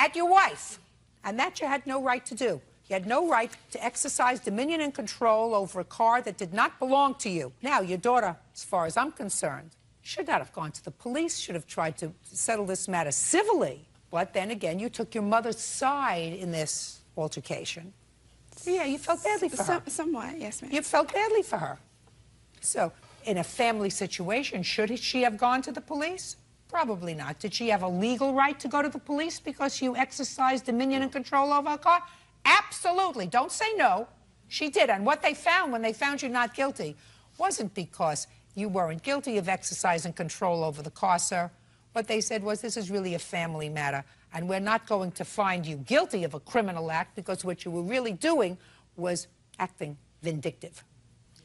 at your wife. And that you had no right to do. You had no right to exercise dominion and control over a car that did not belong to you. Now, your daughter, as far as I'm concerned, should not have gone to the police, should have tried to settle this matter civilly. But then again, you took your mother's side in this altercation. Yeah, you felt badly for her. Somewhat, yes, ma'am. You felt badly for her. So, in a family situation, should she have gone to the police? Probably not. Did she have a legal right to go to the police because you exercised dominion and control over her car? Absolutely. Don't say no. She did. And what they found when they found you not guilty wasn't because you weren't guilty of exercising control over the car, sir. What they said was, this is really a family matter, and we're not going to find you guilty of a criminal act because what you were really doing was acting vindictive.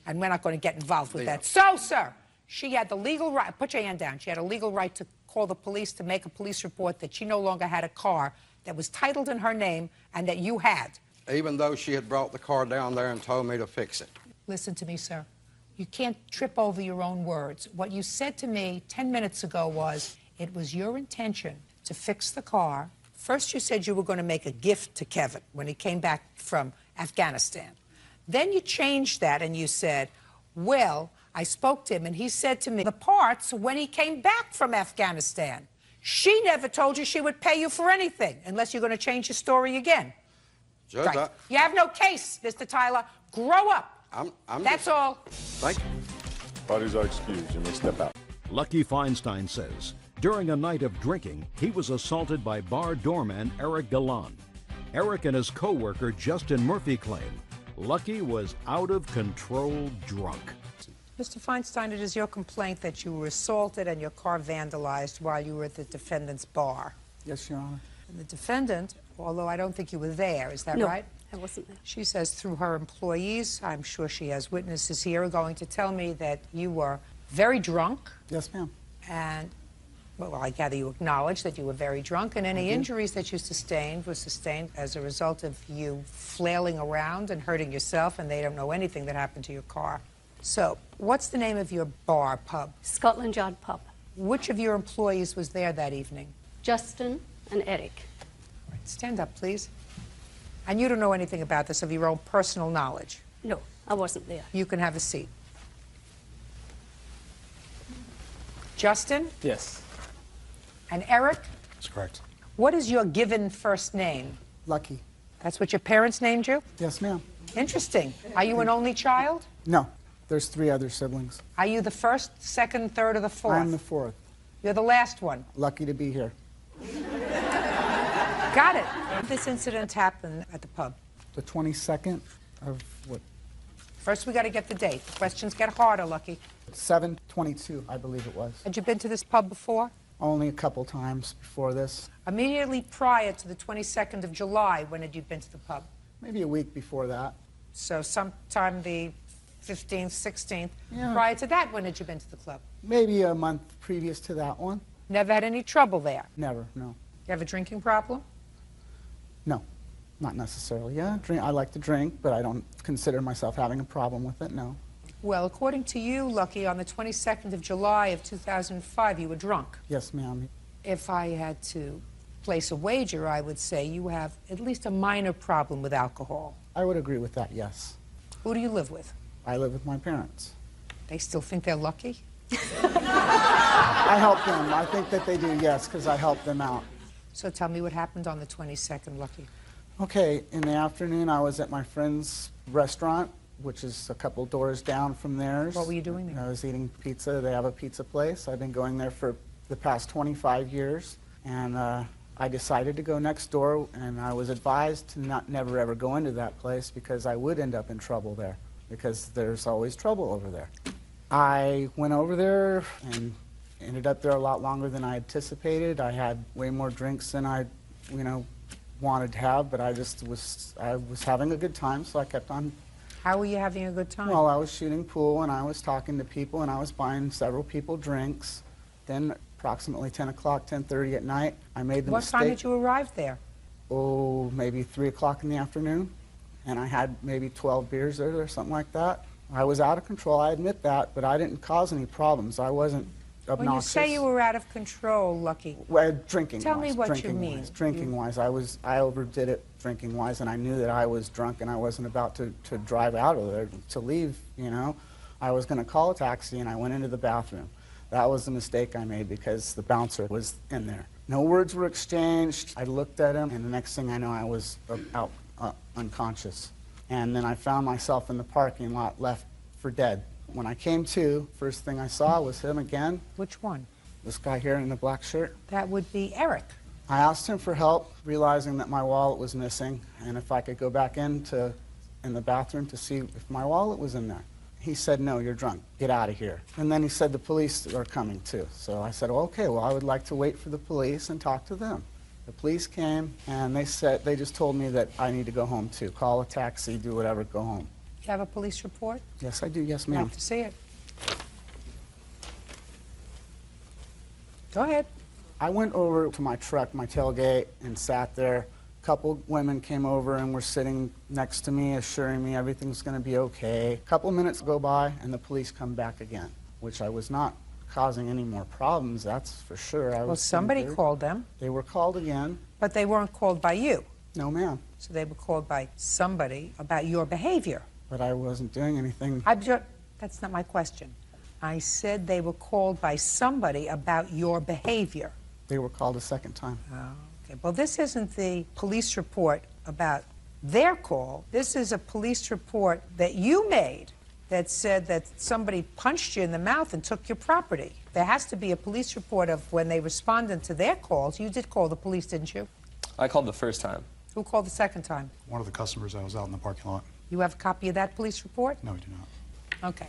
And we're not going to get involved with that. So, sir, she had the legal right, put your hand down, she had a legal right to call the police to make a police report that she no longer had a car that was titled in her name and that you had. Even though she had brought the car down there and told me to fix it. Listen to me, sir. You can't trip over your own words. What you said to me 10 minutes ago was, it was your intention to fix the car. First, you said you were going to make a gift to Kevin when he came back from Afghanistan. Then you changed that and you said, well, I spoke to him and he said to me the parts when he came back from Afghanistan. She never told you she would pay you for anything unless you're going to change your story again. Judge, right. You have no case, Mr. Tyler. Grow up. That's all. Thank you. Parties are excused. You may step out. Lucky Feinstein says during a night of drinking, he was assaulted by bar doorman Eric Galan. Eric and his co-worker Justin Murphy claim Lucky was out of control drunk. Mr. Feinstein, it is your complaint that you were assaulted and your car vandalized while you were at the defendant's bar. Yes, Your Honor. And the defendant, although I don't think you were there, is that right? I wasn't there. She says through her employees, I'm sure she has witnesses here, are going to tell me that you were very drunk. Yes, ma'am. And, well, I gather you acknowledge that you were very drunk, and any injuries that you sustained were sustained as a result of you flailing around and hurting yourself, and they don't know anything that happened to your car. So, what's the name of your bar, pub? Scotland Yard Pub. Which of your employees was there that evening? Justin and Eric. All right, stand up, please. And you don't know anything about this of your own personal knowledge? No, I wasn't there. You can have a seat. Justin? Yes. And Eric? That's correct. What is your given first name? Lucky. That's what your parents named you? Yes, ma'am. Interesting. Are you an only child? No. There's 3 other siblings. Are you the first, second, third, or the fourth? I'm the 4th. You're the last one. Lucky to be here. Got it. This incident happened at the pub. The 22nd of what? First, we got to get the date. Questions get harder, Lucky. 7/22, I believe it was. Had you been to this pub before? Only a couple times before this. Immediately prior to the 22nd of July, when had you been to the pub? Maybe a week before that. So sometime the 15th, 16th. Yeah. Prior to that, when had you been to the club? Maybe a month previous to that one. Never had any trouble there? Never, no. You have a drinking problem? No, not necessarily. Yeah, I like to drink, but I don't consider myself having a problem with it, no. Well, according to you, Lucky, on the 22nd of July of 2005, you were drunk. Yes, ma'am. If I had to place a wager, I would say you have at least a minor problem with alcohol. I would agree with that, yes. Who do you live with? I live with my parents. They still think they're lucky? I help them. I think that they do, yes, because I help them out. So tell me what happened on the 22nd, Lucky. Okay, in the afternoon, I was at my friend's restaurant, which is a couple doors down from theirs. What were you doing there? I was eating pizza. They have a pizza place. I've been going there for the past 25 years. And I decided to go next door, and I was advised to never ever go into that place because I would end up in trouble there, because there's always trouble over there. I went over there and ended up there a lot longer than I anticipated. I had way more drinks than I, wanted to have, but I was having a good time, so I kept on. How were you having a good time? Well, I was shooting pool, and I was talking to people, and I was buying several people drinks. Then approximately 10 o'clock, 10:30 at night, I made the mistake. What time did you arrive there? Oh, maybe 3 o'clock in the afternoon, and I had maybe 12 beers there or something like that. I was out of control, I admit that, but I didn't cause any problems. I wasn't obnoxious. When you say you were out of control, Lucky, well, drinking-wise. Tell me what you mean. Drinking-wise, I overdid it drinking-wise, and I knew that I was drunk, and I wasn't about to drive out of there to leave, I was going to call a taxi, and I went into the bathroom. That was the mistake I made because the bouncer was in there. No words were exchanged. I looked at him, and the next thing I know, I was out unconscious. And then I found myself in the parking lot, left for dead. When I came to, first thing I saw was him again. Which one? This guy here in the black shirt. That would be Eric. I asked him for help, realizing that my wallet was missing, and if I could go back in the bathroom to see if my wallet was in there. He said, "No, you're drunk. Get out of here." And then he said the police are coming too. So I said, well, okay, well, I would like to wait for the police and talk to them. The police came, and they just told me that I need to go home too. Call a taxi, do whatever, go home. You have a police report? Yes, I do. Yes, I'd ma'am. like to see it. Go ahead. I went over to my truck, my tailgate, and sat there. A couple women came over and were sitting next to me, assuring me everything's going to be okay. A couple minutes go by, and the police come back again, which I was not causing any more problems, that's for sure. Well, somebody called them. They were called again. But they weren't called by you. No, ma'am. So they were called by somebody about your behavior. But I wasn't doing anything. That's not my question. I said they were called by somebody about your behavior. They were called a second time. Oh, okay. Well, this isn't the police report about their call. This is a police report that you made that said that somebody punched you in the mouth and took your property. There has to be a police report of when they responded to their calls. You did call the police, didn't you? I called the first time. Who called the second time? One of the customers that was out in the parking lot. You have a copy of that police report? No, we do not. Okay.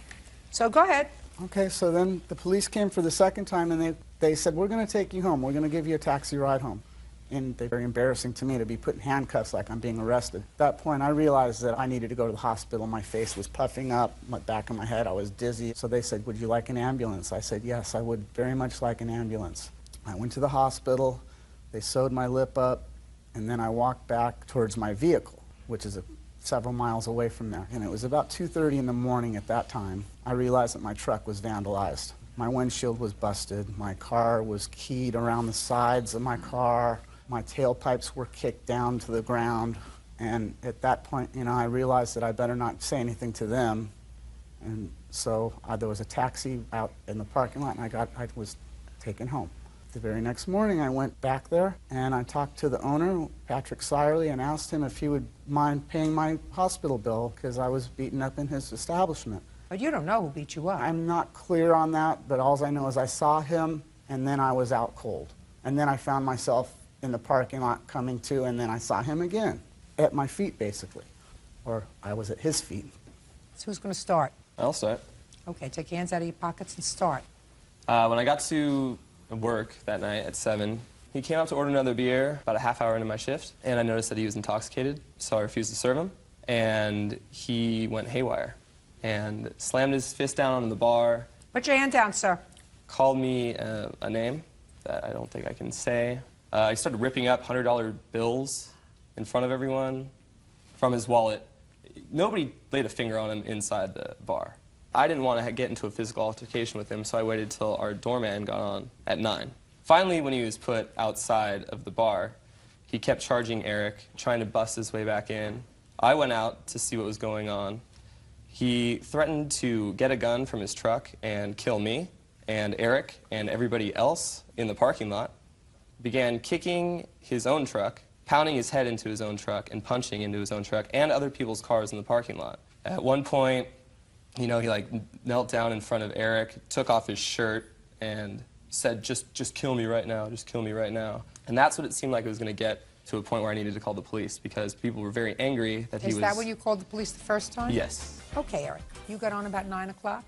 So go ahead. Okay, so then the police came for the second time, and they said, we're going to take you home. We're going to give you a taxi ride home. And they're very embarrassing to me to be put in handcuffs like I'm being arrested. At that point, I realized that I needed to go to the hospital. My face was puffing up, my back of my head, I was dizzy. So they said, would you like an ambulance? I said, yes, I would very much like an ambulance. I went to the hospital, they sewed my lip up, and then I walked back towards my vehicle, which is several miles away from there. And it was about 2:30 in the morning at that time. I realized that my truck was vandalized. My windshield was busted, my car was keyed around the sides of my car, my tailpipes were kicked down to the ground, and at that point, I realized that I better not say anything to them. And so there was a taxi out in the parking lot, and I was taken home. The very next morning, I went back there, and I talked to the owner, Patrick Sirely, and asked him if he would mind paying my hospital bill because I was beaten up in his establishment. But you don't know who beat you up. I'm not clear on that, but all I know is I saw him, and then I was out cold. And then I found myself in the parking lot coming to, and then I saw him again, at my feet, basically. Or I was at his feet. So who's going to start? I'll start. Okay, take your hands out of your pockets and start. When I got to work that night at 7, he came up to order another beer about a half hour into my shift, and I noticed that he was intoxicated, so I refused to serve him, and he went haywire and slammed his fist down on the bar. Put your hand down, sir. Called me a name that I don't think I can say. He started ripping up $100 bills in front of everyone from his wallet. Nobody laid a finger on him inside the bar. I didn't want to get into a physical altercation with him, so I waited till our doorman got on at 9. Finally, when he was put outside of the bar, he kept charging Eric, trying to bust his way back in. I went out to see what was going on. He threatened to get a gun from his truck and kill me and Eric and everybody else in the parking lot. Began kicking his own truck, pounding his head into his own truck, and punching into his own truck and other people's cars in the parking lot. At one point, he knelt down in front of Eric, took off his shirt, and said, just kill me right now, just kill me right now. And that's what it seemed like it was going to get to a point where I needed to call the police because people were very angry that he was... Is that when you called the police the first time? Yes. Okay, Eric. You got on about 9 o'clock?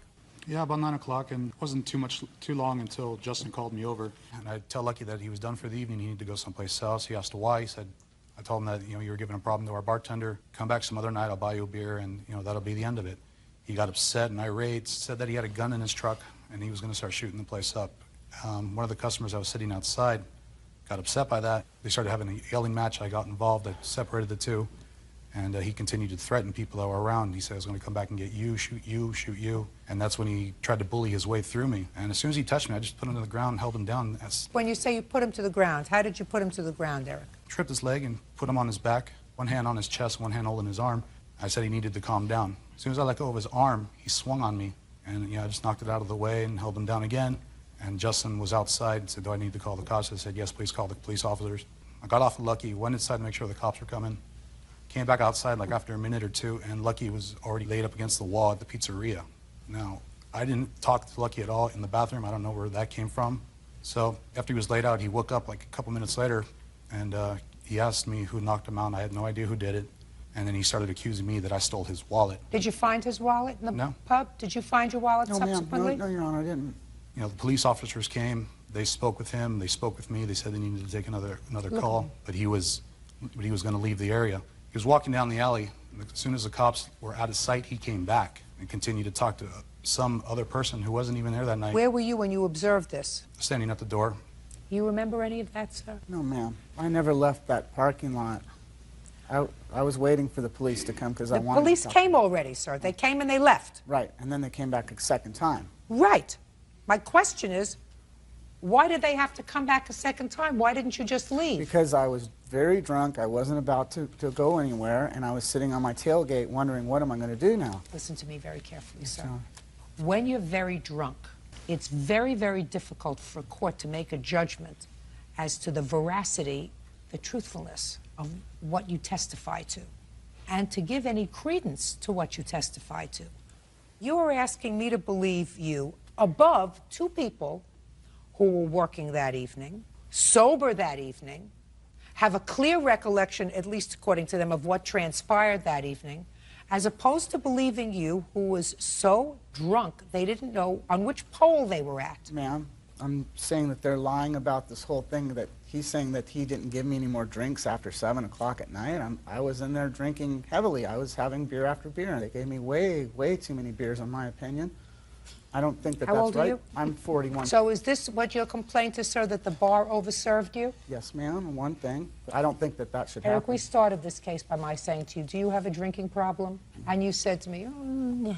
Yeah, about 9 o'clock, and it wasn't too long until Justin called me over, and I tell Lucky that he was done for the evening. He needed to go someplace else. He asked why. He said, I told him that you were giving a problem to our bartender. Come back some other night. I'll buy you a beer, and that'll be the end of it. He got upset and irate. Said that he had a gun in his truck, and he was going to start shooting the place up. One of the customers that was sitting outside got upset by that. They started having a yelling match. I got involved. I separated the two. And he continued to threaten people that were around. He said, I was going to come back and get you, shoot you, shoot you. And that's when he tried to bully his way through me. And as soon as he touched me, I just put him to the ground and held him down. When you say you put him to the ground, how did you put him to the ground, Eric? Tripped his leg and put him on his back, one hand on his chest, one hand holding his arm. I said he needed to calm down. As soon as I let go of his arm, he swung on me. And I just knocked it out of the way and held him down again. And Justin was outside and said, do I need to call the cops? I said, yes, please call the police officers. I got off of Lucky, went inside to make sure the cops were coming. Came back outside like after a minute or two, and Lucky was already laid up against the wall at the pizzeria. Now, I didn't talk to Lucky at all in the bathroom. I don't know where that came from. So after he was laid out, he woke up like a couple minutes later, and he asked me who knocked him out. I had no idea who did it. And then he started accusing me that I stole his wallet. Did you find his wallet in the pub? Did you find your wallet subsequently? No, Your Honor, I didn't. You know, the police officers came. They spoke with him. They spoke with me. They said they needed to take another call, but he was going to leave the area. He was walking down the alley. And as soon as the cops were out of sight, he came back and continued to talk to some other person who wasn't even there that night. Where were you when you observed this? Standing at the door. You remember any of that, sir? No, ma'am. I never left that parking lot. I was waiting for the police to come because I wanted The police came already, sir. They came and they left. Right, and then they came back a second time. Right. My question is, why did they have to come back a second time? Why didn't you just leave? Because I was very drunk. I wasn't about to go anywhere, and I was sitting on my tailgate wondering, what am I going to do now? Listen to me very carefully, sir. When you're very drunk, it's very, very difficult for a court to make a judgment as to the veracity, the truthfulness of what you testify to, and to give any credence to what you testify to. You are asking me to believe you above two people who were working that evening, sober that evening, have a clear recollection, at least according to them, of what transpired that evening, as opposed to believing you who was so drunk they didn't know on which pole they were at. Ma'am, I'm saying that they're lying about this whole thing, that he's saying that he didn't give me any more drinks after 7 o'clock at night. I was in there drinking heavily. I was having beer after beer, and they gave me way, way too many beers, in my opinion. I don't think that How that's old right. Are you? I'm 41. So is this what your complaint is, sir, that the bar overserved you? Yes, ma'am, one thing. I don't think that that should Eric, happen. we started this case by my saying to you, do you have a drinking problem? And you said to me, oh,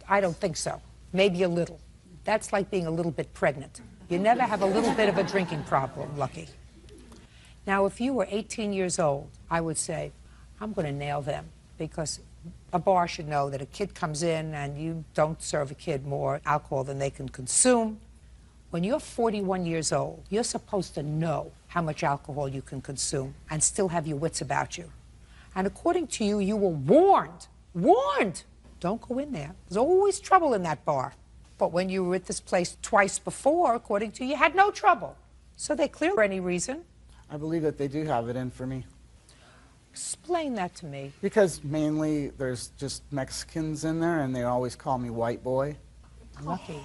I don't think so. Maybe a little. That's like being a little bit pregnant. You never have a little bit of a drinking problem, Lucky. Now, if you were 18 years old, I would say, I'm going to nail them, because a bar should know that a kid comes in and you don't serve a kid more alcohol than they can consume. When you're 41 years old, you're supposed to know how much alcohol you can consume and still have your wits about you. And according to you, you were warned, don't go in there. There's always trouble in that bar. But when you were at this place twice before, according to you, you had no trouble. So they clear for any reason. I believe that they do have it in for me. Explain that to me. Because mainly there's just Mexicans in there, and they always call me white boy. Lucky.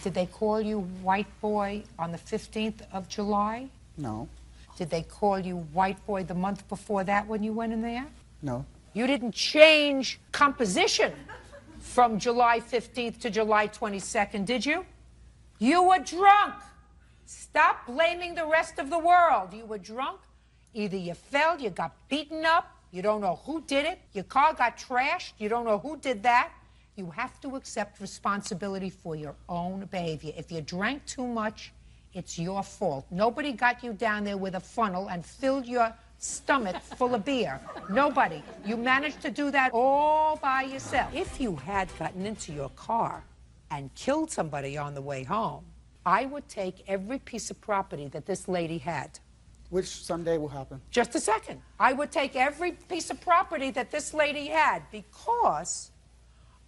Did they call you white boy on the 15th of July? No. Did they call you white boy the month before that when you went in there? No. You didn't change composition from July 15th to July 22nd, did you? You were drunk. Stop blaming the rest of the world. You were drunk. Either you fell, you got beaten up, you don't know who did it, your car got trashed, you don't know who did that. You have to accept responsibility for your own behavior. If you drank too much, it's your fault. Nobody got you down there with a funnel and filled your stomach full of beer. Nobody. You managed to do that all by yourself. If you had gotten into your car and killed somebody on the way home, I would take every piece of property that this lady had. Which someday will happen. Just a second. I would take every piece of property that this lady had, because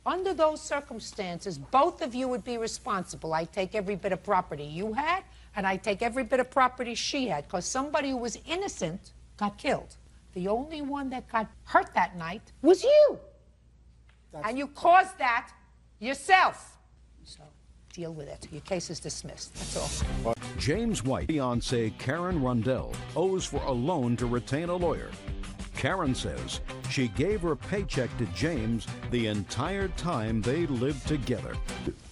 under those circumstances, both of you would be responsible. I'd take every bit of property you had, and I'd take every bit of property she had, because somebody who was innocent got killed. The only one that got hurt that night was you. And you caused that yourself. So deal with it. Your case is dismissed. That's all. James White's fiancée Karen Rundell owes for a loan to retain a lawyer. Karen says she gave her paycheck to James the entire time they lived together.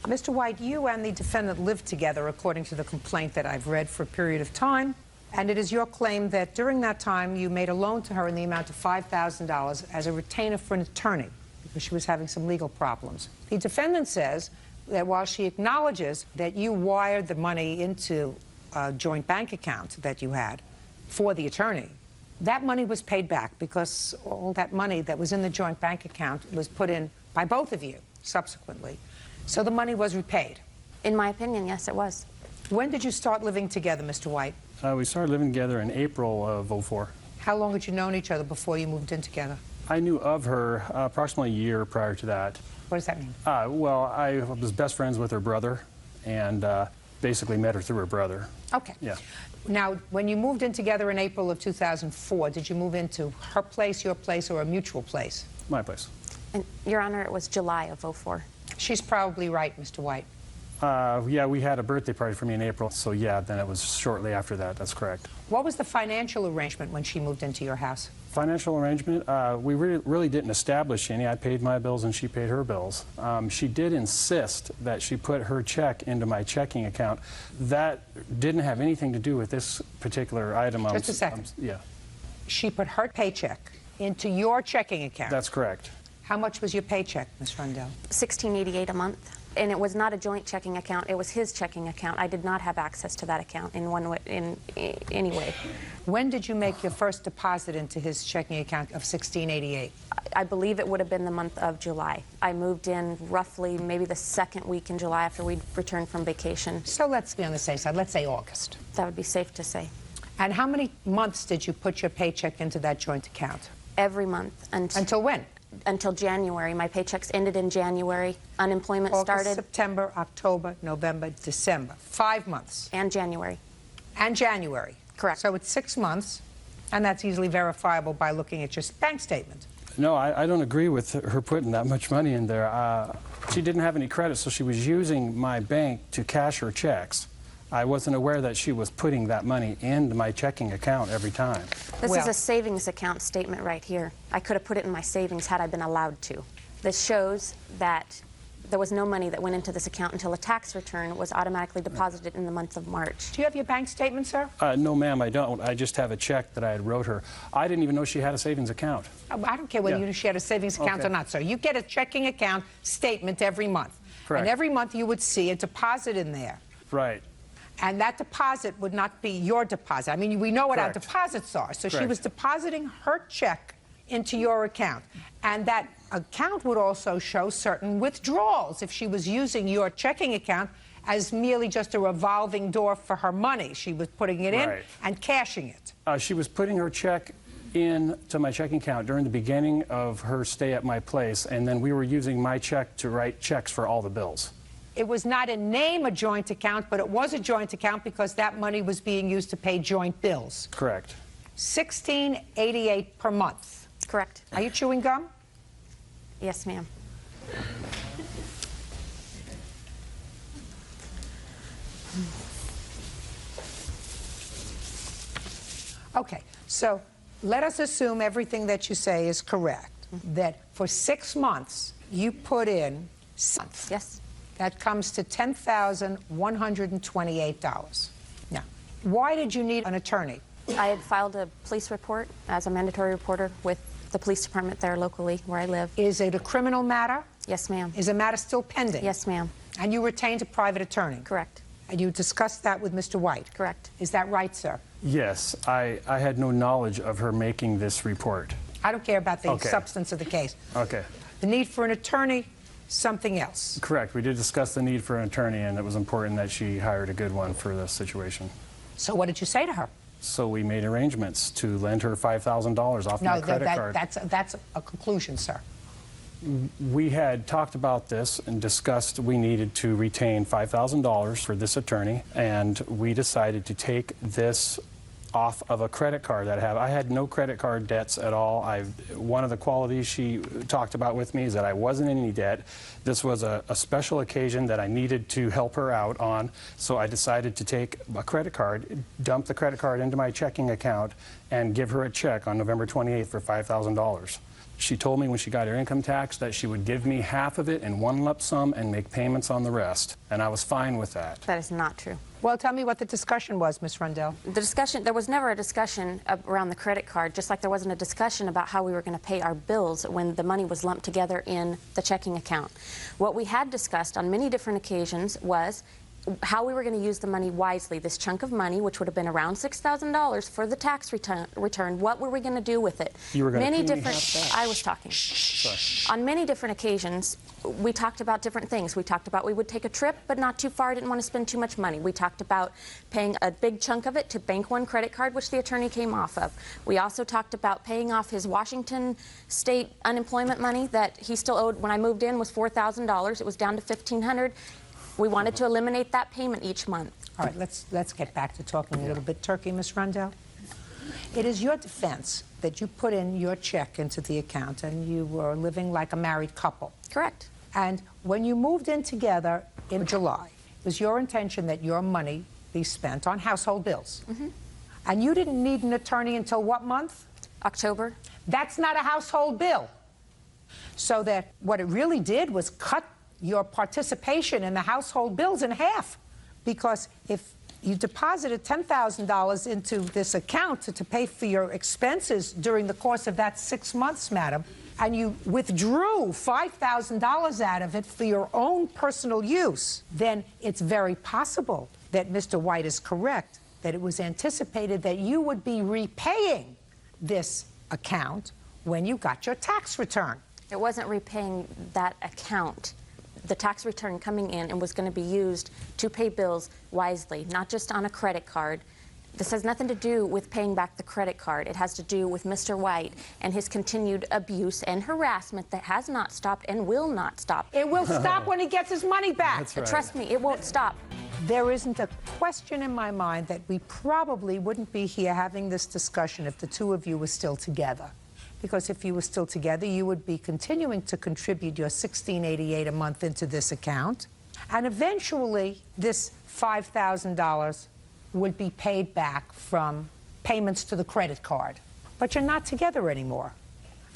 Mr. White, you and the defendant lived together, according to the complaint that I've read, for a period of time. And it is your claim that during that time you made a loan to her in the amount of $5,000 as a retainer for an attorney because she was having some legal problems. The defendant says that while she acknowledges that you wired the money into a joint bank account that you had for the attorney, that money was paid back because all that money that was in the joint bank account was put in by both of you subsequently. So the money was repaid. In my opinion, yes, it was. When did you start living together, Mr. White? We started living together in April of '04. How long had you known each other before you moved in together? I knew of her approximately a year prior to that. What does that mean? Well, I was best friends with her brother and basically met her through her brother. Okay. Yeah. Now, when you moved in together in April of 2004, did you move into her place, your place, or a mutual place? My place. And, Your Honor, it was July of '04. She's probably right, Mr. White. Yeah, we had a birthday party for me in April, so yeah, then it was shortly after that. That's correct. What was the financial arrangement when she moved into your house? Financial arrangement, we really didn't establish any. I paid my bills and she paid her bills. She did insist that she put her check into my checking account. That didn't have anything to do with this particular item. Just a second. Yeah. She put her paycheck into your checking account. That's correct. How much was your paycheck, Ms. Rundell? $16.88 a month. And it was not a joint checking account. It was his checking account. I did not have access to that account in any way. When did you make your first deposit into his checking account of $16.88? I believe it would have been the month of July. I moved in roughly maybe the second week in July after we returned from vacation. So let's be on the safe side. Let's say August. That would be safe to say. And how many months did you put your paycheck into that joint account? Every month. Until when? Until January. My paychecks ended in January. Unemployment August, started. September, October, November, December. 5 months. And January. And January. Correct. So it's 6 months, and that's easily verifiable by looking at your bank statement. No, I don't agree with her putting that much money in there. She didn't have any credit, so she was using my bank to cash her checks. I wasn't aware that she was putting that money into my checking account every time. This is a savings account statement right here. I could have put it in my savings had I been allowed to. This shows that there was no money that went into this account until a tax return was automatically deposited in the month of March. Do you have your bank statement, sir? No, ma'am, I don't. I just have a check that I had wrote her. I didn't even know she had a savings account. I don't care whether you knew she had a savings account or not, sir. You get a checking account statement every month. Correct. And every month you would see a deposit in there. Right. And that deposit would not be your deposit. I mean, we know what our deposits are. So she was depositing her check into your account. And that account would also show certain withdrawals if she was using your checking account as merely just a revolving door for her money. She was putting it in and cashing it. She was putting her check into my checking account during the beginning of her stay at my place, and then we were using my check to write checks for all the bills. It was not in name a joint account, but it was a joint account because that money was being used to pay joint bills. Correct. $16.88 per month. Correct. Are you chewing gum? Yes, ma'am. Okay, so let us assume everything that you say is correct, that for 6 months you put in Yes. That comes to $10,128. Now, why did you need an attorney? I had filed a police report as a mandatory reporter with the police department there locally where I live. Is it a criminal matter? Yes, ma'am. Is the matter still pending? Yes, ma'am. And you retained a private attorney? Correct. And you discussed that with Mr. White? Correct. Is that right, sir? Yes, I had no knowledge of her making this report. I don't care about the substance of the case. Okay. The need for an attorney, something else. Correct. We did discuss the need for an attorney, and it was important that she hired a good one for this situation. So what did you say to her? So we made arrangements to lend her $5,000 off my credit card. That's a conclusion, sir. We had talked about this and discussed we needed to retain $5,000 for this attorney, and we decided to take this off of a credit card that I have. I had no credit card debts at all. One of the qualities she talked about with me is that I wasn't in any debt. This was a special occasion that I needed to help her out on, so I decided to take a credit card, dump the credit card into my checking account, and give her a check on November 28th for $5,000. She told me when she got her income tax that she would give me half of it in one lump sum and make payments on the rest, and I was fine with that. That is not true. Well, tell me what the discussion was, Ms. Rundell. The discussion, there was never a discussion around the credit card, just like there wasn't a discussion about how we were going to pay our bills when the money was lumped together in the checking account. What we had discussed on many different occasions was how we were going to use the money wisely. This chunk of money, which would have been around $6,000 for the tax return, what were we going to do with it? You were going to I was talking. On many different occasions, we talked about different things. We talked about we would take a trip, but not too far, didn't want to spend too much money. We talked about paying a big chunk of it to Bank One credit card, which the attorney came off of. We also talked about paying off his Washington state unemployment money that he still owed when I moved in was $4,000. It was down to $1,500. We wanted to eliminate that payment each month. All right, let's get back to talking a little bit turkey, Ms. Rundell. It is your defense that you put in your check into the account and you were living like a married couple. Correct. And when you moved in together in July, it was your intention that your money be spent on household bills. Mm-hmm. And you didn't need an attorney until what month? October. That's not a household bill. So that what it really did was cut your participation in the household bills in half. Because if you deposited $10,000 into this account to pay for your expenses during the course of that 6 months, madam, and you withdrew $5,000 out of it for your own personal use, then it's very possible that Mr. White is correct, that it was anticipated that you would be repaying this account when you got your tax return. It wasn't repaying that account. The tax return coming in and was going to be used to pay bills wisely, not just on a credit card. This has nothing to do with paying back the credit card. It has to do with Mr. White and his continued abuse and harassment that has not stopped and will not stop. It will stop when he gets his money back. That's right. Trust me, it won't stop. There isn't a question in my mind that we probably wouldn't be here having this discussion if the two of you were still together. Because if you were still together, you would be continuing to contribute your $16.88 a month into this account. And eventually, this $5,000 would be paid back from payments to the credit card. But you're not together anymore.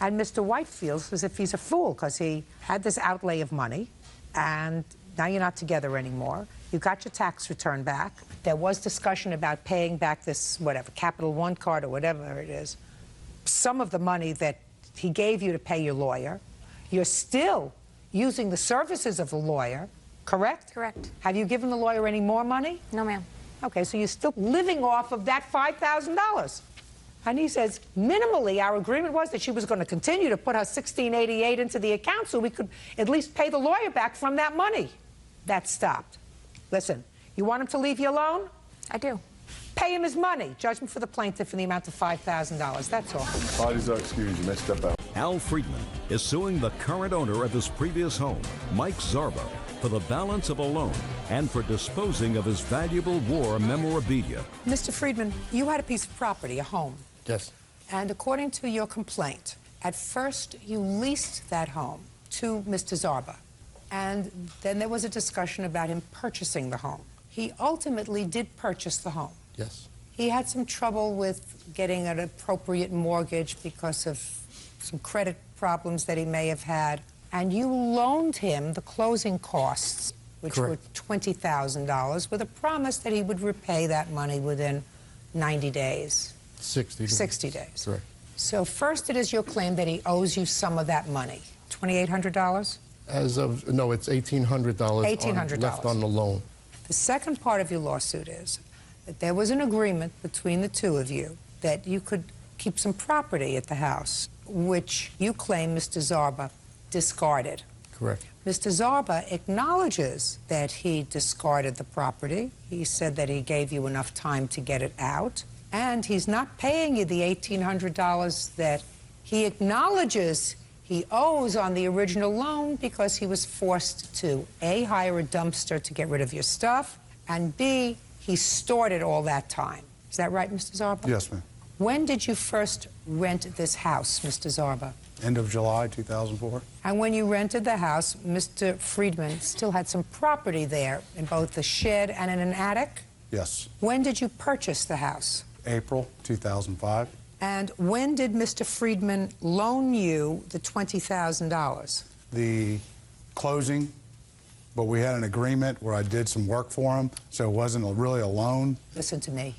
And Mr. White feels as if he's a fool because he had this outlay of money, and now you're not together anymore. You got your tax return back. There was discussion about paying back this, whatever, Capital One card or whatever it is. Some of the money that he gave you to pay your lawyer. You're still using the services of the lawyer, correct? Correct. Have you given the lawyer any more money? No, ma'am. Okay, so you're still living off of that $5,000. And he says, minimally, our agreement was that she was going to continue to put her $16.88 into the account so we could at least pay the lawyer back from that money. That stopped. Listen, you want him to leave you alone? I do. Pay him his money. Judgment for the plaintiff in the amount of $5,000. That's all. Parties are excused. You messed up out. Al Friedman is suing the current owner of his previous home, Mike Zarba, for the balance of a loan and for disposing of his valuable war memorabilia. Mr. Friedman, you had a piece of property, a home. Yes. And according to your complaint, at first you leased that home to Mr. Zarba. And then there was a discussion about him purchasing the home. He ultimately did purchase the home. Yes. He had some trouble with getting an appropriate mortgage because of some credit problems that he may have had. And you loaned him the closing costs, which Correct. were $20,000, with a promise that he would repay that money within 90 days. 60 days. 60 days. Correct. So first it is your claim that he owes you some of that money, $2,800? As of, no, it's $1,800 $1,800 left on the loan. The second part of your lawsuit is that there was an agreement between the two of you that you could keep some property at the house, which you claim Mr. Zarba discarded. Correct. Mr. Zarba acknowledges that he discarded the property. He said that he gave you enough time to get it out, and he's not paying you the $1,800 that he acknowledges he owes on the original loan because he was forced to, A, hire a dumpster to get rid of your stuff, and B, he stored it all that time. Is that right, Mr. Zarba? Yes, ma'am. When did you first rent this house, Mr. Zarba? End of July 2004. And when you rented the house, Mr. Friedman still had some property there in both the shed and in an attic? Yes. When did you purchase the house? April 2005. And when did Mr. Friedman loan you the $20,000? The closing, but we had an agreement where I did some work for him, so it wasn't really a loan. Listen to me.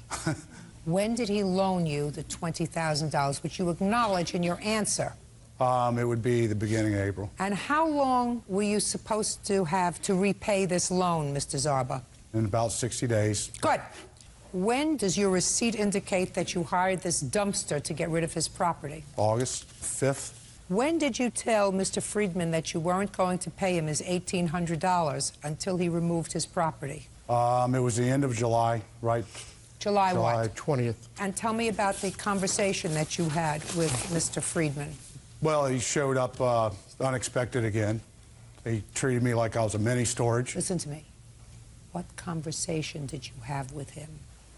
When did he loan you the $20,000, which you acknowledge in your answer? It would be the beginning of April. And how long were you supposed to have to repay this loan, Mr. Zarba? in about 60 days. Good. When does your receipt indicate that you hired this dumpster to get rid of his property? August 5th. When did you tell Mr. Friedman that you weren't going to pay him his $1,800 until he removed his property? It was the end of July, right? July what? 20th. And tell me about the conversation that you had with Mr. Friedman. Well, he showed up unexpected again. He treated me like I was a mini storage. Listen to me. What conversation did you have with him?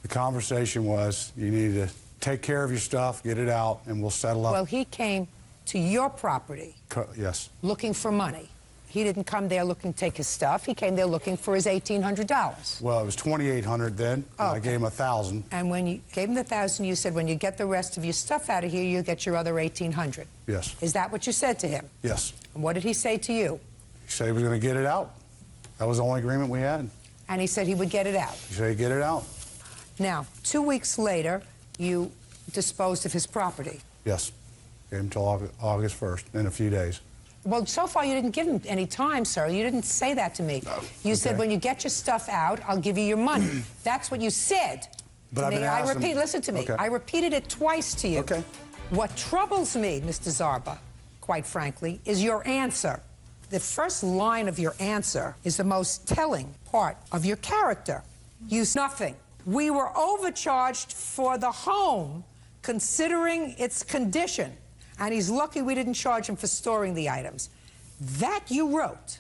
The conversation was, you need to take care of your stuff, get it out, and we'll settle up. Well, he came to your property Yes. looking for money. He didn't come there looking to take his stuff. He came there looking for his $1,800. Well, it was $2,800 then. And I gave him $1,000. And when you gave him the $1,000, you said, when you get the rest of your stuff out of here, you'll get your other $1,800. Yes. Is that what you said to him? Yes. And what did he say to you? He said he was going to get it out. That was the only agreement we had. And he said he would get it out. He said he'd get it out. Now, 2 weeks later, you disposed of his property. Yes. Gave him till August 1st, in a few days. Well, so far you didn't give him any time, sir. You didn't say that to me. You said, when you get your stuff out, I'll give you your money. That's what you said But to I've me. been I asking- repeat, listen to me. Okay. I repeated it twice to you. Okay. What troubles me, Mr. Zarba, quite frankly, is your answer. The first line of your answer is the most telling part of your character. Use nothing. We were overcharged for the home, considering its condition. And he's lucky we didn't charge him for storing the items. That you wrote.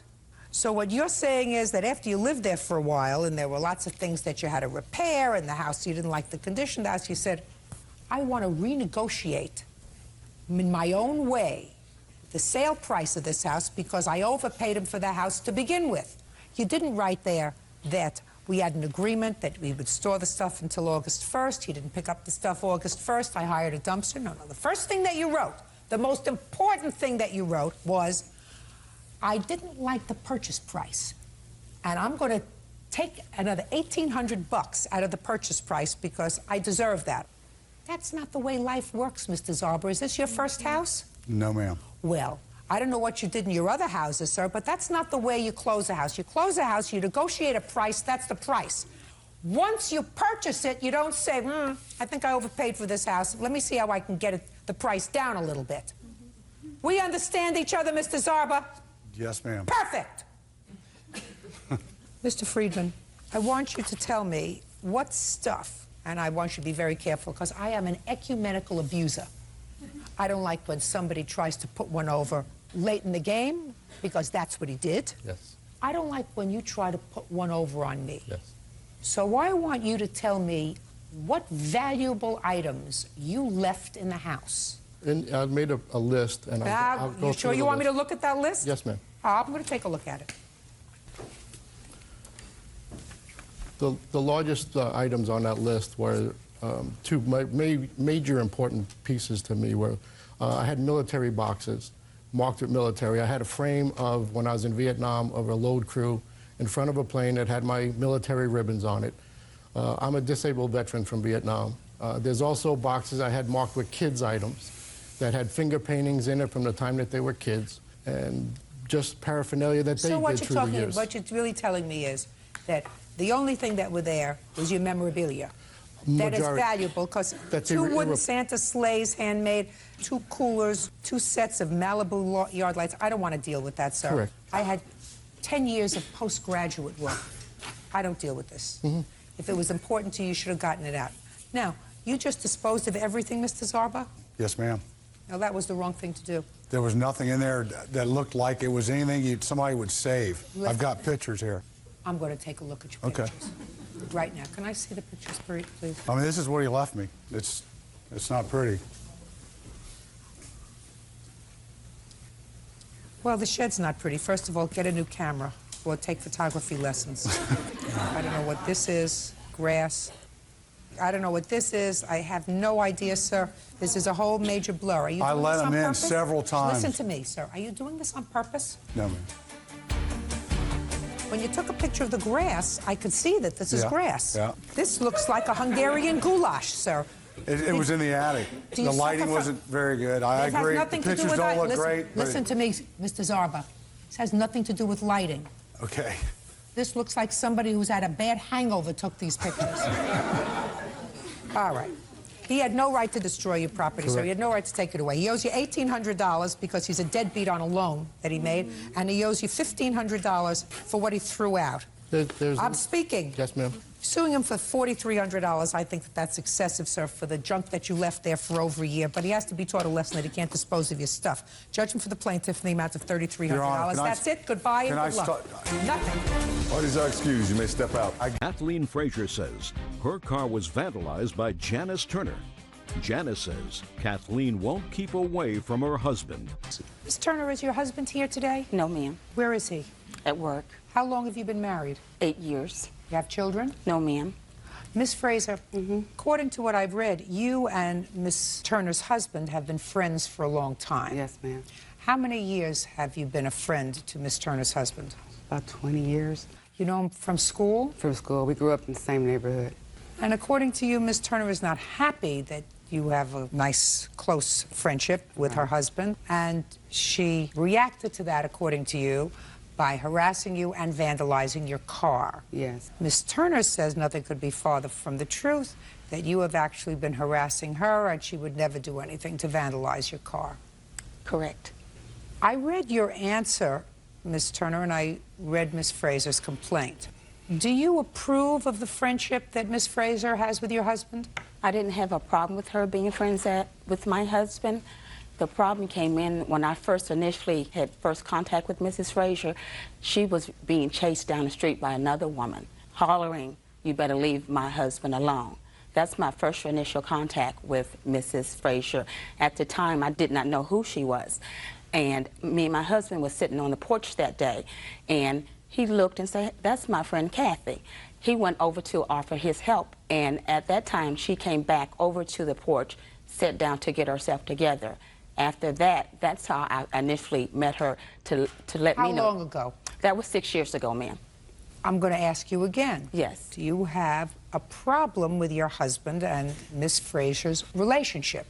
So what you're saying is that after you lived there for a while and there were lots of things that you had to repair in the house, you didn't like the condition of the house, you said, I want to renegotiate in my own way the sale price of this house because I overpaid him for the house to begin with. You didn't write there that we had an agreement that we would store the stuff until August 1st. He didn't pick up the stuff August 1st. I hired a dumpster. No. The first thing that you wrote, the most important thing that you wrote was, I didn't like the purchase price, and I'm going to take another $1,800 out of the purchase price because I deserve that. That's not the way life works, Mr. Zarber. Is this your first house? No, ma'am. Well, I don't know what you did in your other houses, sir, but that's not the way you close a house. You close a house, you negotiate a price, that's the price. Once you purchase it, you don't say, I think I overpaid for this house. Let me see how I can get the price down a little bit. We understand each other, Mr. Zarba? Yes, ma'am. Perfect! Mr. Friedman, I want you to tell me what stuff, and I want you to be very careful because I am an ecumenical abuser. I don't like when somebody tries to put one over late in the game, because that's what he did. Yes. I don't like when you try to put one over on me. Yes. So I want you to tell me what valuable items you left in the house. And I made a list, and I'll go You through sure you the want me to list. look at that list? Yes, ma'am. I'm going to take a look at it. The largest items on that list were two major important pieces to me were I had military boxes marked with military. I had a frame of, when I was in Vietnam, of a load crew in front of a plane that had my military ribbons on it. I'm a disabled veteran from Vietnam. There's also boxes I had marked with kids' items that had finger paintings in it from the time that they were kids, and just paraphernalia that they did through the years. What you're really telling me is that the only thing that were there was your memorabilia. That is valuable because two wooden Santa sleighs, handmade, 2 coolers, 2 sets of Malibu yard lights. I don't want to deal with that, sir. Correct. I had 10 years of postgraduate work. I don't deal with this. If it was important to you, you should have gotten it out. Now, you just disposed of everything, Mr. Zarba? Yes, ma'am. Now, that was the wrong thing to do. There was nothing in there that looked like it was anything somebody would save. I've got pictures here. I'm going to take a look at your pictures. Right now. Can I see the pictures, please? I mean, this is what he left me. It's not pretty. Well, the shed's not pretty. First of all, get a new camera or take photography lessons. I don't know what this is. Grass. I don't know what this is. I have no idea, sir. This is a whole major blur. Are you doing I let this on him in purpose? several times. Listen to me, sir. Are you doing this on purpose? No, ma'am. When you took a picture of the grass, I could see that this is grass. Yeah. This looks like a Hungarian goulash, sir. It was in the attic. The lighting wasn't very good. I agree. The pictures don't look great. Listen to me, Mr. Zarba. This has nothing to do with lighting. Okay. This looks like somebody who's had a bad hangover took these pictures. All right. He had no right to destroy your property, so he had no right to take it away. He owes you $1,800 because he's a deadbeat on a loan that he made, and he owes you $1,500 for what he threw out. I'm speaking. Yes, ma'am. Suing him for $4,300, I think that's excessive, sir, for the junk that you left there for over a year. But he has to be taught a lesson that he can't dispose of your stuff. Judgment for the plaintiff in the amount of $3,300. That's it. Goodbye and good luck. Nothing. Parties are excused. You may step out. Kathleen Frazier says her car was vandalized by Janice Turner. Janice says Kathleen won't keep away from her husband. Ms. Turner, is your husband here today? No, ma'am. Where is he? At work. How long have you been married? 8 years. You have children? No, ma'am. Miss Frazier, according to what I've read, you and Miss Turner's husband have been friends for a long time. Yes, ma'am. How many years have you been a friend to Miss Turner's husband? About 20 years. You know him from school? From school. We grew up in the same neighborhood. And according to you, Miss Turner is not happy that you have a nice, close friendship with her husband, and she reacted to that, according to you, by harassing you and vandalizing your car. Yes. Miss Turner says nothing could be farther from the truth, that you have actually been harassing her and she would never do anything to vandalize your car. Correct. I read your answer, Miss Turner, and I read Miss Frazier's complaint. Do you approve of the friendship that Miss Frazier has with your husband? I didn't have a problem with her being friends with my husband. The problem came in when I initially had contact with Mrs. Frazier. She was being chased down the street by another woman, hollering, "You better leave my husband alone." That's my first initial contact with Mrs. Frazier. At the time, I did not know who she was. And me and my husband was sitting on the porch that day, and he looked and said, "That's my friend Kathy." He went over to offer his help, and at that time, she came back over to the porch, sat down to get herself together. After that, that's how I initially met her to let me know. How long ago? That was 6 years ago, ma'am. I'm going to ask you again. Yes. Do you have a problem with your husband and Miss Frazier's relationship?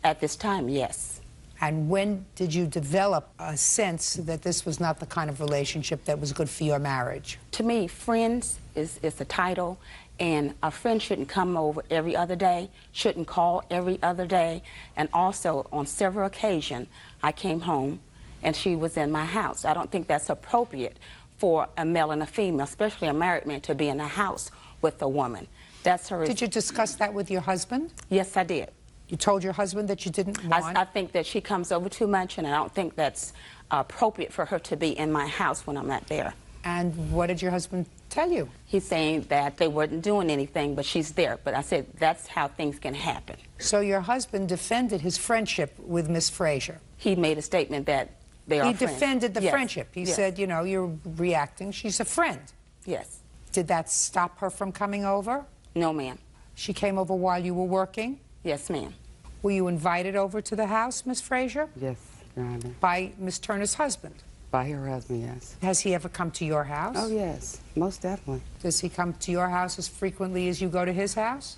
At this time, yes. And when did you develop a sense that this was not the kind of relationship that was good for your marriage? To me, friends is a title, and a friend shouldn't come over every other day, shouldn't call every other day. And also, on several occasions, I came home and she was in my house. I don't think that's appropriate for a male and a female, especially a married man, to be in a house with a woman. That's her. Did you discuss that with your husband? Yes, I did. You told your husband that you didn't want? I think that she comes over too much, and I don't think that's appropriate for her to be in my house when I'm not there. And what did your husband tell you? He's saying that they weren't doing anything, but she's there. But I said, that's how things can happen. So your husband defended his friendship with Miss Frazier? He made a statement that they are friends. He defended the Yes. friendship. He Yes. said, you know, you're reacting. She's a friend. Yes. Did that stop her from coming over? No, ma'am. She came over while you were working? Yes, ma'am. Were you invited over to the house, Miss Frazier? Yes, Your Honor. By Miss Turner's husband? By her husband, yes. Has he ever come to your house? Oh, yes, most definitely. Does he come to your house as frequently as you go to his house?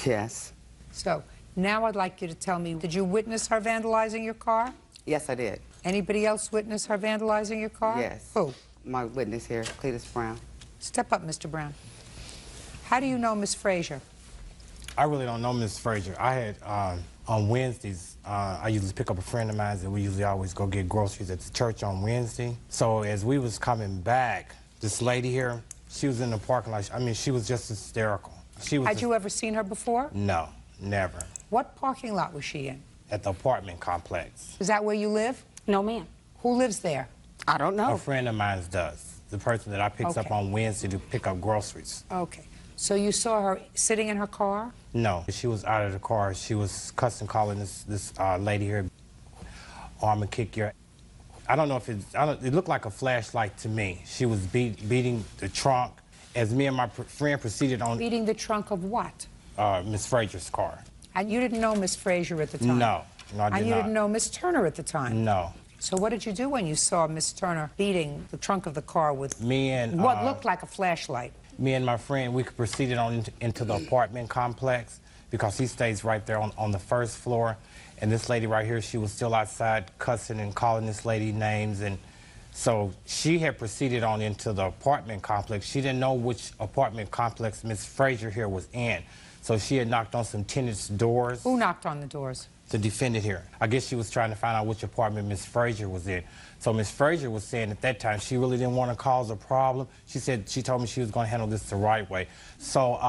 Yes. So, now I'd like you to tell me, did you witness her vandalizing your car? Yes, I did. Anybody else witness her vandalizing your car? Yes. Who? My witness here, Cletus Brown. Step up, Mr. Brown. How do you know Miss Frazier? I really don't know Miss Frazier. I had, on Wednesdays, I usually pick up a friend of mine, and we usually always go get groceries at the church on Wednesday. So as we was coming back, this lady here, she was in the parking lot. I mean, she was just hysterical. Had you ever seen her before? No, never. What parking lot was she in? At the apartment complex. Is that where you live? No, ma'am. Who lives there? I don't know. A friend of mine does. The person that I picked up on Wednesday to pick up groceries. Okay. So you saw her sitting in her car? No, she was out of the car. She was cussing, calling this lady here, "I'm gonna kick your." I don't know if it looked like a flashlight to me. She was beating the trunk as me and my friend proceeded on. Beating the trunk of what? Miss Frazier's car. And you didn't know Miss Frazier at the time? No, no, I did not. And you didn't know Miss Turner at the time? No. So what did you do when you saw Miss Turner beating the trunk of the car with me and what looked like a flashlight? Me and my friend, we proceeded on into the apartment complex because he stays right there on the first floor. And this lady right here, she was still outside cussing and calling this lady names and So she had proceeded on into the apartment complex. She didn't know which apartment complex Miss Frazier here was in. So she had knocked on some tenants' doors. Who knocked on the doors? The defendant here. I guess she was trying to find out which apartment Miss Frazier was in. So Miss Frazier was saying at that time she really didn't want to cause a problem. She said, she told me she was going to handle this the right way. So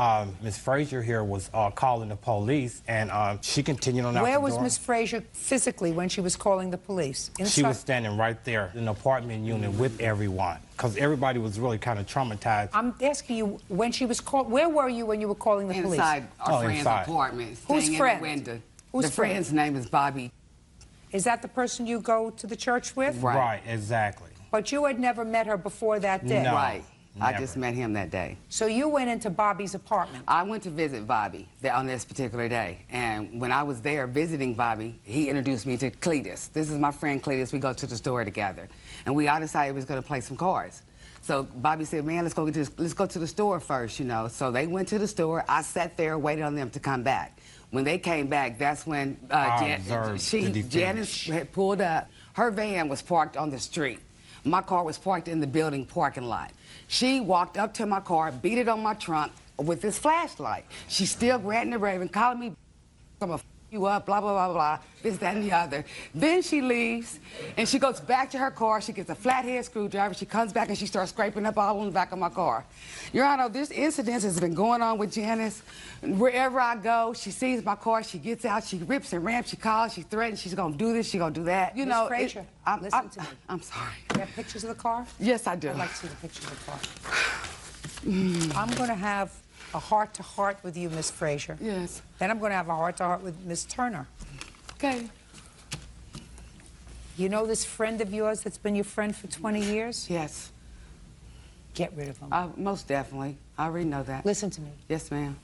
Miss Frazier here was calling the police, and she continued on out the door. Where was Miss Frazier physically when she was calling the police? Inside? She was standing right there in the apartment unit with everyone, because everybody was really kind of traumatized. I'm asking you, when she was called, where were you when you were calling the police? Inside our friend's apartment. Whose friend? In the window. Whose the friend's name is Bobby. Is that the person you go to the church with? Right, exactly. But you had never met her before that day? No, right. I never. just met him that day. So you went into Bobby's apartment? I went to visit Bobby on this particular day. And when I was there visiting Bobby, he introduced me to Cletus. This is my friend Cletus. We go to the store together. And we all decided we was going to play some cards. So Bobby said, man, let's go to the store first, you know. So they went to the store. I sat there, waited on them to come back. When they came back, that's when Janice had pulled up. Her van was parked on the street. My car was parked in the building parking lot. She walked up to my car, beat it on my trunk with this flashlight. She's still ranting and raving, calling me, I'm gonna f you up, blah, blah, blah, blah, this, that, and the other. Then she leaves, and she goes back to her car. She gets a flathead screwdriver. She comes back, and she starts scraping up all on the back of my car. Your Honor, this incident has been going on with Janice. Wherever I go, she sees my car, she gets out, she rips and ramps, she calls, she threatens, she's gonna do this, she's gonna do that. You know, Frazier, listen to me. I'm sorry. You have pictures of the car? Yes, I do. I'd like to see the pictures of the car. I'm gonna have a heart-to-heart with you, Miss Frazier. Yes. Then I'm gonna have a heart-to-heart with Miss Turner. Okay. You know this friend of yours that's been your friend for 20 years? Yes. Get rid of him. Most definitely. I already know that. Listen to me. Yes, ma'am.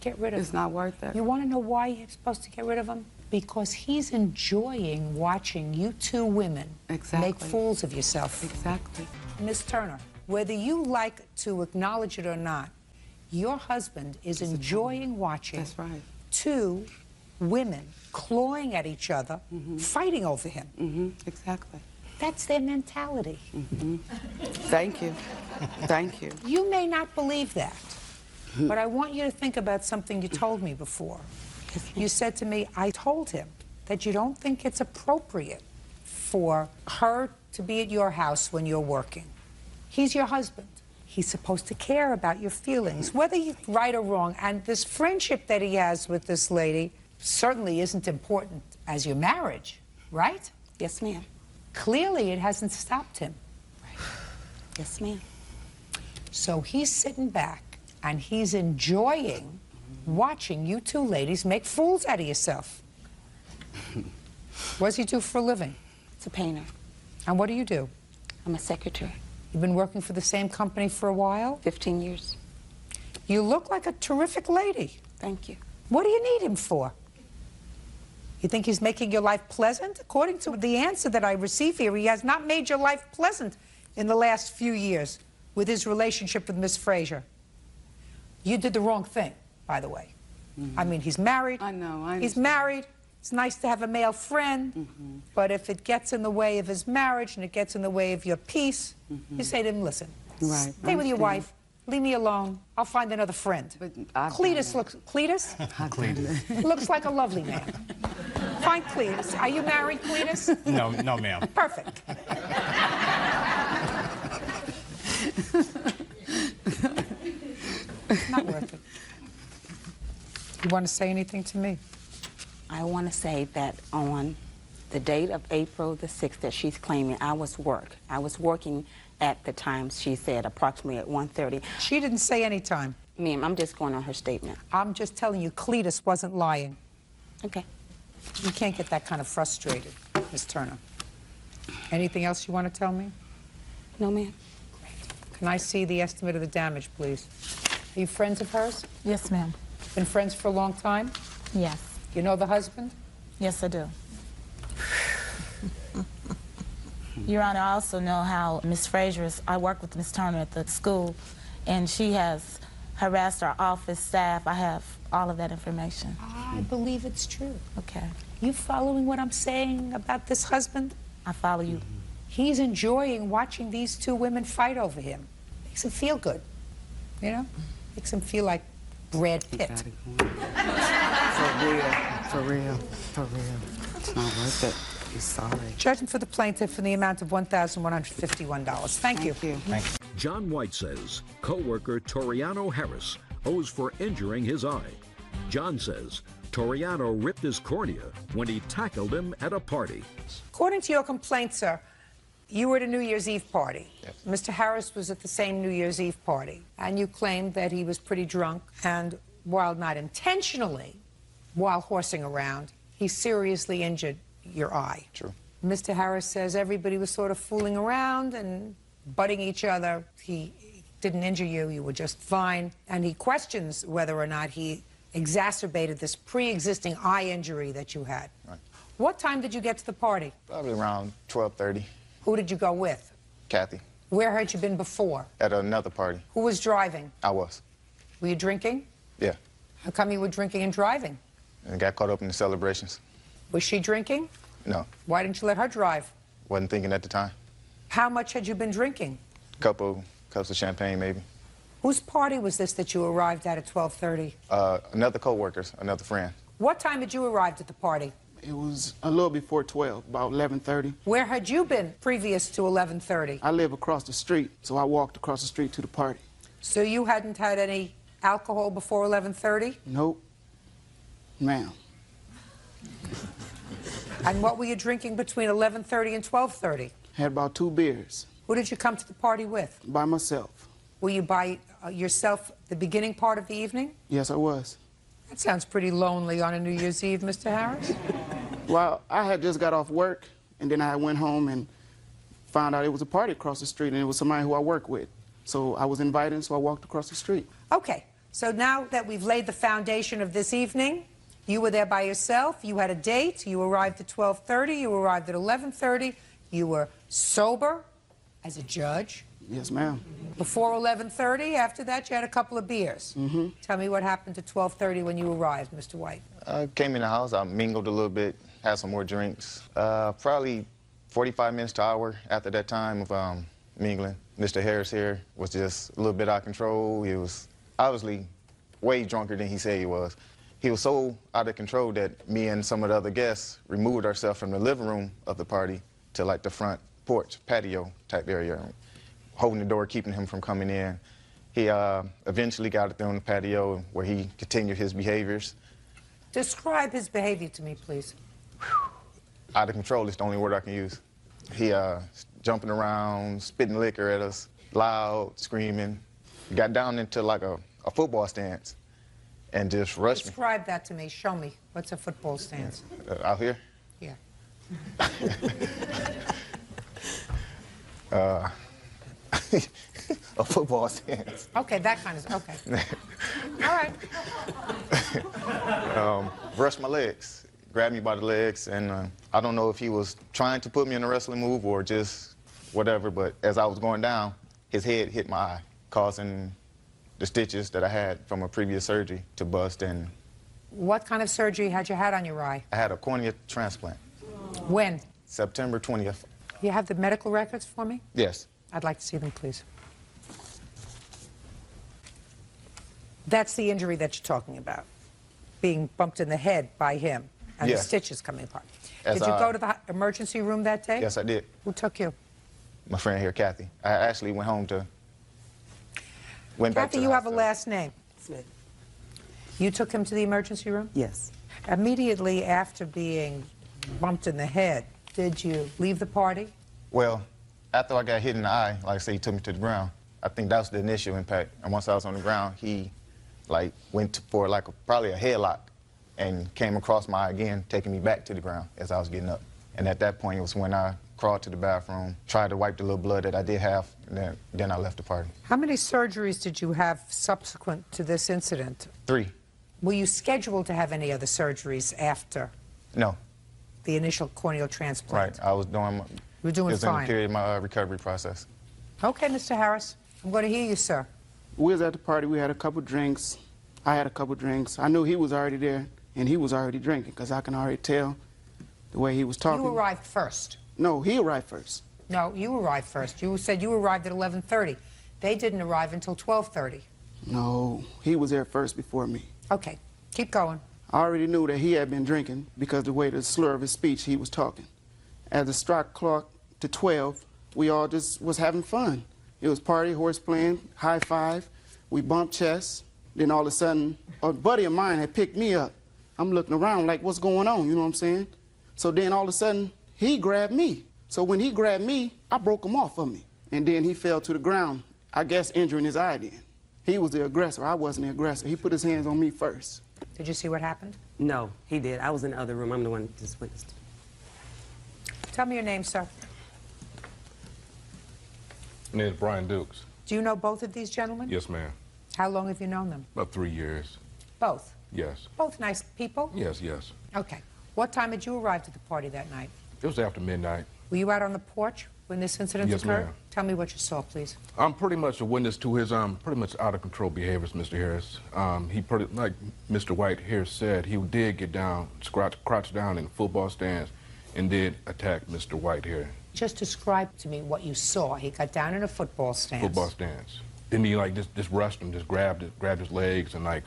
Get rid of him. It's not worth it. You want to know why you're supposed to get rid of him? Because he's enjoying watching you two women make fools of yourself. Exactly. Miss Turner, whether you like to acknowledge it or not, your husband is enjoying watching two women clawing at each other, fighting over him. Exactly. That's their mentality. Thank you. Thank you. You may not believe that, but I want you to think about something you told me before. You said to me, I told him that you don't think it's appropriate for her to be at your house when you're working. He's your husband. He's supposed to care about your feelings, whether you're right or wrong. And this friendship that he has with this lady certainly isn't important as your marriage, right? Yes, ma'am. Clearly, it hasn't stopped him. Right. Yes, ma'am. So he's sitting back and he's enjoying watching you two ladies make fools out of yourself. What does he do for a living? It's a painter. And what do you do? I'm a secretary. You've been working for the same company for a while? 15 years. You look like a terrific lady. Thank you. What do you need him for? You think he's making your life pleasant? According to the answer that I receive here, he has not made your life pleasant in the last few years with his relationship with Miss Frazier. You did the wrong thing, by the way. I mean, he's married. I know, He's married. It's nice to have a male friend, but if it gets in the way of his marriage and it gets in the way of your peace, you say to him, listen, stay with your wife, leave me alone, I'll find another friend. Cletus looks like a lovely man. Find Cletus. Are you married, Cletus? No, ma'am. Perfect. Not worth it. You want to say anything to me? I want to say that on the date of April the 6th that she's claiming, I was working at the time she said, approximately at 1:30. She didn't say any time. Ma'am, I'm just going on her statement. I'm just telling you, Cletus wasn't lying. Okay. You can't get that kind of frustrated, Miss Turner. Anything else you want to tell me? No, ma'am. Can I see the estimate of the damage, please? Are you friends of hers? Yes, ma'am. Been friends for a long time? Yes. You know the husband? Yes, I do. Your Honor, I also know how Miss Frazier is. I work with Miss Turner at the school, and she has harassed our office staff. I have all of that information. I believe it's true. Okay. You following what I'm saying about this husband? I follow you. he's enjoying watching these two women fight over him. Makes him feel good, you know? Makes him feel like Brad Pitt. For real, for real, for real. It's not worth it. I'm sorry. Judgment for the plaintiff in the amount of $1,151. Thank you. Thank you. John White says co-worker Toriano Harris owes for injuring his eye. John says Toriano ripped his cornea when he tackled him at a party. According to your complaint, sir, you were at a New Year's Eve party. Yes. Mr. Harris was at the same New Year's Eve party, and you claimed that he was pretty drunk, and while not intentionally, while horsing around, he seriously injured your eye. True. Mr. Harris says everybody was sort of fooling around and butting each other. He didn't injure you, you were just fine, and he questions whether or not he exacerbated this pre-existing eye injury that you had. Right. What time did you get to the party? Probably around 12:30. Who did you go with? Kathy. Where had you been before? At another party. Who was driving? I was. Were you drinking? Yeah. How come you were drinking and driving? And got caught up in the celebrations. Was she drinking? No. Why didn't you let her drive? Wasn't thinking at the time. How much had you been drinking? Couple cups of champagne, maybe. Whose party was this that you arrived at 12:30? Another co-worker's, another friend. What time did you arrive at the party? It was a little before 12, about 11:30. Where had you been previous to 11:30? I live across the street, so I walked across the street to the party. So you hadn't had any alcohol before 11:30? Nope. Ma'am. And what were you drinking between 11:30 and 12:30? Had about 2 beers. Who did you come to the party with? By myself. Were you by yourself the beginning part of the evening? Yes, I was. That sounds pretty lonely on a New Year's Eve, Mr. Harris. Well, I had just got off work, and then I went home and found out it was a party across the street, and it was somebody who I work with. So I was invited, so I walked across the street. Okay, so now that we've laid the foundation of this evening, you were there by yourself, you had a date, you arrived at 12:30, you arrived at 11:30, you were sober as a judge. Yes, ma'am. Before 11:30, after that, you had a couple of beers. Mm-hmm. Tell me what happened at 12:30 when you arrived, Mr. White. I came in the house, I mingled a little bit, had some more drinks. Probably 45 minutes to an hour after that time of mingling. Mr. Harris here was just a little bit out of control. He was obviously way drunker than he said he was. He was so out of control that me and some of the other guests removed ourselves from the living room of the party to like the front porch, patio type area, holding the door, keeping him from coming in. He eventually got up there on the patio where he continued his behaviors. Describe his behavior to me, please. Out of control is the only word I can use. He jumping around, spitting liquor at us, loud, screaming. He got down into like a football stance and just rushed me. Describe that to me. Show me. What's a football stance? Out here? Yeah. A football stance. Okay, that kind of, okay. All right. Brushed my legs, grabbed me by the legs, and I don't know if he was trying to put me in a wrestling move or just whatever, but as I was going down, his head hit my eye, causing the stitches that I had from a previous surgery to bust. And what kind of surgery had you had on your eye? I had a cornea transplant. When? September 20th. You have the medical records for me? Yes. I'd like to see them, please. That's the injury that you're talking about, being bumped in the head by him and the Yes. stitches coming apart. As Did you go to the emergency room that day? Yes, I did. Who took you? My friend here, Kathy. I actually went home to, back Kathy, to you the have a hospital. last name. Smith. You took him to the emergency room? Yes. Immediately after being bumped in the head, did you leave the party? Well, after I got hit in the eye, like I say, he took me to the ground. I think that was the initial impact. And once I was on the ground, he went for probably a headlock and came across my eye again, taking me back to the ground as I was getting up. And at that point, it was when I crawled to the bathroom, tried to wipe the little blood that I did have, and then I left the party. How many surgeries did you have subsequent to this incident? 3. Were you scheduled to have any other surgeries after No. the initial corneal transplant? Right. I was doing. You were doing it was in fine. the period of my recovery process. Okay, Mr. Harris, I'm going to hear you, sir. We was at the party. We had a couple drinks. I had a couple drinks. I knew he was already there, and he was already drinking, because I can already tell the way he was talking. You arrived first. No, he arrived first. No, you arrived first. You said you arrived at 11:30. They didn't arrive until 12:30. No, he was there first before me. Okay, keep going. I already knew that he had been drinking because the way the slur of his speech he was talking. As it struck clock to 12, we all just was having fun. It was party, horse playing, high five. We bumped chests. Then all of a sudden, a buddy of mine had picked me up. I'm looking around like, what's going on? You know what I'm saying? So then all of a sudden, he grabbed me. So when he grabbed me, I broke him off of me. And then he fell to the ground, I guess injuring his eye then. He was the aggressor. I wasn't the aggressor. He put his hands on me first. Did you see what happened? No, he did. I was in the other room. I'm the one that just witnessed. Tell me your name, sir. My name is Brian Dukes. Do you know both of these gentlemen? Yes, ma'am. How long have you known them? About 3 years. Both? Yes. Both nice people? Yes, yes. Okay. What time did you arrive at the party that night? It was after midnight. Were you out on the porch when this incident Yes, occurred? ma'am. Tell me what you saw, please. I'm pretty much a witness to his pretty much out of control behaviors, Mr. Harris. He pretty, like Mr. White here said, he did get down, crouch down in the football stands and did attack Mr. White here. Just describe to me what you saw. He got down in a football stance. Football stands. Then he like just rushed him, just grabbed his legs and like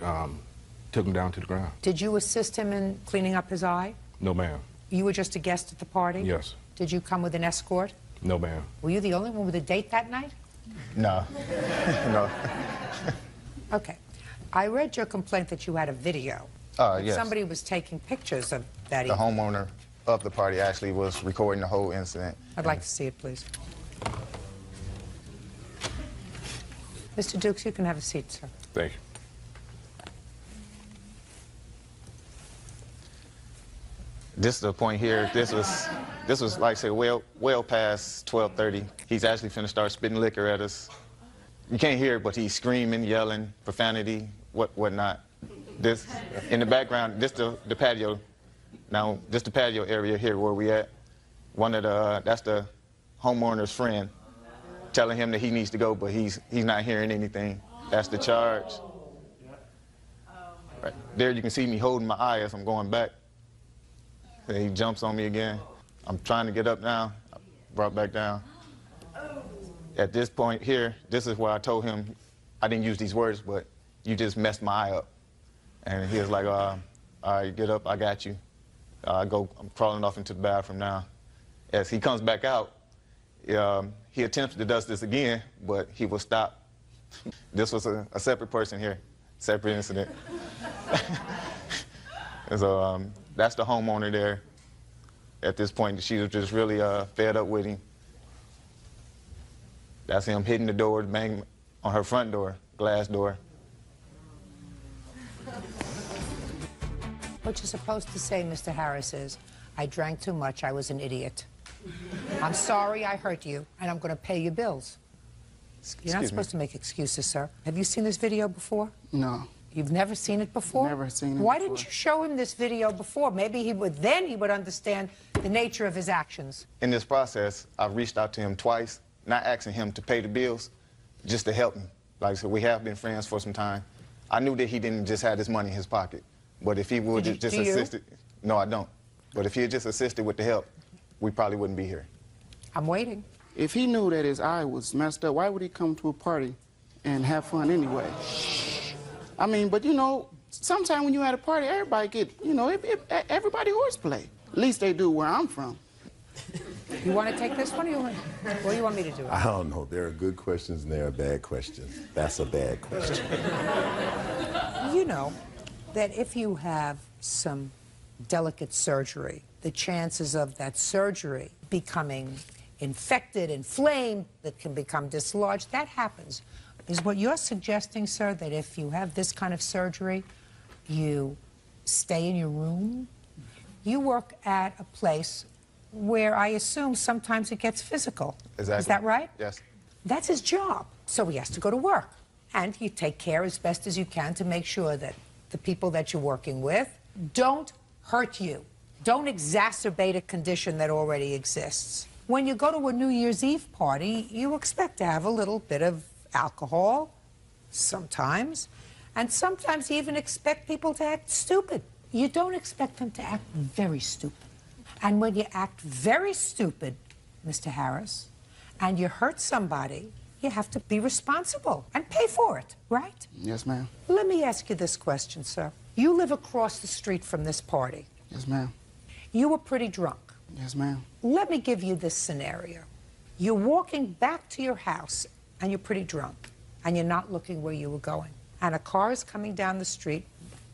took him down to the ground. Did you assist him in cleaning up his eye? No, ma'am. You were just a guest at the party? Yes. Did you come with an escort? No, ma'am. Were you the only one with a date that night? No. No. Okay. I read your complaint that you had a video. Yes. Somebody was taking pictures of that The evening. homeowner of the party actually was recording the whole incident. I'd like to see it, please. Mr. Dukes, you can have a seat, sir. Thank you. This is the point here. This was like I said, well past 12:30. He's actually finna start spitting liquor at us. You can't hear it, but he's screaming, yelling, profanity, whatnot. This in the background. This the patio. Now this the patio area here where we at. One of the that's the homeowner's friend, telling him that he needs to go, but he's not hearing anything. That's the charge. Right there, you can see me holding my eye as I'm going back. And he jumps on me again. I'm trying to get up now. I brought back down. At this point here, this is where I told him, I didn't use these words, but you just messed my eye up. And he was like, all right, get up, I got you. I'm crawling off into the bathroom now. As he comes back out, he attempts to do this again, but he will stop. This was a separate person here, separate incident. And so that's the homeowner there. At this point, she was just really fed up with him. That's him hitting the door, banging on her front door, glass door. What you're supposed to say, Mr. Harris, is, I drank too much, I was an idiot. I'm sorry I hurt you, and I'm going to pay your bills. You're not supposed to make excuses, sir. Have you seen this video before? No. You've never seen it before? Never seen it Why before. didn't you show him this video before? Maybe then he would understand the nature of his actions. In this process, I've reached out to him twice, not asking him to pay the bills, just to help me. Like I said, we have been friends for some time. I knew that he didn't just have this money in his pocket, but if he would have just assisted... No, I don't. But if he had just assisted with the help, we probably wouldn't be here. I'm waiting. If he knew that his eye was messed up, why would he come to a party and have fun anyway? I mean, but you know, sometimes when you're at a party, everybody get, you know, everybody horseplay. At least they do where I'm from. You want to take this one, or what do you want me to do? I don't know. There are good questions and there are bad questions. That's a bad question. You know that if you have some delicate surgery, the chances of that surgery becoming infected, inflamed, that can become dislodged, that happens. Is what you're suggesting, sir, that if you have this kind of surgery, you stay in your room? You work at a place where I assume sometimes it gets physical. Exactly. Is that right? Yes. That's his job. So he has to go to work. And you take care as best as you can to make sure that the people that you're working with don't hurt you, don't exacerbate a condition that already exists. When you go to a New Year's Eve party, you expect to have a little bit of alcohol, sometimes, and sometimes you even expect people to act stupid. You don't expect them to act very stupid. And when you act very stupid, Mr. Harris, and you hurt somebody, you have to be responsible and pay for it, right? Yes, ma'am. Let me ask you this question, sir. You live across the street from this party. Yes, ma'am. You were pretty drunk. Yes, ma'am. Let me give you this scenario. You're walking back to your house, and you're pretty drunk, and you're not looking where you were going. And a car is coming down the street.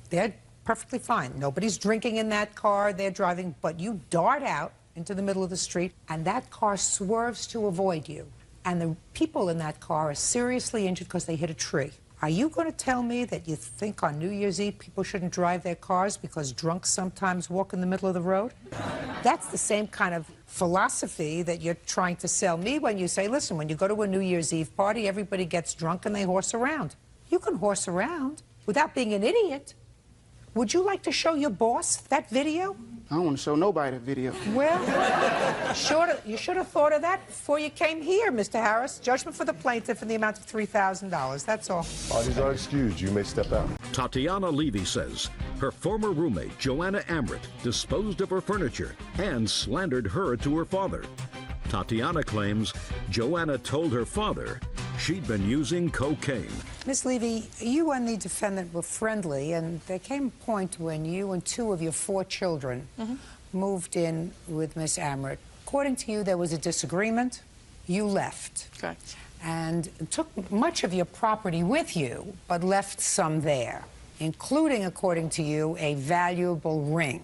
They're perfectly fine. Nobody's drinking in that car. They're driving, but you dart out into the middle of the street, and that car swerves to avoid you. And the people in that car are seriously injured because they hit a tree. Are you going to tell me that you think on New Year's Eve people shouldn't drive their cars because drunks sometimes walk in the middle of the road? That's the same kind of philosophy that you're trying to sell me when you say, listen, when you go to a New Year's Eve party, everybody gets drunk and they horse around. You can horse around without being an idiot. Would you like to show your boss that video? I don't want to show nobody that video. Well, you should have thought of that before you came here, Mr. Harris. Judgment for the plaintiff in the amount of $3,000. That's all. Parties are excused. You may step out. Tatiana Levy says her former roommate, Joanna Amrit, disposed of her furniture and slandered her to her father. Tatiana claims Joanna told her father she'd been using cocaine. Miss Levy, you and the defendant were friendly, and there came a point when you and 2 of your 4 children moved in with Miss Amrit. According to you, there was a disagreement. You left. Correct. And took much of your property with you, but left some there, including, according to you, a valuable ring.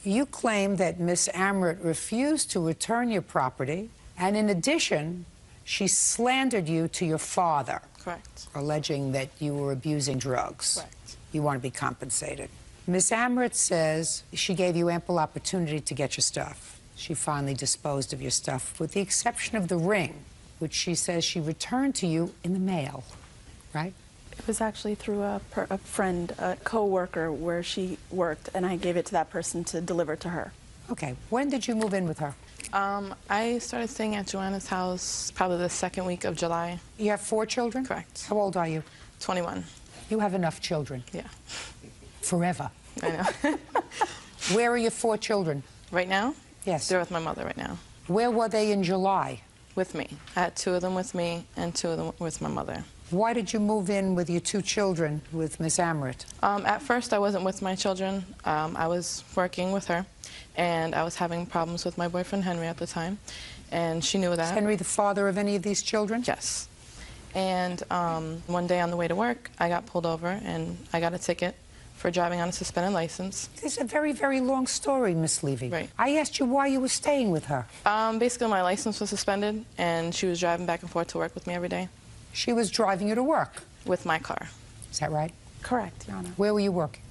You claim that Miss Amrit refused to return your property, and in addition, she slandered you to your father. Correct. Alleging that you were abusing drugs. Correct. You want to be compensated. Miss Amrit says she gave you ample opportunity to get your stuff. She finally disposed of your stuff, with the exception of the ring, which she says she returned to you in the mail, right? It was actually through a friend, a co-worker where she worked, and I gave it to that person to deliver to her. Okay. When did you move in with her? I started staying at Joanna's house probably the 2nd week of July. You have 4 children? Correct. How old are you? 21. You have enough children. Yeah. Forever. I know. Where are your 4 children? Right now? Yes. They're with my mother right now. Where were they in July? With me. I had 2 of them with me and 2 of them with my mother. Why did you move in with your 2 children with Miss Amrit? At first, I wasn't with my children. I was working with her, and I was having problems with my boyfriend, Henry, at the time, and she knew that. Is Henry the father of any of these children? Yes. And one day on the way to work, I got pulled over, and I got a ticket for driving on a suspended license. This is a very, very long story, Miss Levy. Right. I asked you why you were staying with her. Basically, my license was suspended, and she was driving back and forth to work with me every day. She was driving you to work? With my car. Is that right? Correct, Your Honor. Where were you working?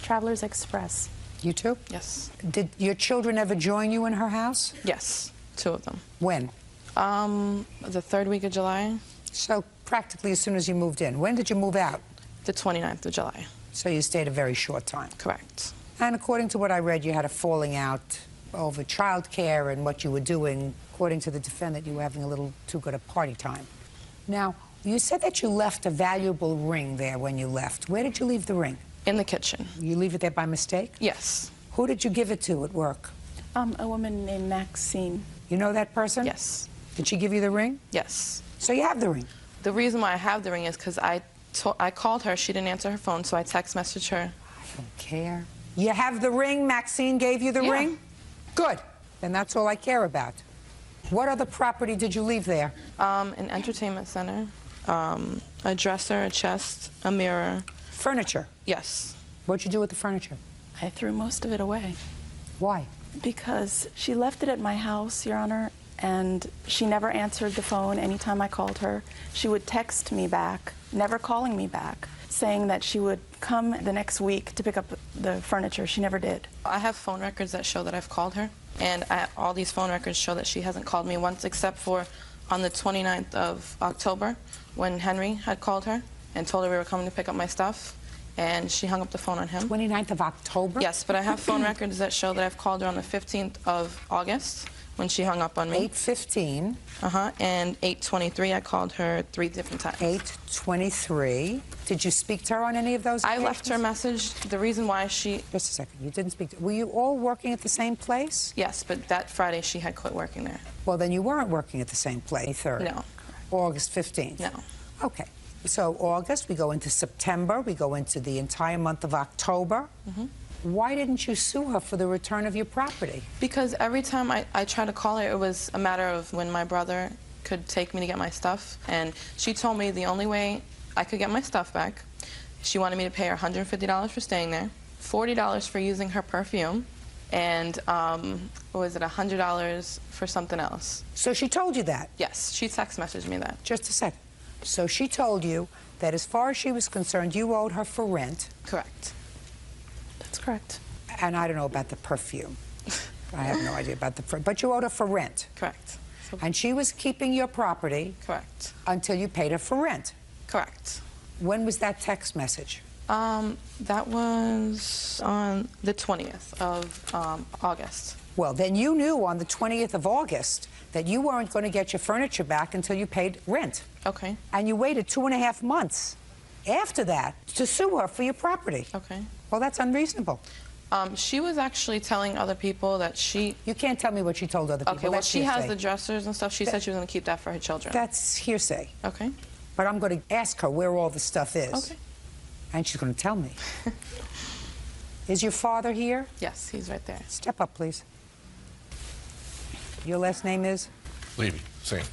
Travelers Express. You too? Yes. Did your children ever join you in her house? Yes, 2 of them. When? The 3rd week of July. So practically as soon as you moved in. When did you move out? The 29th of July. So you stayed a very short time. Correct. And according to what I read, you had a falling out over childcare and what you were doing. According to the defendant, you were having a little too good a party time. Now, you said that you left a valuable ring there when you left. Where did you leave the ring? In the kitchen. You leave it there by mistake? Yes. Who did you give it to at work? A woman named Maxine. You know that person? Yes. Did she give you the ring? Yes. So you have the ring? The reason why I have the ring is because I called her, she didn't answer her phone, so I text messaged her. I don't care. You have the ring? Maxine gave you the ring? Good. Then that's all I care about. What other property did you leave there? An entertainment center, a dresser, a chest, a mirror. Furniture? Yes. What'd you do with the furniture? I threw most of it away. Why? Because she left it at my house, Your Honor, and she never answered the phone anytime I called her. She would text me back, never calling me back, saying that she would come the next week to pick up the furniture. She never did. I have phone records that show that I've called her, and all these phone records show that she hasn't called me once, except for on the 29th of October when Henry had called her and told her we were coming to pick up my stuff, and she hung up the phone on him. 29th of October? Yes, but I have phone records that show that I've called her on the 15th of August when she hung up on me. 8:15. And 8:23, I called her 3 different times. 8:23. Did you speak to her on any of those occasions? I left her a message. The reason why she... Just a second. You didn't speak to... Were you all working at the same place? Yes, but that Friday she had quit working there. Well, then you weren't working at the same place. 3rd. No. August 15th. No. Okay. So August, we go into September, we go into the entire month of October. Why didn't you sue her for the return of your property? Because every time I tried to call her, it was a matter of when my brother could take me to get my stuff. And she told me the only way I could get my stuff back, she wanted me to pay her $150 for staying there, $40 for using her perfume, and what was it, $100 for something else. So she told you that? Yes, she text messaged me that. Just a second. So she told you that as far as she was concerned, you owed her for rent. Correct. That's correct. And I don't know about the perfume. I have no idea about the perfume. But you owed her for rent. Correct. And she was keeping your property. Correct. Until you paid her for rent. Correct. When was that text message? That was on the 20th of August. Well, then you knew on the 20th of August that you weren't going to get your furniture back until you paid rent. Okay. And you waited 2.5 months after that to sue her for your property. Okay. Well, that's unreasonable. She was actually telling other people that she... You can't tell me what she told other people. Okay, well, That's she has hearsay. the dressers and stuff. She said she was going to keep that for her children. That's hearsay. Okay. But I'm going to ask her where all the stuff is. Okay. And she's going to tell me. Is your father here? Yes, he's right there. Step up, please. Your last name is? Levy, same.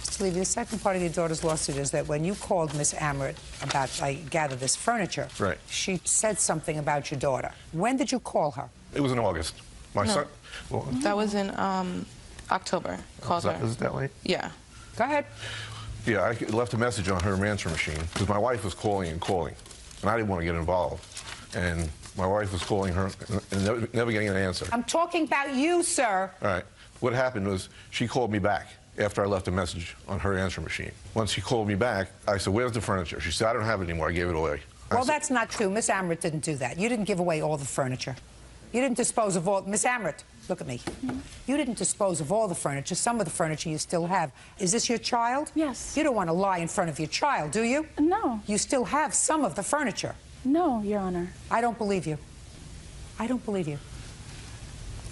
Mr. Levy, the second part of your daughter's lawsuit is that when you called Miss Amrit about, I gather, this furniture, Right. she said something about your daughter. When did you call her? It was in August. My No. son. Well, That was in October. Called her. is it that late? Yeah. Go ahead. Yeah, I left a message on her answer machine because my wife was calling and calling, and I didn't want to get involved. And my wife was calling her and never getting an answer. I'm talking about you, sir. All right. What happened was she called me back after I left a message on her answer machine. Once she called me back, I said, "Where's the furniture?" She said, "I don't have it anymore. I gave it away." Well, that's not true. Miss Amrit didn't do that. You didn't give away all the furniture. You didn't dispose of all... Miss Amrit, look at me. You didn't dispose of all the furniture. Some of the furniture you still have. Is this your child? Yes. You don't want to lie in front of your child, do you? No. You still have some of the furniture. No, Your Honor. I don't believe you. I don't believe you.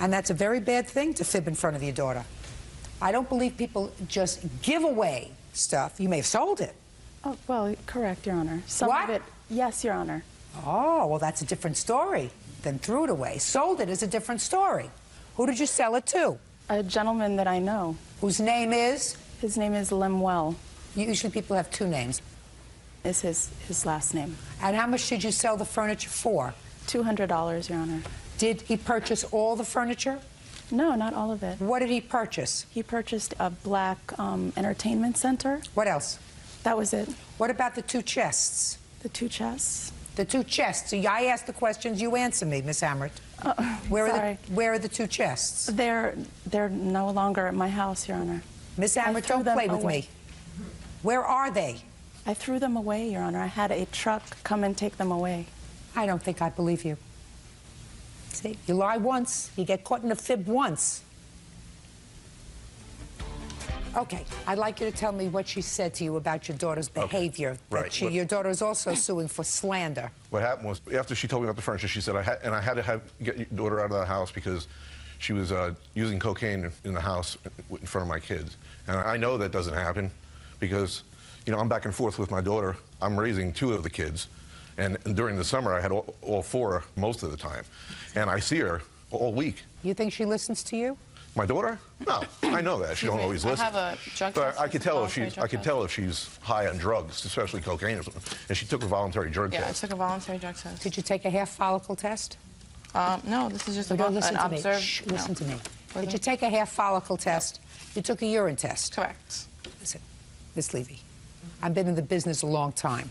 And that's a very bad thing to fib in front of your daughter. I don't believe people just give away stuff. You may have sold it. Oh, well, correct, Your Honor. Some What? of it, yes, Your Honor. Oh, well, that's a different story than threw it away. Sold it is a different story. Who did you sell it to? A gentleman that I know. Whose name is? His name is Lemuel. Usually people have two names. Is his last name. And how much did you sell the furniture for? $200, Your Honor. Did he purchase all the furniture? No, not all of it. What did he purchase? He purchased a black entertainment center. What else? That was it. What about the two chests? The two chests? The two chests. So I asked the questions, you answer me, Miss Amrit. Where are the two chests? They're no longer at my house, Your Honor. Miss Amrit, don't play with me. Where are they? I threw them away, Your Honor. I had a truck come and take them away. I don't think I believe you. See, you lie once, you get caught in a fib once. Okay, I'd like you to tell me what she said to you about your daughter's behavior. Right. Your daughter is also suing for slander. What happened was, after she told me about the furniture, she said, I had to get your daughter out of the house because she was using cocaine in the house in front of my kids. And I know that doesn't happen because, you know, I'm back and forth with my daughter. I'm raising two of the kids. And during the summer, I had all four most of the time. And I see her all week. You think she listens to you? My daughter? No, I know that. She don't always listen. I have a drug But test. I could tell if she's high on drugs, especially cocaine or something. And she took a voluntary drug Yeah, I test. took a voluntary drug test. Did you take a hair follicle test? No, this is just Don't an listen to me. observed. Shh, no. listen to me. Did you take a hair follicle test? You took a urine test? Correct. Listen, Miss Levy, I've been in the business a long time.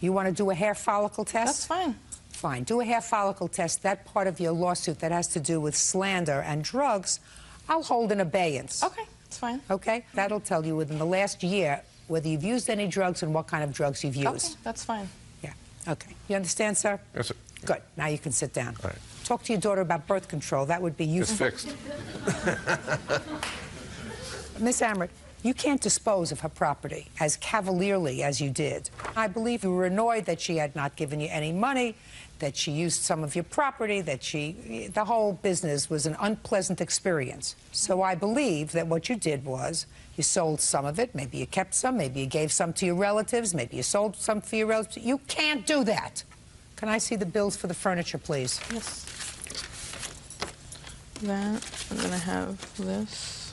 You want to do a hair follicle test? That's fine. Fine. Do a hair follicle test. That part of your lawsuit that has to do with slander and drugs, I'll hold in abeyance. Okay, it's fine. Okay? That'll tell you within the last year whether you've used any drugs and what kind of drugs you've used. Okay, that's fine. Yeah. Okay. You understand, sir? Yes, sir. Good. Now you can sit down. All right. Talk to your daughter about birth control. That would be useful. It's fixed. Miss Amrit, you can't dispose of her property as cavalierly as you did. I believe you were annoyed that she had not given you any money, that she used some of your property, that the whole business was an unpleasant experience. So I believe that what you did was you sold some of it, maybe you kept some, maybe you gave some to your relatives, maybe you sold some for your relatives. You can't do that. Can I see the bills for the furniture, please? Yes. That, I'm gonna have this.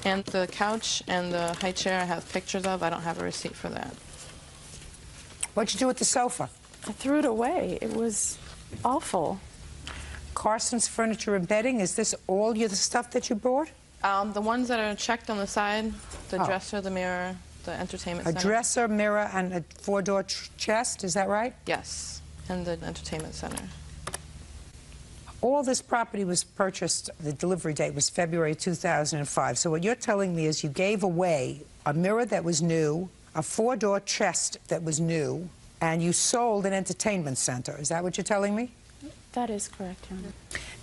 And the couch and the high chair I have pictures of. I don't have a receipt for that. What'd you do with the sofa? I threw it away. It was awful. Carson's Furniture and Bedding, is this all the stuff that you bought? The ones that are checked on the side, the dresser, the mirror, the entertainment center. A dresser, mirror, and a four-door chest, is that right? Yes, and the entertainment center. All this property was purchased, the delivery date was February 2005. So what you're telling me is you gave away a mirror that was new, a four-door chest that was new, and you sold an entertainment center. Is that what you're telling me? That is correct, Your Honor.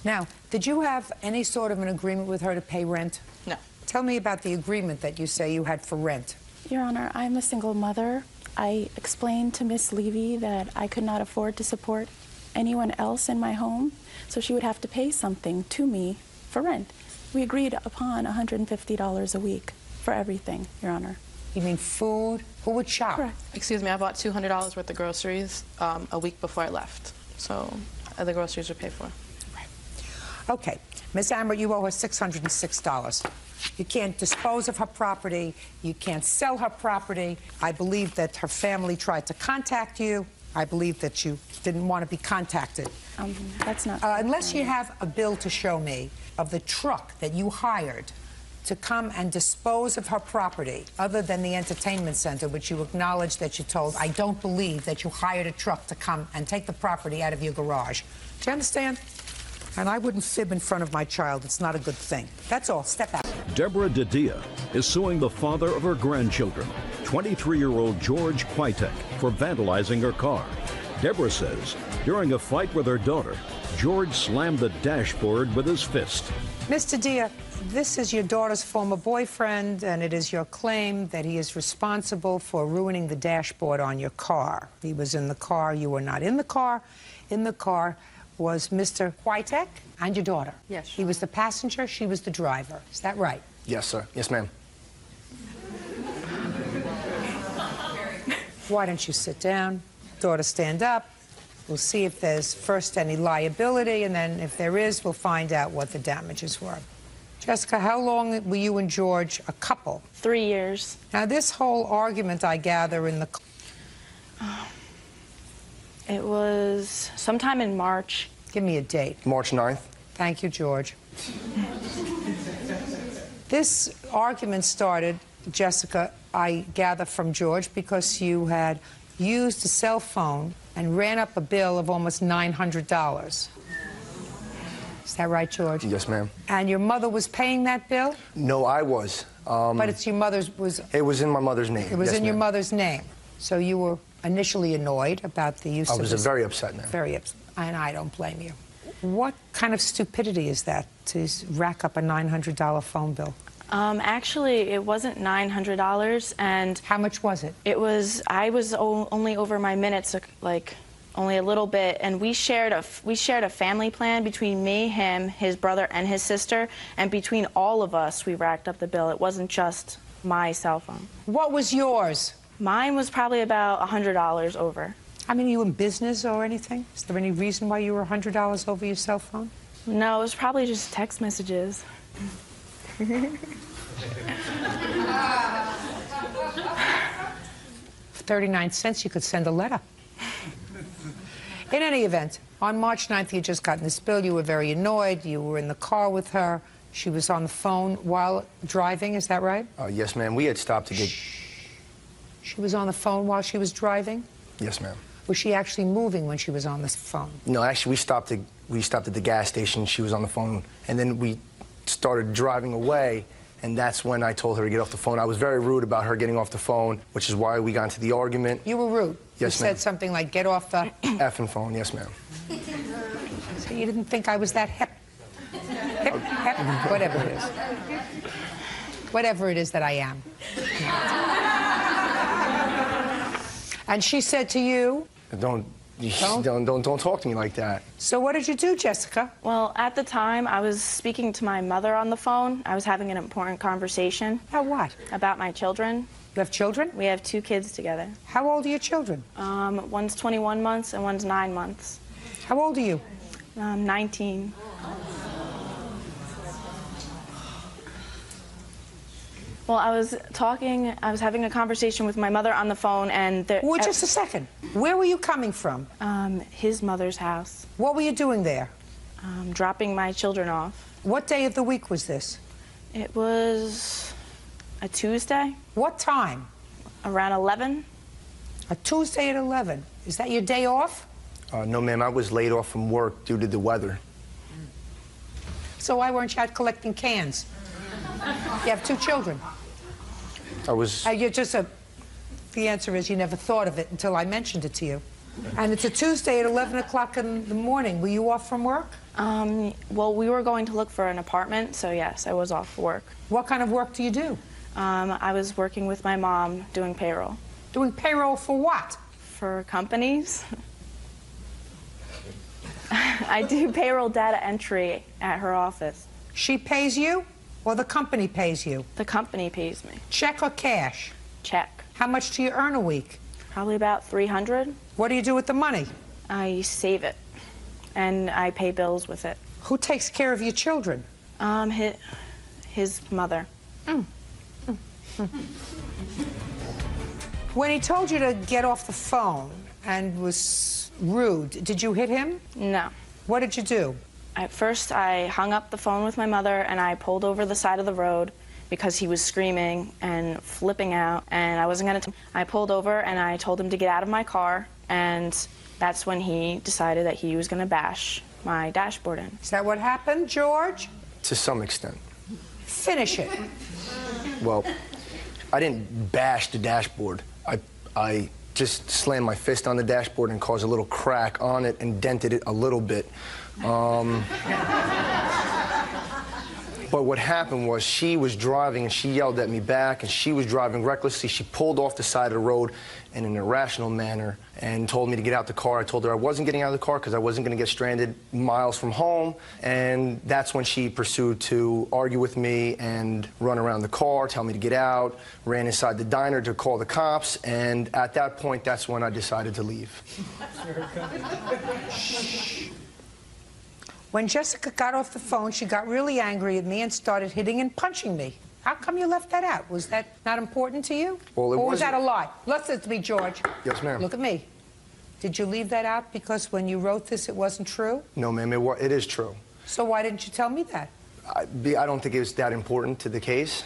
Now, did you have any sort of an agreement with her to pay rent? No. Tell me about the agreement that you say you had for rent. Your Honor, I'm a single mother. I explained to Miss Levy that I could not afford to support anyone else in my home, so she would have to pay something to me for rent. We agreed upon $150 a week for everything, Your Honor. You mean food? Who would shop? Correct. Excuse me, I bought $200 worth of groceries a week before I left. So the groceries were paid for. Okay. Ms. Amber, you owe her $606. You can't dispose of her property. You can't sell her property. I believe that her family tried to contact you. I believe that you didn't want to be contacted. That's not... unless you have a bill to show me of the truck that you hired to come and dispose of her property, other than the entertainment center, which you acknowledged that you told, I don't believe that you hired a truck to come and take the property out of your garage. Do you understand? And I wouldn't fib in front of my child. It's not a good thing. That's all. Step out. Deborah Didia is suing the father of her grandchildren, 23-year-old George Kwitek, for vandalizing her car. Deborah says during a fight with her daughter, George slammed the dashboard with his fist. Mr. Dia, this is your daughter's former boyfriend, and it is your claim that he is responsible for ruining the dashboard on your car. He was in the car. You were not in the car. In the car was Mr. Kwitek and your daughter. Yes. He was the passenger. She was the driver. Is that right? Yes, sir. Yes, ma'am. Why don't you sit down? Daughter, stand up. We'll see if there's first any liability, and then if there is, we'll find out what the damages were. Jessica, how long were you and George a couple? 3 years. Now, this whole argument, I gather, in the... It was sometime in March. Give me a date. March 9th. Thank you, George. This argument started, Jessica, I gather from George, because you had used a cell phone and ran up a bill of almost $900. Is that right, George? Yes, ma'am. And your mother was paying that bill? No, I was. But it's your mother's... It was in my mother's name. It was yes, in your ma'am. mother's name. So you were initially annoyed about the use of I was this... very upset, ma'am. Very upset. And I don't blame you. What kind of stupidity is that, to rack up a $900 phone bill? Actually, it wasn't $900, and... How much was it? It was... I was only over my minutes, like, only a little bit, and we shared a family plan between me, him, his brother, and his sister, and between all of us, we racked up the bill. It wasn't just my cell phone. What was yours? Mine was probably about $100 over. I mean, are you in business or anything? Is there any reason why you were $100 over your cell phone? No, it was probably just text messages. For 39 cents, you could send a letter. In any event, on March 9th, you had just gotten this bill. You were very annoyed. You were in the car with her. She was on the phone while driving. Is that right? Yes, ma'am. We had stopped to get... She was on the phone while she was driving? Yes, ma'am. Was she actually moving when she was on the phone? No, actually, we stopped at the gas station. She was on the phone, and then we started driving away, and that's when I told her to get off the phone. I was very rude about her getting off the phone, which is why we got into the argument. You were rude? Yes, you ma'am. said something like, get off the... effing phone, yes, ma'am. So You didn't think I was that hip, whatever it is. Whatever it is that I am. And she said to you? Don't talk to me like that. So what did you do, Jessica? Well, at the time, I was speaking to my mother on the phone. I was having an important conversation. About what? About my children. You have children? We have 2 kids together. How old are your children? One's 21 months and one's 9 months. How old are you? 19. Well, I was having a conversation with my mother on the phone, and... Well, just a second. Where were you coming from? His mother's house. What were you doing there? Dropping my children off. What day of the week was this? It was a Tuesday. What time? Around 11. A Tuesday at 11. Is that your day off? No, ma'am. I was laid off from work due to the weather. So why weren't you out collecting cans? You have 2 children. I was... You're just a... The answer is you never thought of it until I mentioned it to you. And it's a Tuesday at 11 o'clock in the morning. Were you off from work? Well, we were going to look for an apartment, so yes, I was off work. What kind of work do you do? I was working with my mom doing payroll. Doing payroll for what? For companies. I do payroll data entry at her office. She pays you, or the company pays you? The company pays me. Check or cash? Check. How much do you earn a week? Probably about $300. What do you do with the money? I save it, and I pay bills with it. Who takes care of your children? His mother. When he told you to get off the phone and was rude, did you hit him? No. What did you do? At first, I hung up the phone with my mother, and I pulled over the side of the road because he was screaming and flipping out, and I wasn't going to... I pulled over, and I told him to get out of my car, and that's when he decided that he was going to bash my dashboard in. Is that what happened, George? To some extent. Finish it. Well, I didn't bash the dashboard. I just slammed my fist on the dashboard and caused a little crack on it and dented it a little bit. But what happened was she was driving and she yelled at me back, and she was driving recklessly. She pulled off the side of the road in an irrational manner and told me to get out the car. I told her I wasn't getting out of the car because I wasn't going to get stranded miles from home. And that's when she pursued to argue with me and run around the car, tell me to get out, ran inside the diner to call the cops. And at that point, that's when I decided to leave. When Jessica got off the phone, she got really angry at me and started hitting and punching me. How come you left that out? Was that not important to you? Well, or was that a lie? Listen to me, George. Yes, ma'am. Look at me. Did you leave that out because when you wrote this, it wasn't true? No, ma'am, it is true. So why didn't you tell me that? I don't think it was that important to the case.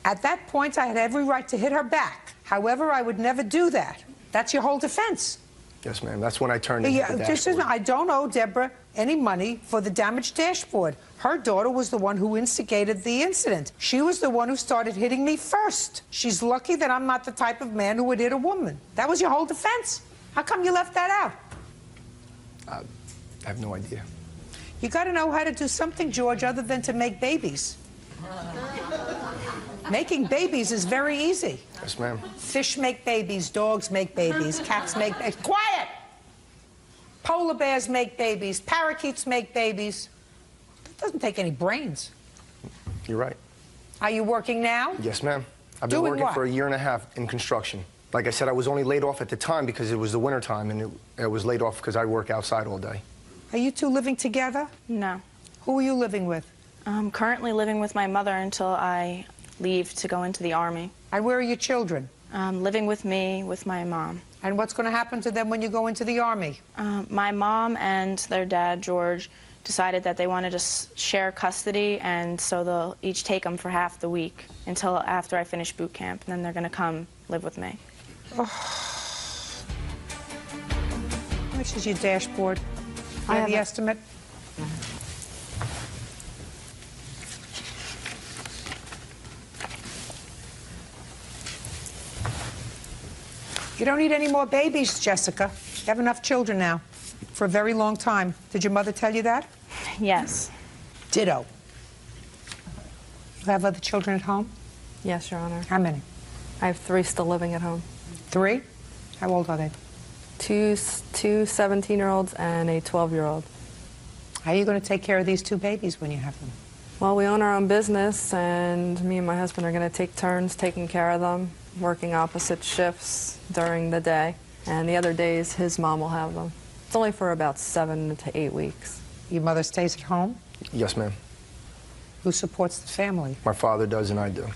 At that point, I had every right to hit her back. However, I would never do that. That's your whole defense. Yes, ma'am. That's when I turned into the dashboard. I don't owe Deborah any money for the damaged dashboard. Her daughter was the one who instigated the incident. She was the one who started hitting me first. She's lucky that I'm not the type of man who would hit a woman. That was your whole defense. How come you left that out? I have no idea. You got to know how to do something, George, other than to make babies. Making babies is very easy. Yes, ma'am. Fish make babies, dogs make babies, cats make babies. Quiet! Polar bears make babies, parakeets make babies. It doesn't take any brains. You're right. Are you working now? Yes, ma'am. I've been working for a year and a half in construction. Like I said, I was only laid off at the time because it was the winter time, and I was laid off because I work outside all day. Are you two living together? No. Who are you living with? I'm currently living with my mother until I leave to go into the Army. And where are your children? Living with me, with my mom. And what's going to happen to them when you go into the Army? My mom and their dad, George, decided that they wanted to share custody, and so they'll each take them for half the week until after I finish boot camp, and then they're going to come live with me. Oh. How much is your dashboard? I have the estimate. You don't need any more babies, Jessica. You have enough children now. for a very long time. Did your mother tell you that? Yes. Ditto. You have other children at home? Yes, Your Honor. How many? I have 3 still living at home. 3? How old are they? 2 17-year-olds and a 12-year-old. How are you going to take care of these 2 babies when you have them? Well, we own our own business, and me and my husband are going to take turns taking care of them, working opposite shifts during the day, and the other days his mom will have them. It's only for about 7 to 8 weeks. Your mother stays at home? Yes, ma'am. Who supports the family? My father does and I do.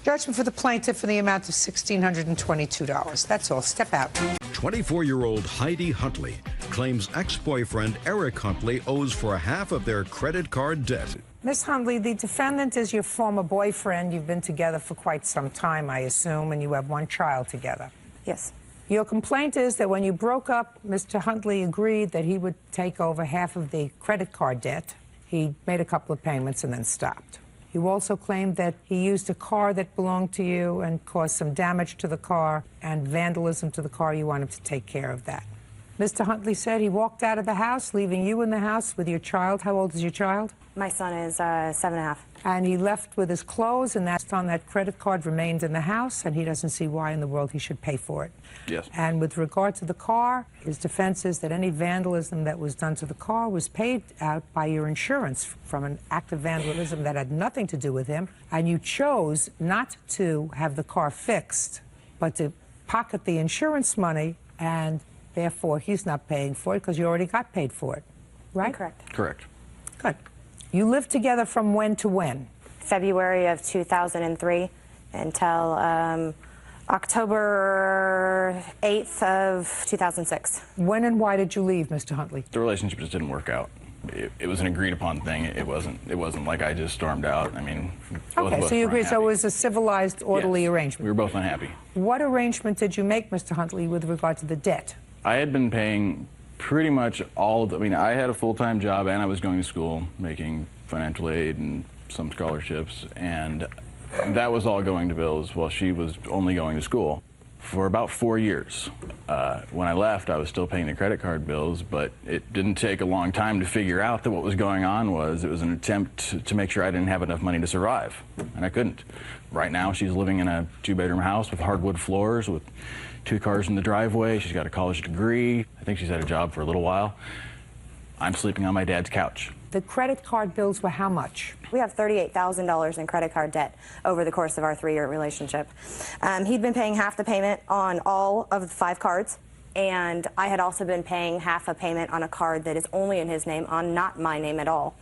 Judgment for the plaintiff in the amount of $1,622. That's all. Step out. 24-year-old Heidi Huntley claims ex-boyfriend Eric Huntley owes for half of their credit card debt. Miss Huntley, the defendant is your former boyfriend. You've been together for quite some time, I assume, and you have 1 child together. Yes. Your complaint is that when you broke up, Mr. Huntley agreed that he would take over half of the credit card debt. He made a couple of payments and then stopped. You also claimed that he used a car that belonged to you and caused some damage to the car and vandalism to the car. You want him to take care of that. Mr. Huntley said he walked out of the house, leaving you in the house with your child. How old is your child? My son is 7.5. And he left with his clothes, and that's on that credit card remained in the house, and he doesn't see why in the world he should pay for it. Yes. And with regard to the car, his defense is that any vandalism that was done to the car was paid out by your insurance from an act of vandalism that had nothing to do with him, and you chose not to have the car fixed, but to pocket the insurance money, and therefore he's not paying for it because you already got paid for it, right? Correct. Correct. Good. You lived together from when to when? February of 2003 until October 8th of 2006. When and why did you leave, Mr. Huntley? The relationship just didn't work out. It was an agreed upon thing. It wasn't like I just stormed out. I mean, okay, so you agreed. So it was a civilized, orderly arrangement. We were both unhappy. What arrangement did you make, Mr. Huntley, with regard to the debt? I had been paying pretty much all of the, I mean, I had a full-time job and I was going to school, making financial aid and some scholarships, and that was all going to bills while she was only going to school for about 4 years. When I left, I was still paying the credit card bills, but it didn't take a long time to figure out that what was going on was it was an attempt to make sure I didn't have enough money to survive, and I couldn't. Right now, she's living in a 2-bedroom house with hardwood floors, with 2 cars in the driveway. She's got a college degree. I think she's had a job for a little while. I'm sleeping on my dad's couch. The credit card bills were how much? We have $38,000 in credit card debt over the course of our 3-year relationship. He'd been paying half the payment on all of the 5 cards, and I had also been paying half a payment on a card that is only in his name, on not my name at all.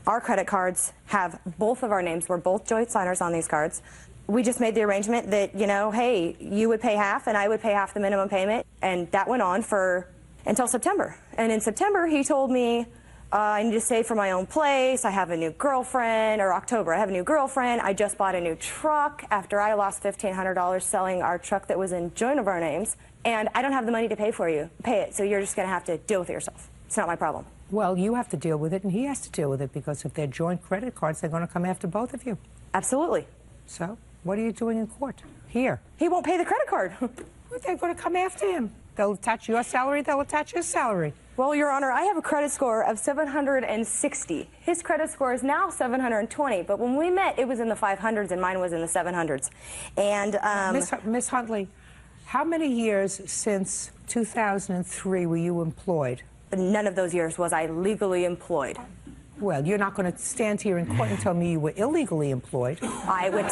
Our credit cards have both of our names. We're both joint signers on these cards. We just made the arrangement that, you know, hey, you would pay half and I would pay half the minimum payment, and that went on for until September. And in September, he told me, I need to save for my own place, I have a new girlfriend, or October, I have a new girlfriend, I just bought a new truck after I lost $1,500 selling our truck that was in joint of our names, and I don't have the money to pay for you. Pay it, so you're just going to have to deal with it yourself. It's not my problem. Well, you have to deal with it, and he has to deal with it, because if they're joint credit cards, they're going to come after both of you. Absolutely. So, what are you doing in court? Here. He won't pay the credit card. They're going to come after him. They'll attach your salary, they'll attach his salary. Well, Your Honor, I have a credit score of 760. His credit score is now 720, but when we met, it was in the 500s and mine was in the 700s. And Miss Huntley, how many years since 2003 were you employed? None of those years was I legally employed. Well, you're not going to stand here in court and tell me you were illegally employed. I went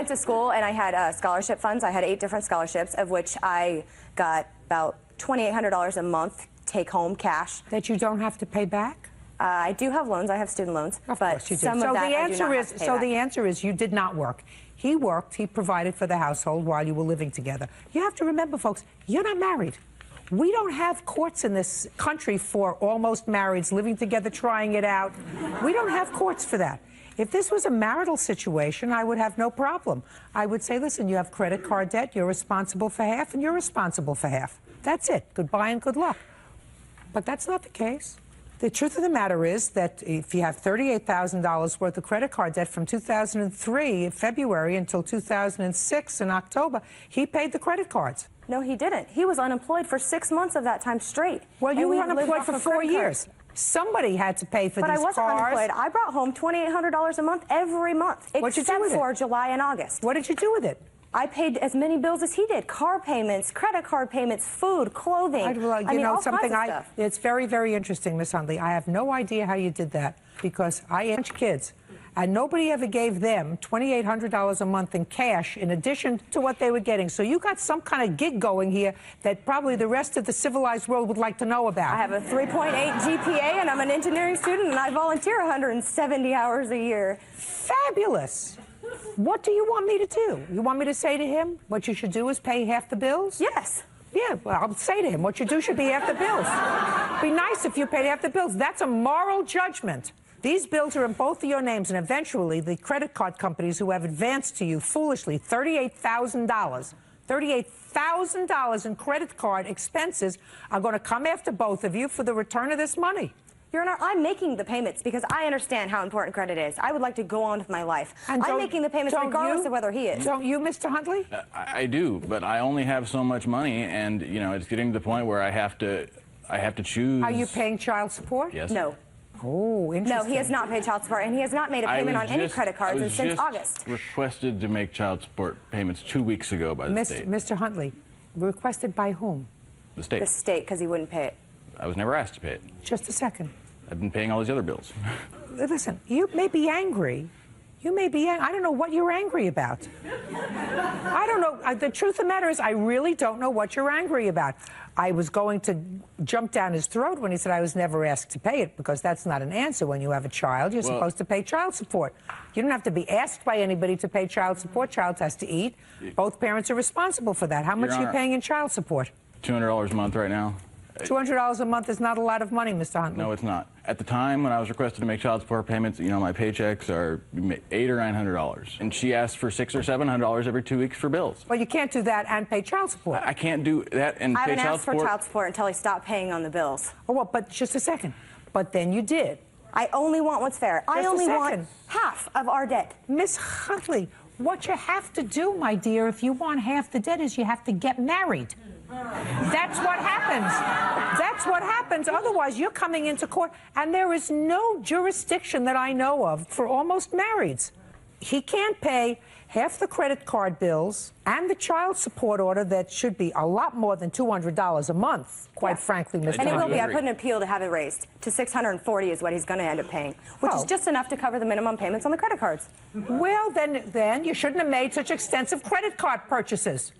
to school and I had scholarship funds. I had 8 different scholarships, of which I got about $2,800 a month take-home cash. That you don't have to pay back? I do have loans. I have student loans. Of but course you do. Some of that I do not have to pay back. The answer is you did not work. He worked. He provided for the household while you were living together. You have to remember, folks, you're not married. We don't have courts in this country for almost marrieds living together, trying it out. We don't have courts for that. If this was a marital situation, I would have no problem. I would say, listen, you have credit card debt, you're responsible for half, and you're responsible for half. That's it. Goodbye and good luck. But that's not the case. The truth of the matter is that if you have $38,000 worth of credit card debt from 2003 in February until 2006 in October, he paid the credit cards. No, he didn't. He was unemployed for 6 months of that time straight. Well, you And were we lived unemployed off for of 4 credit years. cards. Somebody had to pay for But these I wasn't cars. unemployed. I brought home $2,800 a month every month, What'd you do except with it? for July and August. What did you do with it? I paid as many bills as he did: car payments, credit card payments, food, clothing. Well, I mean, all something kinds of stuff. it's very, very interesting, Miss Hundley. I have no idea how you did that because I had kids, and nobody ever gave them $2,800 a month in cash in addition to what they were getting. So you got some kind of gig going here that probably the rest of the civilized world would like to know about. I have a 3.8 GPA, and I'm an engineering student, and I volunteer 170 hours a year. Fabulous. What do you want me to do? You want me to say to him what you should do is pay half the bills? Yes. Yeah, well, I'll say to him what you do should be half the bills. Be nice if you paid half the bills. That's a moral judgment. These bills are in both of your names, and eventually the credit card companies who have advanced to you foolishly $38,000 in credit card expenses are going to come after both of you for the return of this money. Your Honor, I'm making the payments because I understand how important credit is. I would like to go on with my life. And I'm making the payments regardless of whether he is. Don't you, Mr. Huntley? I do, but I only have so much money, and it's getting to the point where I have to choose. Are you paying child support? Yes. No. Oh, interesting. No, he has not paid child support, and he has not made a payment on any credit cards since August. Requested to make child support payments 2 weeks ago by the state. Mr. Huntley, requested by whom? The state. The state, because he wouldn't pay it. I was never asked to pay it. Just a second. I've been paying all these other bills. Listen, you may be angry. You may be angry. I don't know what you're angry about. I don't know. The truth of the matter is I really don't know what you're angry about. I was going to jump down his throat when he said I was never asked to pay it, because that's not an answer. When you have a child, you're supposed to pay child support. You don't have to be asked by anybody to pay child support. Child has to eat. Both parents are responsible for that. How much are you paying in child support? $200 a month right now. $200 a month is not a lot of money, Mr. Huntley. No, it's not. At the time when I was requested to make child support payments, my paychecks are $800 or $900, and she asked for $600 or $700 every 2 weeks for bills. Well, you can't do that and pay child support. I can't do that and I pay haven't child asked support. for child support until he stopped paying on the bills. Oh, well, but just a second. But then you did. I only want what's fair. I only want half of our debt. Miss Huntley, what you have to do, my dear, if you want half the debt, is you have to get married. That's what happens. That's what happens. Otherwise, you're coming into court, and there is no jurisdiction that I know of for almost marrieds. He can't pay half the credit card bills and the child support order that should be a lot more than $200 a month, quite frankly, Mr. And it will be. I Huntley. put an appeal to have it raised to $640 is what he's going to end up paying, which is just enough to cover the minimum payments on the credit cards. Well, then you shouldn't have made such extensive credit card purchases.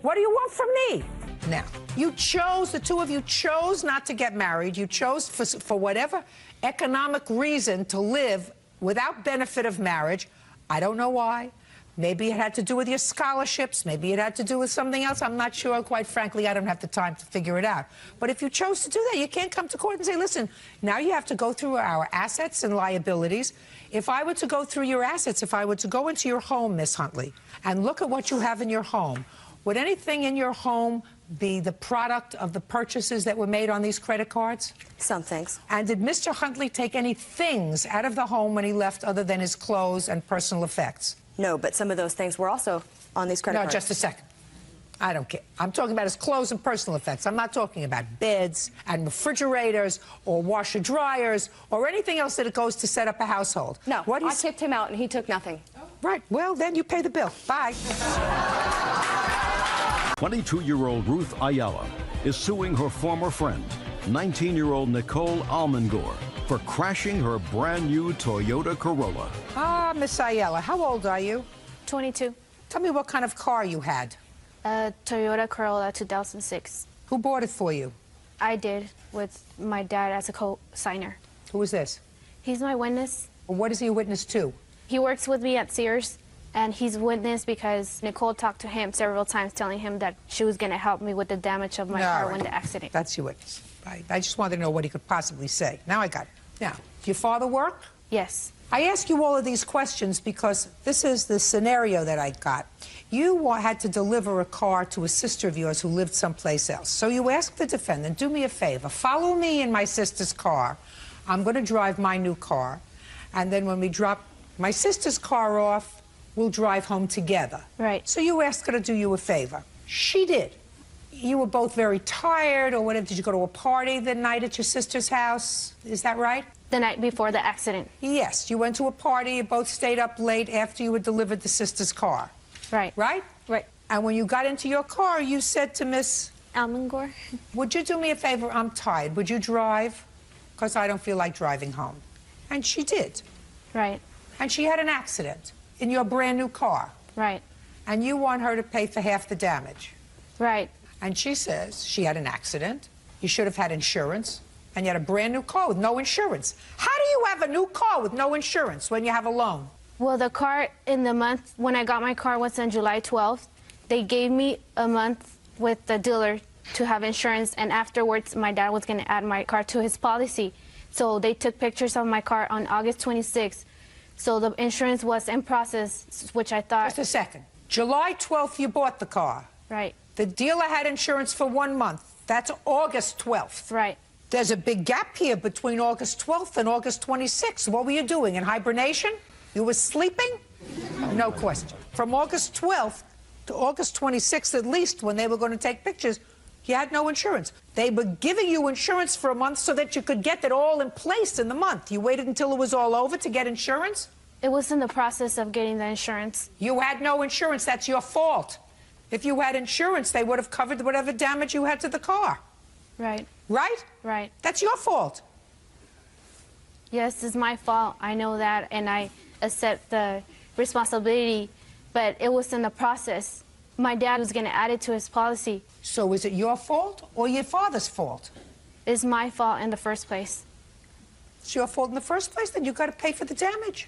What do you want from me? Now, the two of you chose not to get married. You chose for whatever economic reason to live without benefit of marriage. I don't know why. Maybe it had to do with your scholarships. Maybe it had to do with something else. I'm not sure. Quite frankly, I don't have the time to figure it out. But if you chose to do that, you can't come to court and say, listen, now you have to go through our assets and liabilities. If I were to go through your assets, if I were to go into your home, Miss Huntley, and look at what you have in your home, would anything in your home be the product of the purchases that were made on these credit cards? Some things. And did Mr. Huntley take any things out of the home when he left other than his clothes and personal effects? No, but some of those things were also on these credit cards. No, just a second. I don't care. I'm talking about his clothes and personal effects. I'm not talking about beds and refrigerators or washer dryers or anything else that it goes to set up a household. No, I tipped him out and he took nothing. Right. Well, then you pay the bill. Bye. 22-year-old Ruth Ayala is suing her former friend, 19-year-old Nicole Almengor, for crashing her brand new Toyota Corolla. Ah, Miss Ayala, how old are you? 22. Tell me what kind of car you had. A Toyota Corolla 2006. Who bought it for you? I did, with my dad as a co-signer. Who is this? He's my witness. Well, what is he a witness to? He works with me at Sears, and he's witness because Nicole talked to him several times telling him that she was going to help me with the damage of my car when the accident. That's your witness. I just wanted to know what he could possibly say. Now I got it. Now, do your father work? Yes. I ask you all of these questions because this is the scenario that I got. You had to deliver a car to a sister of yours who lived someplace else. So you ask the defendant, do me a favor, follow me in my sister's car. I'm going to drive my new car. And then when we drop my sister's car off, we'll drive home together. Right. So you asked her to do you a favor. She did. You were both very tired, or whatever. Did you go to a party the night at your sister's house? Is that right? The night before the accident. Yes, you went to a party, you both stayed up late after you had delivered the sister's car. Right. Right? Right. And when you got into your car, you said to Miss Almengor, would you do me a favor? I'm tired. Would you drive? Because I don't feel like driving home. And she did. Right. And she had an accident in your brand new car. Right. And you want her to pay for half the damage. Right. And she says she had an accident. You should have had insurance. And you had a brand new car with no insurance. How do you have a new car with no insurance when you have a loan? Well, the car in the month when I got my car was on July 12th. They gave me a month with the dealer to have insurance, and afterwards my dad was going to add my car to his policy. So they took pictures of my car on August 26th. So the insurance was in process, which I thought... Just a second. July 12th you bought the car. Right. The dealer had insurance for 1 month. That's August 12th. Right. There's a big gap here between August 12th and August 26th. What were you doing, in hibernation? You were sleeping? No question. From August 12th to August 26th, at least, when they were going to take pictures, you had no insurance. They were giving you insurance for a month so that you could get it all in place in the month. You waited until it was all over to get insurance? It was in the process of getting the insurance. You had no insurance. That's your fault. If you had insurance, they would have covered whatever damage you had to the car. Right. Right? Right. That's your fault. Yes, it's my fault. I know that, and I accept the responsibility, but it was in the process. My dad was going to add it to his policy. So is it your fault or your father's fault? It's my fault in the first place. It's your fault in the first place? Then you got to pay for the damage.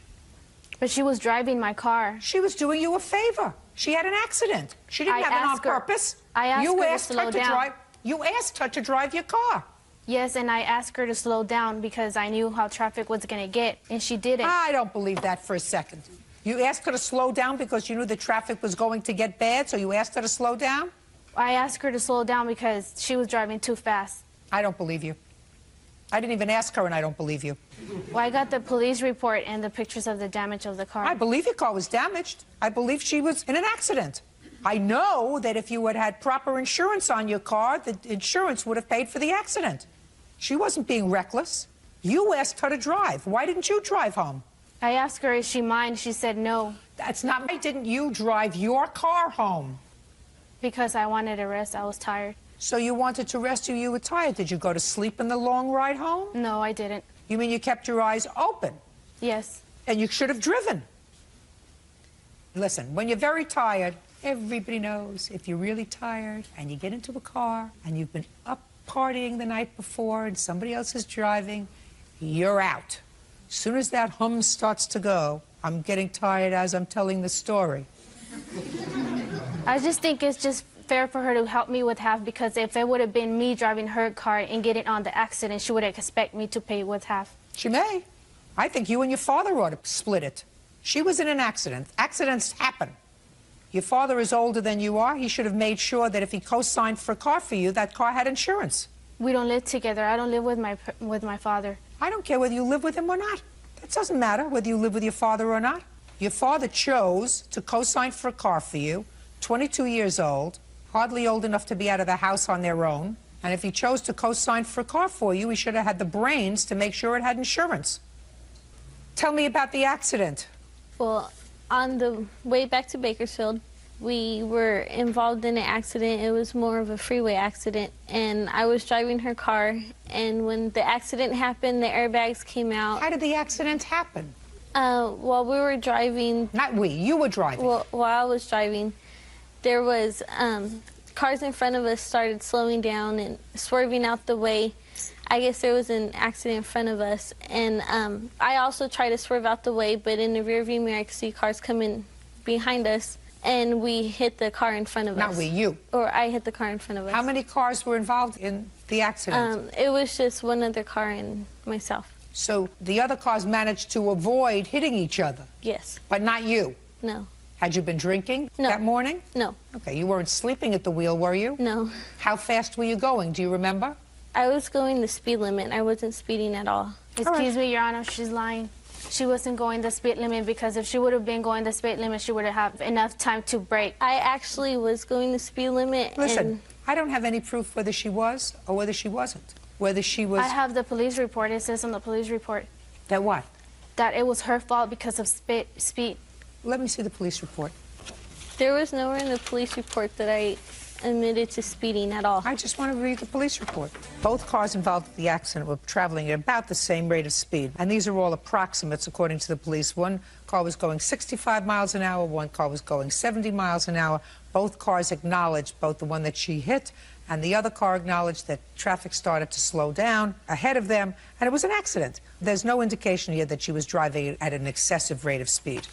But she was driving my car. She was doing you a favor. She had an accident. She didn't have it on purpose. I asked her to slow down. You asked her to drive your car. Yes, and I asked her to slow down because I knew how traffic was going to get, and she didn't. I don't believe that for a second. You asked her to slow down because you knew the traffic was going to get bad, so you asked her to slow down? I asked her to slow down because she was driving too fast. I don't believe you. I didn't even ask her, and I don't believe you. Well, I got the police report and the pictures of the damage of the car. I believe your car was damaged. I believe she was in an accident. I know that if you had had proper insurance on your car, the insurance would have paid for the accident. She wasn't being reckless. You asked her to drive. Why didn't you drive home? I asked her, is she mine? She said no. That's not why didn't you drive your car home? Because I wanted to rest. I was tired. So you wanted to rest, you were tired. Did you go to sleep in the long ride home? No, I didn't. You mean you kept your eyes open? Yes. And you should have driven. Listen, when you're very tired, everybody knows if you're really tired and you get into a car and you've been up partying the night before and somebody else is driving, you're out. As soon as that hum starts to go, I'm getting tired as I'm telling the story. I just think it's just fair for her to help me with half, because if it would have been me driving her car and getting on the accident, she would expect me to pay with half. She may. I think you and your father ought to split it. She was in an accident. Accidents happen. Your father is older than you are. He should have made sure that if he co-signed for a car for you, that car had insurance. We don't live together. I don't live with my father. I don't care whether you live with him or not. That doesn't matter whether you live with your father or not. Your father chose to co-sign for a car for you, 22 years old, hardly old enough to be out of the house on their own. And if he chose to co-sign for a car for you, he should have had the brains to make sure it had insurance. Tell me about the accident. Well, on the way back to Bakersfield, we were involved in an accident. It was more of a freeway accident, and I was driving her car, and when the accident happened, the airbags came out. How did the accident happen? While we were driving... Not we, you were driving. Well, while I was driving, there was cars in front of us started slowing down and swerving out the way. I guess there was an accident in front of us, and I also tried to swerve out the way, but in the rearview mirror I could see cars coming behind us, and we hit the car in front of us. Not we, you. Or I hit the car in front of us. How many cars were involved in the accident? It was just one other car and myself. So the other cars managed to avoid hitting each other? Yes. But not you? No. Had you been drinking No. that morning? No. Okay, you weren't sleeping at the wheel, were you? No. How fast were you going? Do you remember? I was going the speed limit. I wasn't speeding at all. Excuse me, Your Honor, she's lying. She wasn't going the speed limit, because if she would have been going the speed limit, she would have had enough time to brake. I actually was going the speed limit. Listen, I don't have any proof whether she was or whether she wasn't. Whether she was... I have the police report. It says on the police report. That what? That it was her fault because of speed. Let me see the police report. There was nowhere in the police report that I admitted to speeding at all. I just want to read the police report. Both cars involved in the accident were traveling at about the same rate of speed. And these are all approximates, according to the police. One car was going 65 miles an hour, one car was going 70 miles an hour. Both cars acknowledged, both the one that she hit and the other car acknowledged that traffic started to slow down ahead of them, and it was an accident. There's no indication here that she was driving at an excessive rate of speed.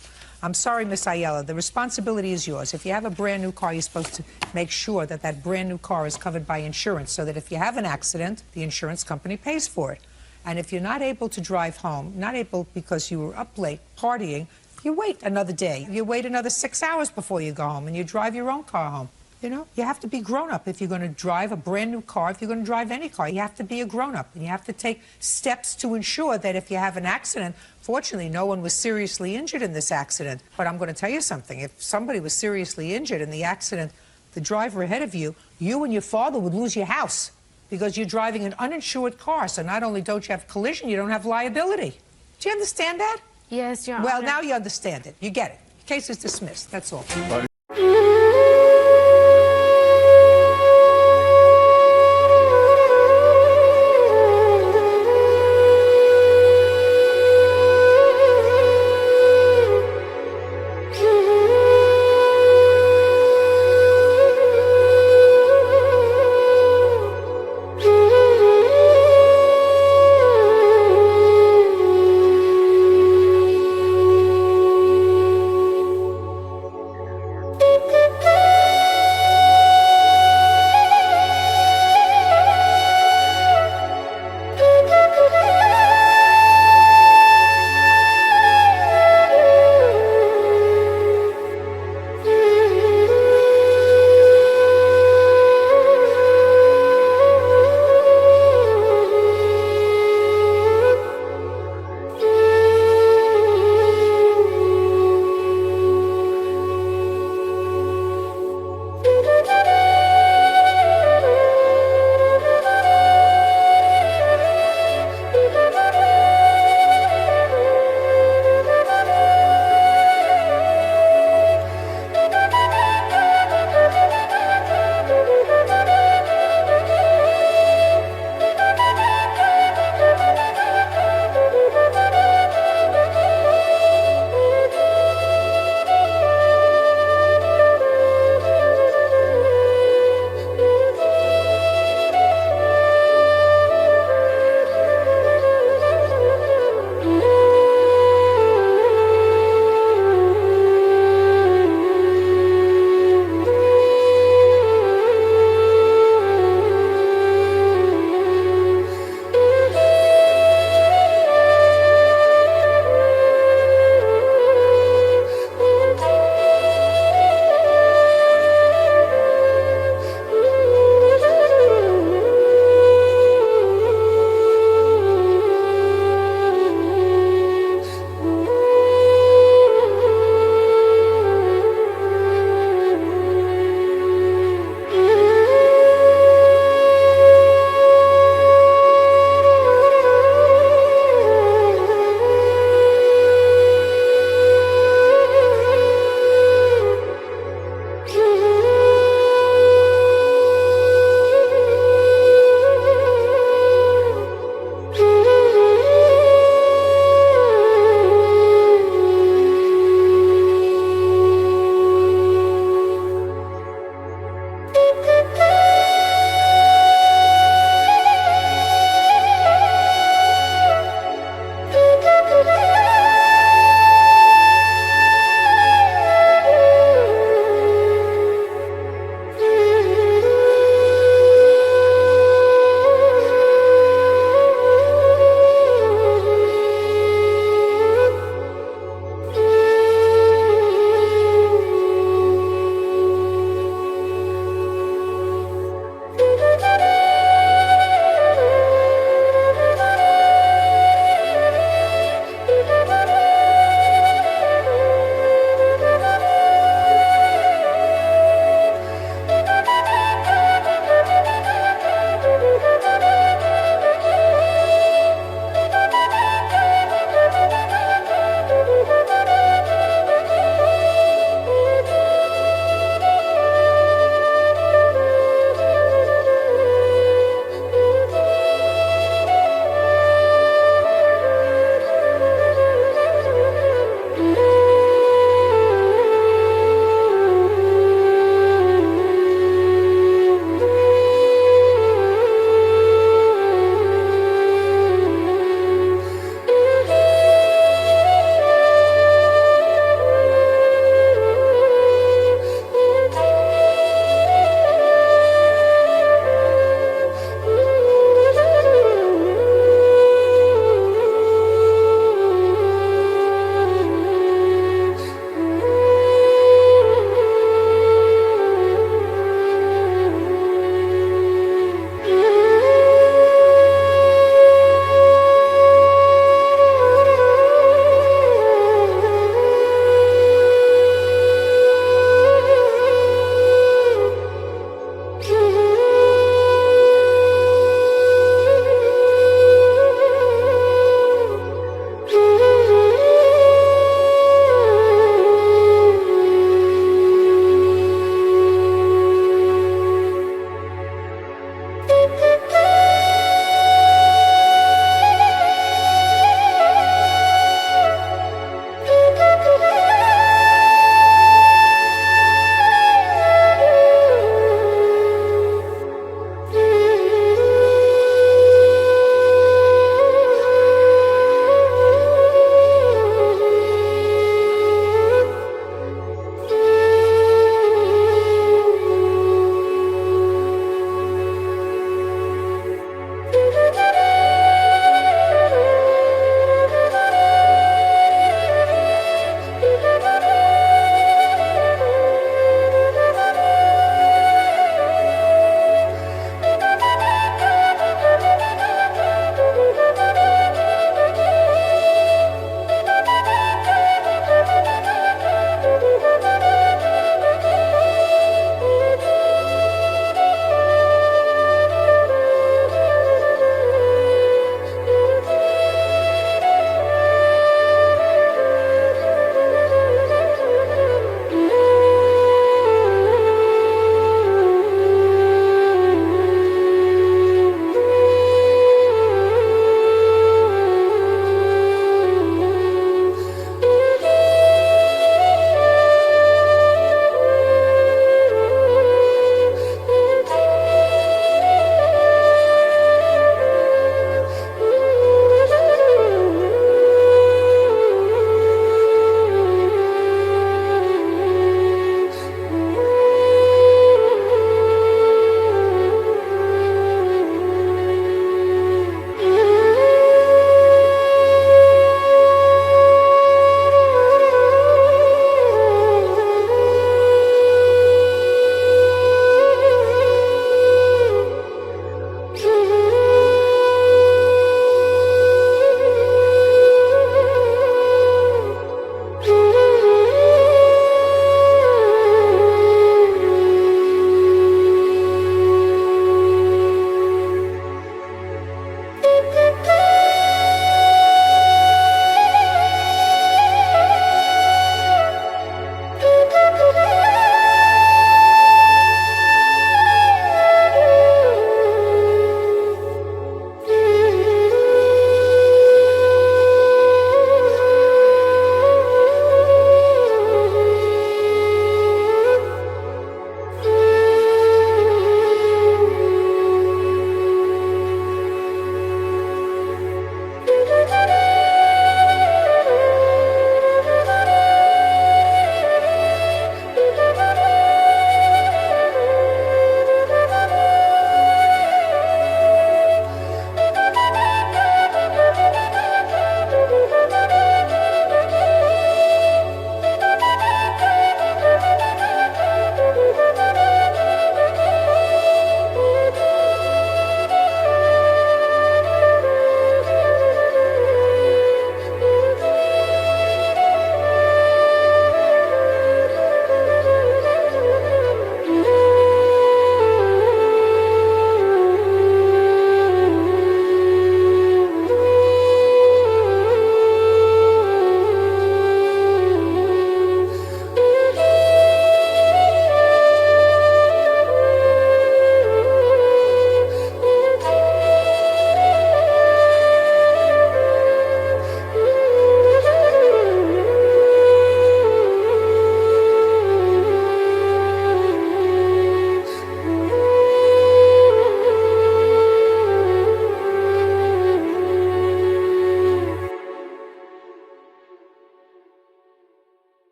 I'm sorry, Miss Ayala, the responsibility is yours. If you have a brand new car, you're supposed to make sure that that brand new car is covered by insurance so that if you have an accident, the insurance company pays for it. And if you're not able to drive home, not able because you were up late partying, you wait another day. You wait another 6 hours before you go home and you drive your own car home. You know, you have to be grown-up if you're going to drive a brand new car. If you're going to drive any car, you have to be a grown-up. And you have to take steps to ensure that if you have an accident, fortunately, no one was seriously injured in this accident. But I'm going to tell you something. If somebody was seriously injured in the accident, the driver ahead of you, you and your father would lose your house because you're driving an uninsured car. So not only don't you have collision, you don't have liability. Do you understand that? Yes, Your Honor. Well, now you understand it. You get it. Case is dismissed. That's all.